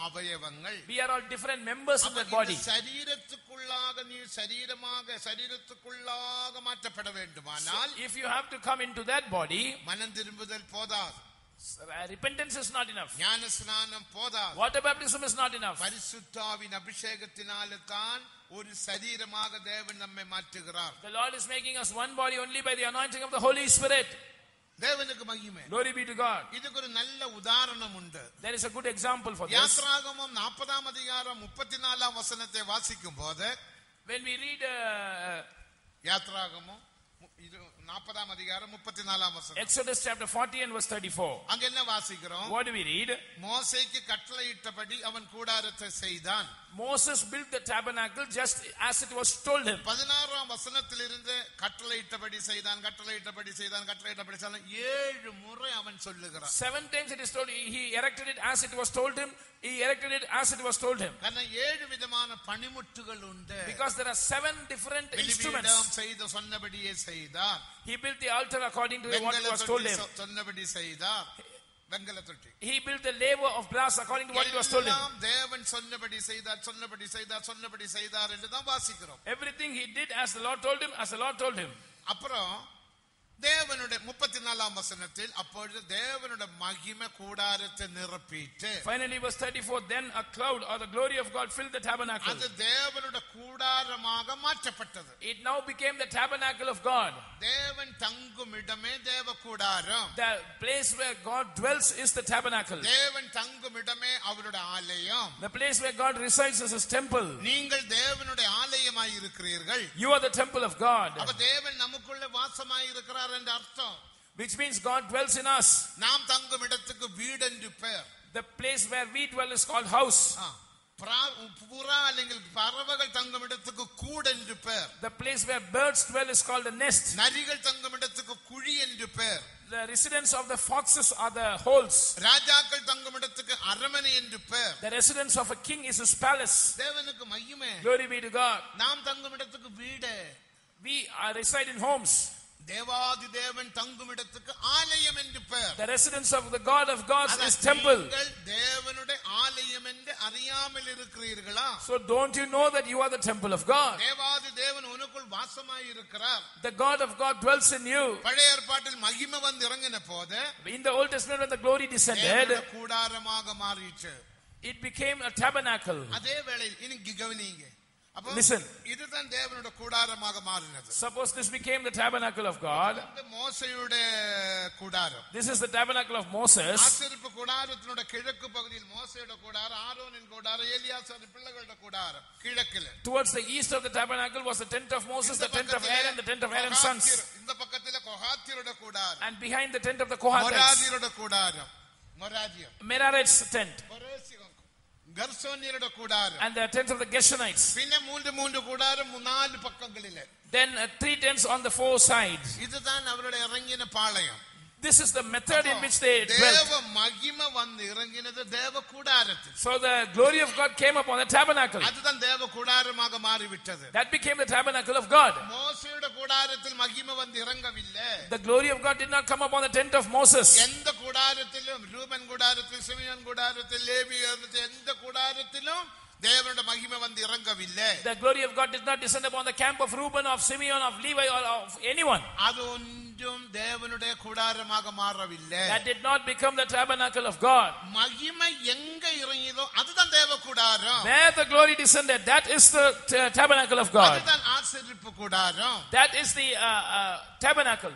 அவயவங்கள். We are all different members of that body. சரீரத்துக்குள்ளாக நீ சரீரத்துக்குள்ளாக மாற்றப்பட வேண்டுமானால், if you have to come into that body, மனம் திரும்புதல் போதாது. repentance is not enough. ஞான ஸ்நானம் போதாது. Water baptism is not enough. பரிசுத்தாவின் அபிஷேகத்தினால தான் ஒரு சரீரமாக தேவன் நம்மை மாற்றுகிறார். The Lord is making us one body only by the anointing of the Holy Spirit. தேவனுக்கு மகிமை. Glory be to God. இதுக்கு ஒரு நல்ல உதாரணம் உண்டு. There is a good example for this. யாத்ராகமம் 40ஆம் அதிகாரம் 34ஆம் வசனத்தை வாசிக்கும் போது, when we read யாத்ராகமம் 40ஆம் அதிகாரம் 34ஆம் வசனம், Exodus chapter 40 and verse 34, அங்க என்ன வாசிக்கிறோம்? what do we read? மோசேக்கு கட்டளையிட்டபடி அவன் கூடாரத்தை செய்தான். Moses built the tabernacle just as it was told him. 16ஆம் வசனத்திலிருந்து கட்டளையிட்டபடி செய்தான் 7 முறை அவன் சொல்லுகிறான். 7 times it is told he erected it as it was told him. He erected it as it was told him. காரணம் 7 விதமான பணிமுட்டுகள் உண்டு. Because there are 7 different instruments. செய்த சொன்னபடியே செய்தார். He built the altar according to what was told him. சொன்னபடி செய்தார். வெங்கல தொட்டி. He built the laver of brass according to what it was told him. தேவன் சொன்னபடி செய்தார் என்று தான் வாசிக்கிறோம். Everything he did as the Lord told him, as the Lord told him. அப்புறம் தேவனுடைய 34ஆம் வசனத்தில் அப்பொழுது தேவனுடைய மகிமை கூடாரத்தை நிரப்பிட்டு. Finally verse 34, then a cloud or the glory of God filled the tabernacle. அது தேவனுடைய கூடாரமாக மாற்றப்பட்டது. It now became the tabernacle of God. தேவன் தங்கும் இடமே தேவ கூடாரம். The place where God dwells is the tabernacle. தேவன் தங்கும் இடமே அவருடைய ஆலயம். The place where God resides is his temple. நீங்கள் தேவனுடைய ஆலயமாய் இருக்கிறீர்கள். You are the temple of God. அப்ப தேவன் நமக்குள்ள வாசமாய் இருக்கிறார் என்ற அர்த்தம். Which means God dwells in us. நாம் தங்கும் இடத்துக்கு வீடு என்று பெயர். The place where we dwell is called house. புறா അല്ലെങ്കിൽ பறவைகள் தங்கும் இடத்துக்கு கூடு என்று பெயர். The place where birds dwell is called a nest. நரிகள் தங்கும் இடத்துக்கு குழி என்று பெயர். The residence of the foxes are the holes. ராஜாக்கள் தங்கும் இடத்துக்கு அரண்மனை என்று பெயர். The residence of a king is his palace. தேவனுக்கு மகிமை. Glory be to God. நாம் தங்கும் இடத்துக்கு வீடு. We reside in homes. தேவாதி தேவன் தங்கும் இடத்துக்கு ஆலயம் என்று பெயர். The residence of the God of gods is temple. நீங்கள் தேவனுடைய ஆலயம் என்று அறியாமல் இருக்கிறீர்களா? So don't you know that you are the temple of God? தேவாதி தேவன் உனக்குள் வாசமாய் இருக்கிறார். The God of God dwells in you. பழைய ஏற்பாட்டில் மகிமை வந்து இறங்கின போது In the Old Testament when the glory descended, கூடாரமாக மாறிச்சு. it became a tabernacle. அதே வேளையில் இனி கவனிங்க. Listen. இதுதான் தேவனுடைய கூடாரமாக மாறினது. Suppose this became the tabernacle of God. மோசேயுடைய கூடாரம். This is the tabernacle of Moses. ஆசரிப்பு கூடாரத்தினுடைய கிழக்கு பகுதியில் மோசேயுடைய கூடாரம், ஆரோனின் கூடாரம், எலியாசாரின் பிள்ளைகளுடைய கூடாரம் கிழக்கில். Towards the east of the tabernacle was the tent of Moses, the tent of Aaron, the tent of Aaron's sons. இந்த பக்கத்திலே கோகாத்தியருடைய கூடாரம். And behind the tent of the Kohathites, மொராதியருடைய கூடாரம். Merarites tent. கர்சோனியருடைய கூடாரம். And the tent of the Gershonites. പിന്നെ മൂന്ന് കൂടാരം 4 പക്കങ്ങളിലെ. Then 3 tents on the 4 sides. இதுதான் அவருடைய இறங்கின பாளையம். This is the method in which they dwelt. தேவ மகிமை வந்து இறங்கினது தேவ கூடாரத்தில். So the glory of God came upon the tabernacle. அதுதான் தேவ கூடாரமாக மாறிவிட்டது. That became the tabernacle of God. மோசேயுடைய கூடாரத்தில் மகிமை வந்து இறங்கவில்லை. The glory of God did not come upon the tent of Moses. எந்த கூடாரத்திலும் ரூபன் கூடாரத்தில், சிமியோன் கூடாரத்தில், லேவி எந்த கூடாரத்திலும் தேவனுடைய மகிமை வந்து இறங்கவில்லை. The glory of God did not descend upon the camp of Reuben, of Simeon, of Levi, or of anyone. அது ஒன்றும் தேவனுடைய கூடாரமாக மாறவில்லை. That did not become the tabernacle of God. மகிமை எங்க இறங்கியதோ அதுதான் தேவ கூடாரம். Where the glory descended, that is the tabernacle of God. அதுதான் ஆசரிப்பு கூடாரம். That is the tabernacle.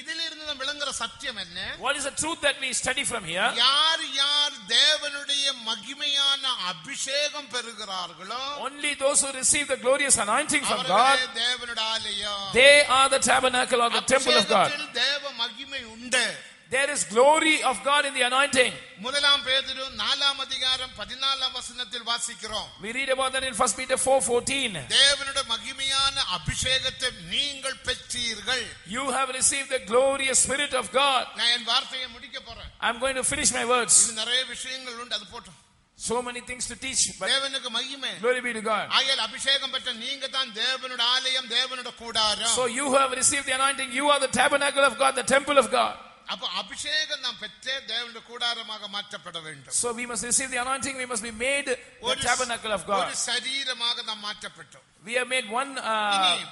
இதிலிருந்து நாம் விளங்குற சத்தியம் என்ன? What is the truth that we study from here? யார் தேவனுடைய மகிமையான அபிஷேகம் பெறுகிறார்களோ, only those who receive the glorious anointing from God, தேவனுடைய ஆலயம். they are the tabernacle or the temple of God. தேவ மகிமை உண்டு. There is glory of God in the anointing. முதலாம் பேதுரு 4ஆம் அதிகாரம் 14ஆம் வசனத்தில் வாசிக்கிறோம். We read about that in 1 Peter 4:14. தேவனுடைய மகிமையான அபிஷேகத்தை நீங்கள் பெற்றீர்கள். You have received the glorious spirit of God. நான் என் வார்த்தையை முடிக்க போறேன். I'm going to finish my words. இது நிறைய விஷயங்கள் உண்டு, அது போட்டும். So many things to teach, but தேவனுக்கு மகிமை. glory be to God. ஆகையால் அபிஷேகம் பெற்ற நீங்க தான் தேவனுடைய ஆலயம், தேவனுடைய கூடாரம். So you have received the anointing, you are the tabernacle of God, the temple of God. அப்ப அபிஷேகம் நாம் பெற்றே தேவனுடைய கூடாரமாக மாற்றப்பட வேண்டும். So we must receive the anointing, we must be made the tabernacle of God. ஒரு சரீரமாக நாம் மாற்றப்பட்டோம். We have made one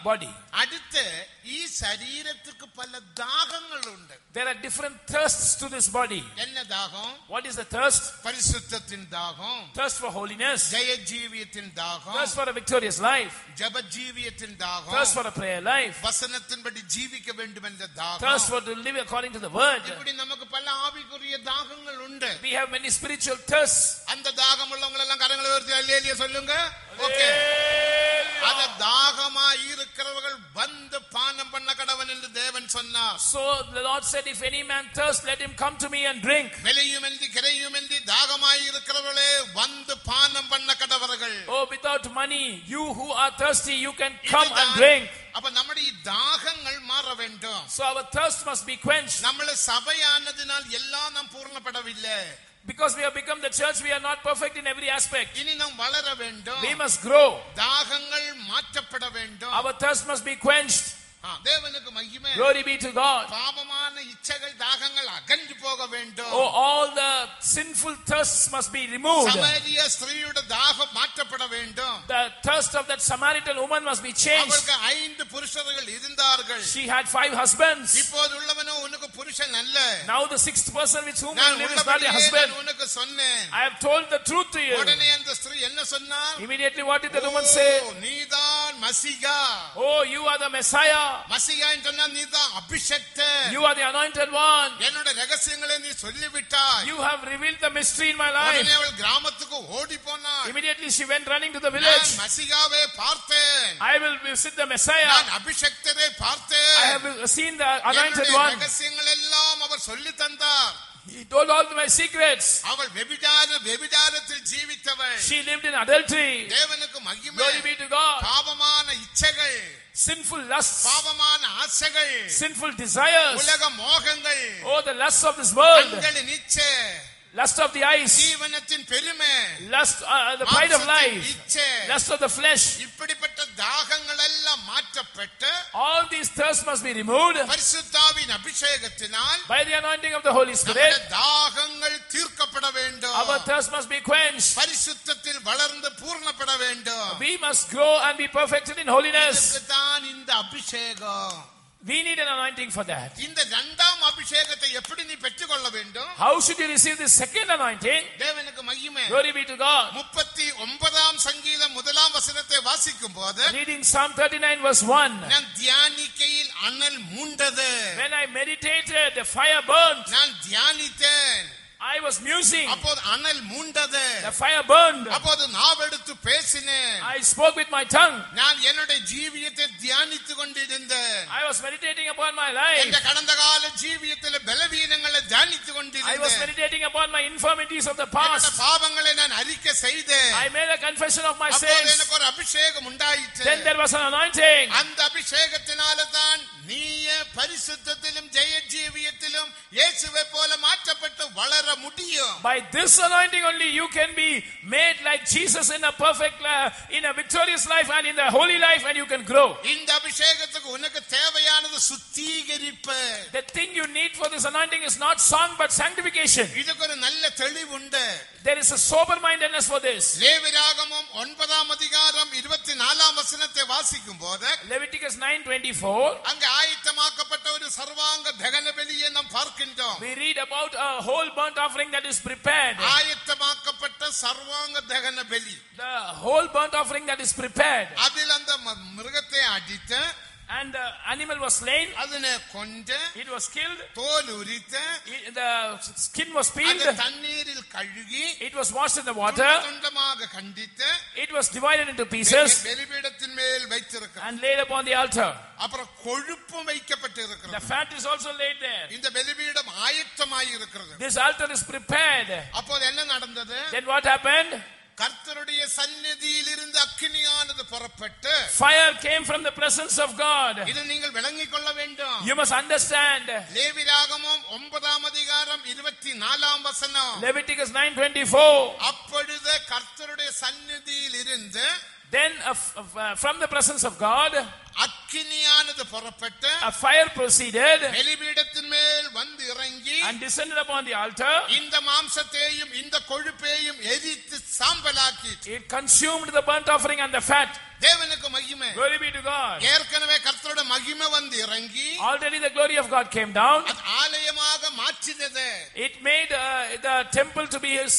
body. அடுத்து ഈ ശരീരத்துக்கு பல தாகங்கள் உண்டு. There are different thirsts to this body. என்ன தாகம்? What is the thirst? பரிசுத்தத்தின் தாகம். Thirst for holiness. ஜெய ஜீவியத்தின் தாகம். Thirst for a victorious life. ஜெப ஜீவியத்தின் தாகம். Thirst for a prayer life. வசனத்தின்படி ஜீவிக்க வேண்டும் என்ற தாகம். Thirst for to live according to the word. இப்படி நமக்கு பல ஆவிக்குரிய தாகங்கள் உண்டு. We have many spiritual thirsts. அந்த தாகம் உள்ளவங்க எல்லாம் கரங்களை உயர்த்தி அல்லேலூயா சொல்லுங்க. ஓகே. அத தாகமா இருக்கிறவர்கள் வந்து பானம் பண்ண கடவன் என்று தேவன் சொன்னார். So the Lord said, if any man thirst, let him come to me and drink. வெளியுமெந்தி கிரையுமெந்தி தாகமாய் இருக்கிறவர்களே வந்து பானம் பண்ண கடவர்கள். Oh, without money, you who are thirsty, you can come and drink. அப்ப நம்முடைய தாகங்கள் மாற வேண்டும். So our thirst must be quenched. நம்மள சபையானதினால் எல்லாம் நாம் பூர்ணப்படவில்லை. Because we have become the church, we are not perfect in every aspect. இனி நாம் வளர வேண்டும். We must grow. தாகங்கள் மாற்றப்பட வேண்டும். Our thirst must be quenched. தேவனுக்கு மகிமை. Glory be to God. பாவமான இச்சைகள் தாகங்கள் அகன்று போக வேண்டும். Oh, all the sinful thirsts must be removed. சமாரிய ஸ்திரீயுடைய தாகம் மாற்றப்பட வேண்டும். The thirst of that Samaritan woman must be changed. அவளுக்கு 5 புருஷர்கள் இருந்தார்கள். She had 5 husbands. இப்போது உள்ளவனோ உனக்கு புருஷன் அல்ல. Now the 6th person with whom you நான் live is not your husband. உனக்கு சொன்னேன். I have told the truth to you. உடனே அந்த ஸ்திரீ என்ன சொன்னாள்? Immediately what did the woman say? நீதான் மசிகா. Oh, you are the Messiah. மசிகா என்றா நீதான் அபிஷேக்தர். You are the anointed one. என்னோட ரகசியங்களை நீ சொல்லிவிட்டாய். You have revealed the mystery in my life. உடனே அவள் கிராமத்துக்கு ஓடி போனாள். Immediately she went running to the village. நான் மசிகாவை பார்த்தேன். I will visit the Messiah. நான் அபிஷேக்தரை பார்த்தேன். I have seen the anointed one. ரகசியங்கள் எல்லாம் அவர் சொல்லி தந்தார். He told all my secrets. அவள் வெபிச்சாரத்தில் ஜீவித்தவள். She lived in adultery. தேவனுக்கு மகிமை. Glory be to God. பாவமான இச்சைகள், Sinful lusts, பாவமான ஆசைகள், sinful desires, உலக மோகங்கள், oh the lusts of this world, கண்களின் இச்சை, lust of the eyes, ஜீவனத்தின் பெருமை, lust the pride of life, இச்சை, lust of the flesh. இப்படிப்பட்ட தாகங்கள் எல்லாம் மாற்றப்பட்டு All these thirsts must be removed பரிசுத்தாவின் அபிஷேகத்தினால் by the anointing of the Holy Spirit. நம்முடைய தாகங்கள் தீர்க்கப்பட வேண்டும். Our thirst must be quenched. பரிசுத்தத்தில் வளர்ந்து பூர்ணப்பட வேண்டும். We must grow and be perfected in holiness. இதுக்குத்தான் இந்த அபிஷேகம். We need an anointing for that. இந்த இரண்டாம் அபிஷேகத்தை எப்படி நீ பெற்றுக்கொள்ள வேண்டும்? How should you receive this second anointing? தேவனுக்கு மகிமை. Glory be to God. 39ஆம் சங்கீதம் 1ஆம் வசனத்தை வாசிக்கும் போது Reading Psalm 39 verse 1. நான் தியானிக்கையில் அனல் மூண்டது. When I meditated, the fire burnt. நான் தியானித்தேன். I was musing. அப்போது அனல் மூண்டது. The fire burned. அப்போது நாவெடுத்து பேசினேன். I spoke with my tongue. நான் என்னுடைய ஜீவியத்தை தியானித்துக் கொண்டிருந்தேன். I was meditating upon my life. என்ற கடந்த கால ஜீவியத்தில் பலவீனங்களை தியானித்துக் I was கொண்டிருந்தேன். meditating upon my infirmities of the என்னோட past. பாவங்களை நான் அறிக்கை செய்தேன். I made a confession of my அப்போது sins. எனக்கு ஒரு அபிஷேகம் உண்டாயிற்று. Then there was an anointing. அந்த அபிஷேகத்தினால தான் நீயே பரிசுத்தத்திலும் ஜெய ஜீவியத்திலும் இயேசுவை போல மாற்றப்பட்டு வளர முடியும். By this anointing only you can be made like Jesus in a perfect in a victorious life and in the holy life, and you can grow. இந்த அபிஷேகத்துக்கு உனக்கு தேவையானது சுத்திகரிப்பு. The thing you need for this anointing is not song but sanctification. இதுக்கு ஒரு நல்ல தெளிவு உண்டு. There is a sober mindedness for this. லேவியராகமம் 9ஆம் அதிகாரம் 24ஆம் வசனத்தை வாசிக்கும் போது Leviticus 9:24. அங்க ஆயத்தமாக்கப்பட்ட ஒரு சர்வாங்க தகன பலியை நாம் பார்க்கின்றோம். We read about a whole burnt offering that is prepared. ஆயத்தமாக்கப்பட்ட சர்வாங்க தகன பலி. The whole burnt offering that is prepared. அதில் அந்த மிருகத்தை அடித்து And the animal was slain. அதனை கொண்டு It was killed. தோல் உரித்து The skin was peeled. அதை தண்ணீரில் கழுகி It was washed in the water. துண்டமாக கண்டித்து It was divided into pieces பலிபீடத்தின் மேல் வைத்திருக்கிறார். and laid upon the altar. அப்புறம் கொழுப்பும் வைக்கப்பட்டு The இருக்கிறது. fat is also laid there. இந்த பலிபீடம் ஆயத்தமாய் இருக்கிறது. This altar is prepared. அப்போது என்ன நடந்தது? Then what happened? கர்த்தருடைய சந்நிதியில் இருந்து அக்கினியானது புறப்பட்டு Fire came from the presence of God. இது நீங்கள் விளங்கிக் கொள்ள வேண்டும். You must understand. லேவியராகமம் 9ஆம் அதிகாரம் 24ஆம் வசனம். Leviticus 9:24. அப்பொழுது கர்த்தருடைய சந்நிதியில் இருந்து Then from the presence of God, அக்கினியானது புறப்பட்டு a fire proceeded பலிபீடத்தின் மேல் வந்து இறங்கி and descended upon the altar. இந்த மாம்சத்தையும் இந்த கொழுப்பையும் எரித்து சாம்பலாக்கி It consumed the burnt offering and the fat. தேவனுக்கு மகிமை. Glory be to God. ஏற்கனவே கர்த்தருடைய மகிமை வந்து இறங்கி Already the glory of God came down. அது ஆலயமாக மாற்றினது. It made the temple to be his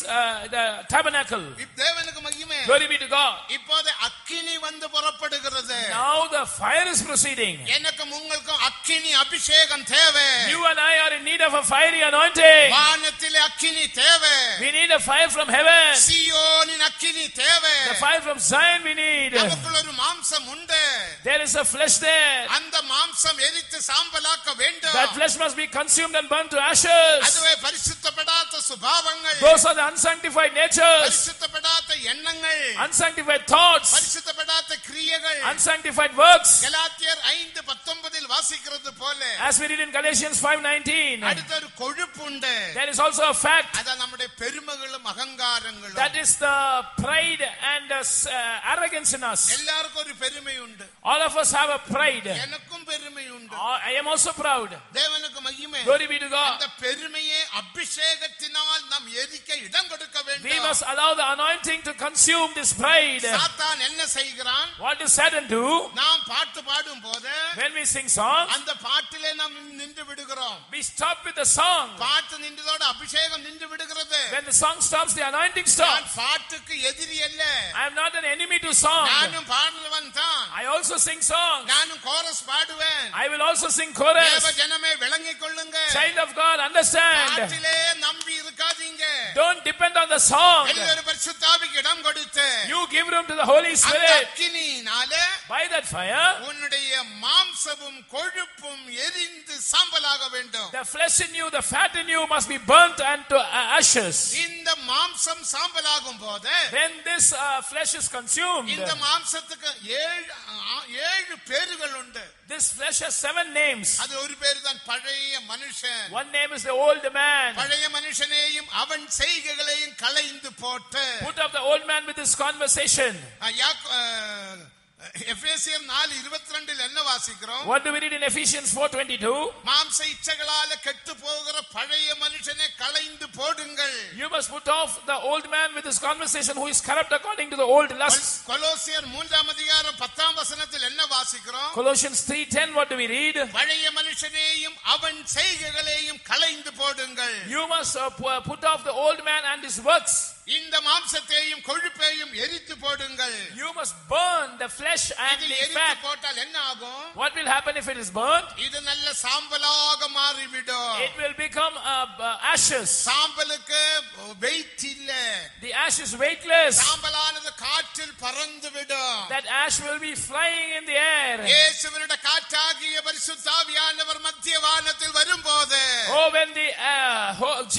the tabernacle. தேவனுக்கு மகிமை. Glory be to God. இப்போது அக்கினி வந்து புறப்படுகிறது. Now the fire is proceeding. எனக்கும் உங்களுக்கும் அக்கினி அபிஷேகம் தேவை. You and I are in need of a fiery anointing. வானத்திலே அக்கினி தேவை. We need a fire from heaven. சீயோனின் அக்கினி தேவை. The fire from Zion we need. நமக்குள்ள ஒரு மாம்சம் உண்டு. There is a flesh there. அந்த மாம்சம் எரித்து சாம்பலாக்க வேண்டும். That flesh must be consumed and burned to ashes. அதுவே பரிசுத்தப்படாத சுபாவங்கள். Those are the unsanctified natures. பரிசுத்தப்படாத எண்ணங்கள். Unsanctified thoughts. பரிசுத்தப்படாத கிரியைகள். Unsanctified works. கலாத்தியர் 5:19 வாசிக்கிறது போல As we read in Galatians 5:19. அடுத்த ஒரு கொழுப்பு உண்டு. There is also a fact. அத நம்முடைய பெருமைகளும் அகங்காரங்களும். That is the pride and the arrogance in us. எல்லாருக்கும் ஒரு பெருமை உண்டு. All of us have a pride. எனக்கும் பெருமை உண்டு. I am also proud. தேவனுக்கு மகிமை. Glory be to God. அந்த பெருமையே அபிஷேகம் அபிஷேகத்தினால் நாம் எரிக்க இடம் கொடுக்க We வேண்டும். must allow the anointing to consume this bride. சாத்தான் என்ன செய்கிறான்? What does Satan do? நாம் பாட்டு பாடும் போது When we sing songs, அந்த பாட்டிலே நாம் நின்று விடுகிறோம். we stop with the song. பாட்டு நின்றதோட அபிஷேகம் நின்று விடுகிறது. When the song stops, the anointing நான் stops. பாட்டுக்கு எதிரி அல்ல. I am not an enemy to song. நானும் பாடுறவன் தான். I also sing songs. நானும் கோரஸ் பாடுவேன். I will also sing தேவ chorus. ஜனமே விளங்கிக் கொள்ளுங்க. Child of God, understand. பாட்டிலே நம்பி இருக்காதீங்க. Don't depend on the song. எல்லாரும் பரிசுத்த ஆவிக்கு இடம் கொடுத்து You give room to the Holy அந்த Spirit. அக்கினியினாலே By that fire, உன்னுடைய மாம்சமும் கொழுப்பும் எரிந்து சாம்பலாக வேண்டும். the flesh in you, the fat in you must be burnt unto ashes. இந்த மாம்சம் சாம்பலாகும் போது When this flesh is consumed, இந்த மாம்சத்துக்கு ஏழு பேர்கள் உண்டு. this flesh has 7 names. அது ஒரு பேர் தான் பழைய மனுஷன். One name is the old man. பழைய மனுஷனையும் அவன் செய்கைகளையும் களைந்து போட்டு Put up the old man with his conversation. எபேசியர் 4:22 என்ன வாசிக்கிறோம்? What do we read in Ephesians 4:22? மாம்ச இச்சைகளால கெட்டு போகிற பழைய மனுஷனை களைந்து போடுங்கள். You must put off the old man with his conversation who is corrupt according to the old lusts. கொலோசியர் 3:10 என்ன வாசிக்கிறோம்? Colossians 3:10, what do we read? பழைய மனுஷனையும் அவன் செய்கைகளையும் களைந்து போடுங்கள். You must put off the old man and his works. இந்த மாம்சத்தையும் கொழுப்பையும் எரித்து போடுங்கள். You must burn the flesh and இதில் the எரித்து fat. போட்டால் என்ன ஆகும்? What will happen if it is burnt? இது நல்ல சாம்பலாக மாறிவிடும். It will become ashes. சாம்பலுக்கு வெயிட் இல்ல. The ash is weightless. சாம்பலானது காற்றில் பறந்து விடும். That ash will be flying in the air. இயேசுவினுடைய காற்றாகிய பரிசுத்த ஆவியானவர் மத்திய வானத்தில் வரும்போது Oh, when the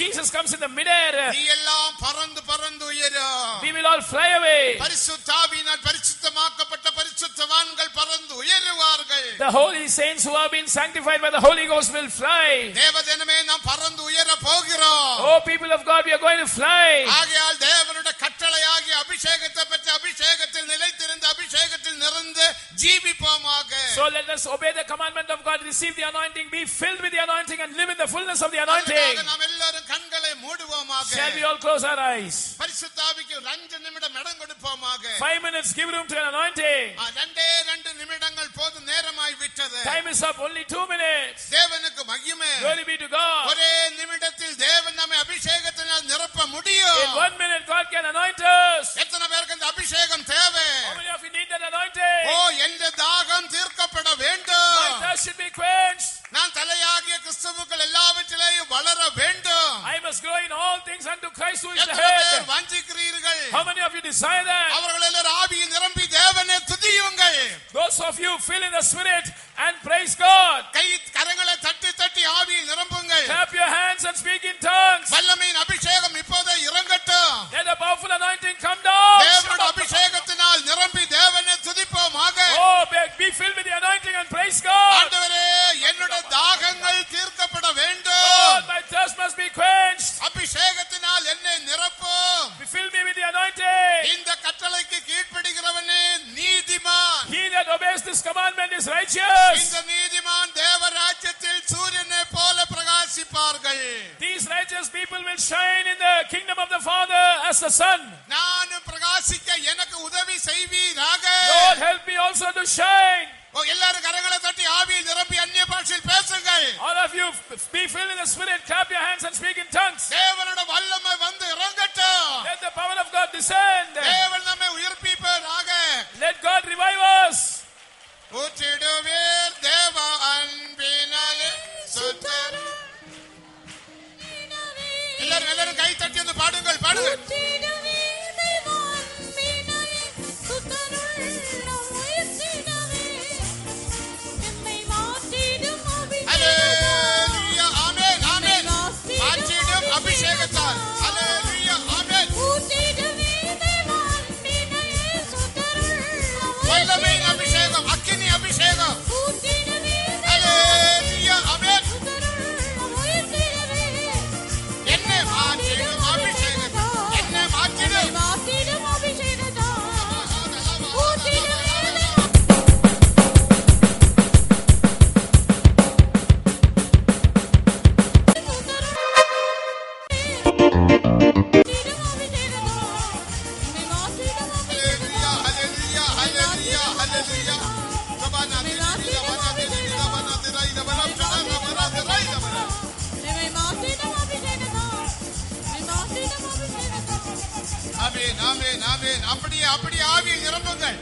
Jesus comes in the midair, நீ எல்லாம் பறந்து உயரும். we will all fly away. பரிசுத்த ஆவியினால் பரிசுத்தமாக்கப்பட்ட பரிசுத்தவான்கள் பறந்து உயருவார்கள். The holy saints who have been sanctified by the Holy Ghost will fly. தேவஜனமே நாம் பறந்து உயர போகிறோம். Oh, people of God, we are going to fly. ஆகையால் தேவனுடைய கட்டளையாகிய அபிஷேகத்தை பெற்ற அபிஷேகத்தில் நிலைத்திருந்த அபிஷேகத்தில் நிறைந்து ஜீவிப்போமாக. So let us obey the commandment of God, receive the anointing, be filled with the anointing and live in the fullness of the anointing. நாம் எல்லாரும் கண்களை மூடுவோமாக. Shall we all close our eyes? பரிசுத்த ஆவிக்கு 2 நிமிடம் இடம் கொடுப்போமாக. 5 minutes, give room to an anointing. 2 நிமிடங்கள் போது நேரமாய் விட்டது. Time is up, only 2 minutes. தேவனுக்கு மகிமை. Glory be to God. ஒரே நிமிடத்தில் தேவன் நம்மை அபிஷேகத்தினால் நிரப்ப முடியும். In 1 minute, God can anoint us. எத்தனை பேருக்கு இந்த அபிஷேகம் தேவை? How many of you need that anointing? எந்த தாகம் தீர்க்கப்பட வேண்டும். My thirst should be quenched. நான் தலையாகிய கிறிஸ்துவுக்குள் எல்லாவற்றிலேயும் வளர வேண்டும். I must grow in all things unto Christ who is the எத்தனை பேர் head. வாஞ்சிக்கிறீர்கள்? How many of you desire that? அவர்கள் எல்லாரும் ஆவியில் நிரம்பி தேவனை துதியுங்கள். Those of you fill in the Spirit and praise God. கரங்களை தட்டி ஆவியில் நிரம்புங்கள். Clap your hands and speak in tongues. வல்லமையின் அபிஷேகம் இப்போதே இறங்கட்டும். Let the powerful anointing come down. தேவனுடைய அபிஷேகத்தினால் நிரம்பி தேவனை துதிப்போமாக. Oh, be filled with the anointing and praise God. ஆண்டவரே, என்னுடைய தாகங்கள் தீர்க்கப்பட வேண்டும். Lord, my thirst must be quenched. அபிஷேகத்தினால் என்னை நிரப்பும். Fill me with the anointing. இந்த கட்டளைக்கு கீழ்ப்படிகிறவனே நீதிமான். He that obeys this commandment is righteous. இந்த நீதிமான் தேவராஜ்யத்தில் சூரியனை போல பிரகாசிப்பார்கள். These righteous people will shine in the kingdom of the Father as the sun. நானும் பிரகாசிக்க எனக்கு உதவி செய்வீராக. Lord, help me also to shine. எல்லாரும் கரங்களை தட்டி ஆவியில் நிரம்பி அந்நிய பாஷையில் பேசுங்கள். All of you be filled in the Spirit, clap your hands and speak in tongues. தேவனுடைய வல்லமை வந்து இறங்கட்டும். Let the power of God descend. தேவன் நம்மை உயிர்ப்பிப்பாராக. Let God revive us. ஊற்றிடுவீர் தேவ அன்பினாலே சுத்தர். எல்லாரும் கை தட்டி வந்து பாடுங்கள். ஹல்லேலூயா, ஆமென், ஆமென். மாற்றிடும் அபிஷேகத்தால். ஹல்லேலூயா, ஆமென். வல்லமையின் அபிஷேகம், அக்கினி அபிஷேகம். ஹல்லேலூயா, ஆமென். என்னை மாற்றிடும் அபிஷேகம், என்னை அப்படியே ஆவியை நிரம்புங்கள்.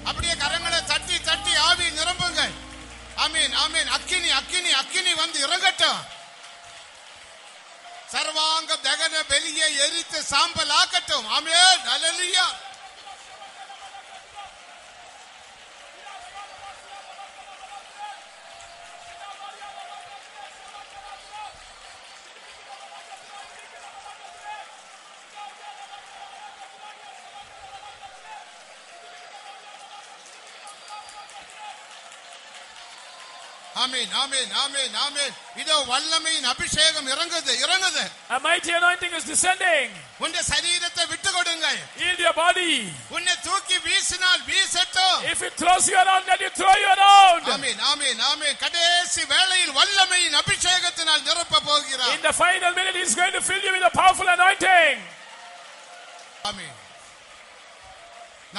அப்படியே கரங்களை தட்டி தட்டி ஆவியை நிரம்புங்கள். ஆமென் ஆமென். அக்கினி அக்கினி அக்கினி வந்து இறங்கட்டும். சர்வாங்க தகன பலியை எரித்து சாம்பல் ஆக்கட்டும். ஆமென். ஹல்லேலூயா. ஆமென் ஆமென் ஆமென் ஆமென். இதோ வல்லமையின் அபிஷேகம் இறங்குது இறங்குது. A mighty anointing is descending. உன்னுடைய சரீரத்தை விட்டு கொடுங்கள். Yield your body. உன்னை தூக்கி வீசினால் வீசட்டும். If it throws you around, let it throw you around. ஆமென் ஆமென் ஆமென். கடைசி வேளையில் வல்லமையின் அபிஷேகத்தினால் நிரப்ப போகிறார். In the final minute, He's going to fill you with a powerful anointing. ஆமென்.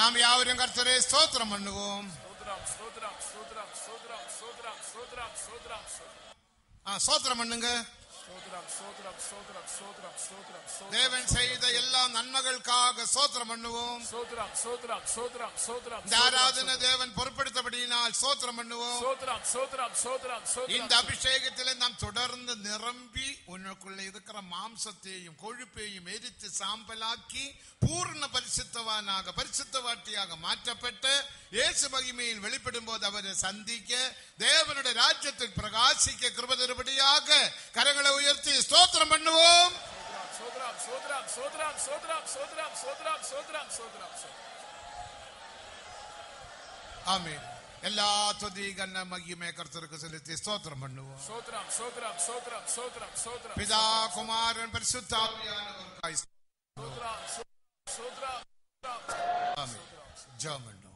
நாம் யாவரும் கர்த்தரை ஸ்தோத்திரம் பண்ணுவோம். ஸ்தோத்திரம் பண்ணுங்க. தேவன் செய்த எல்லா நன்மைகளுக்காக ஸ்தோத்திரம் பண்ணுவோம். இந்த ஆராதனை தேவன் பொறுப்படுத்தபடியினால் ஸ்தோத்திரம் பண்ணுவோம். இந்த அபிஷேகத்தில் நாம் தொடர்ந்து நிரம்பி உனக்குள்ள இருக்கிற மாம்சத்தையும் கொழுப்பையும் எரித்து சாம்பலாக்கி பூர்ண பரிசுத்தவானாக பரிசுத்தவாட்டியாக மாற்றப்பட்டு இயேசு மகிமையில் வெளிப்படும் போது அவரை சந்திக்க தேவனுடைய ராஜ்யத்தில் பிரகாசிக்க கிருபை தரும்படியாக கரங்களை உயர்த்தி ஸ்தோத்திரம் பண்ணுவோம். ஆமென். எல்லா துதி கன மகிமை கர்த்தருக்கு செலுத்தி ஸ்தோத்திரம் பண்ணுவோம். பிதா குமாரன் பரிசுத்த ஆவியானவருக்காய் ஆமென். ஜெபம் பண்ணுவோம்.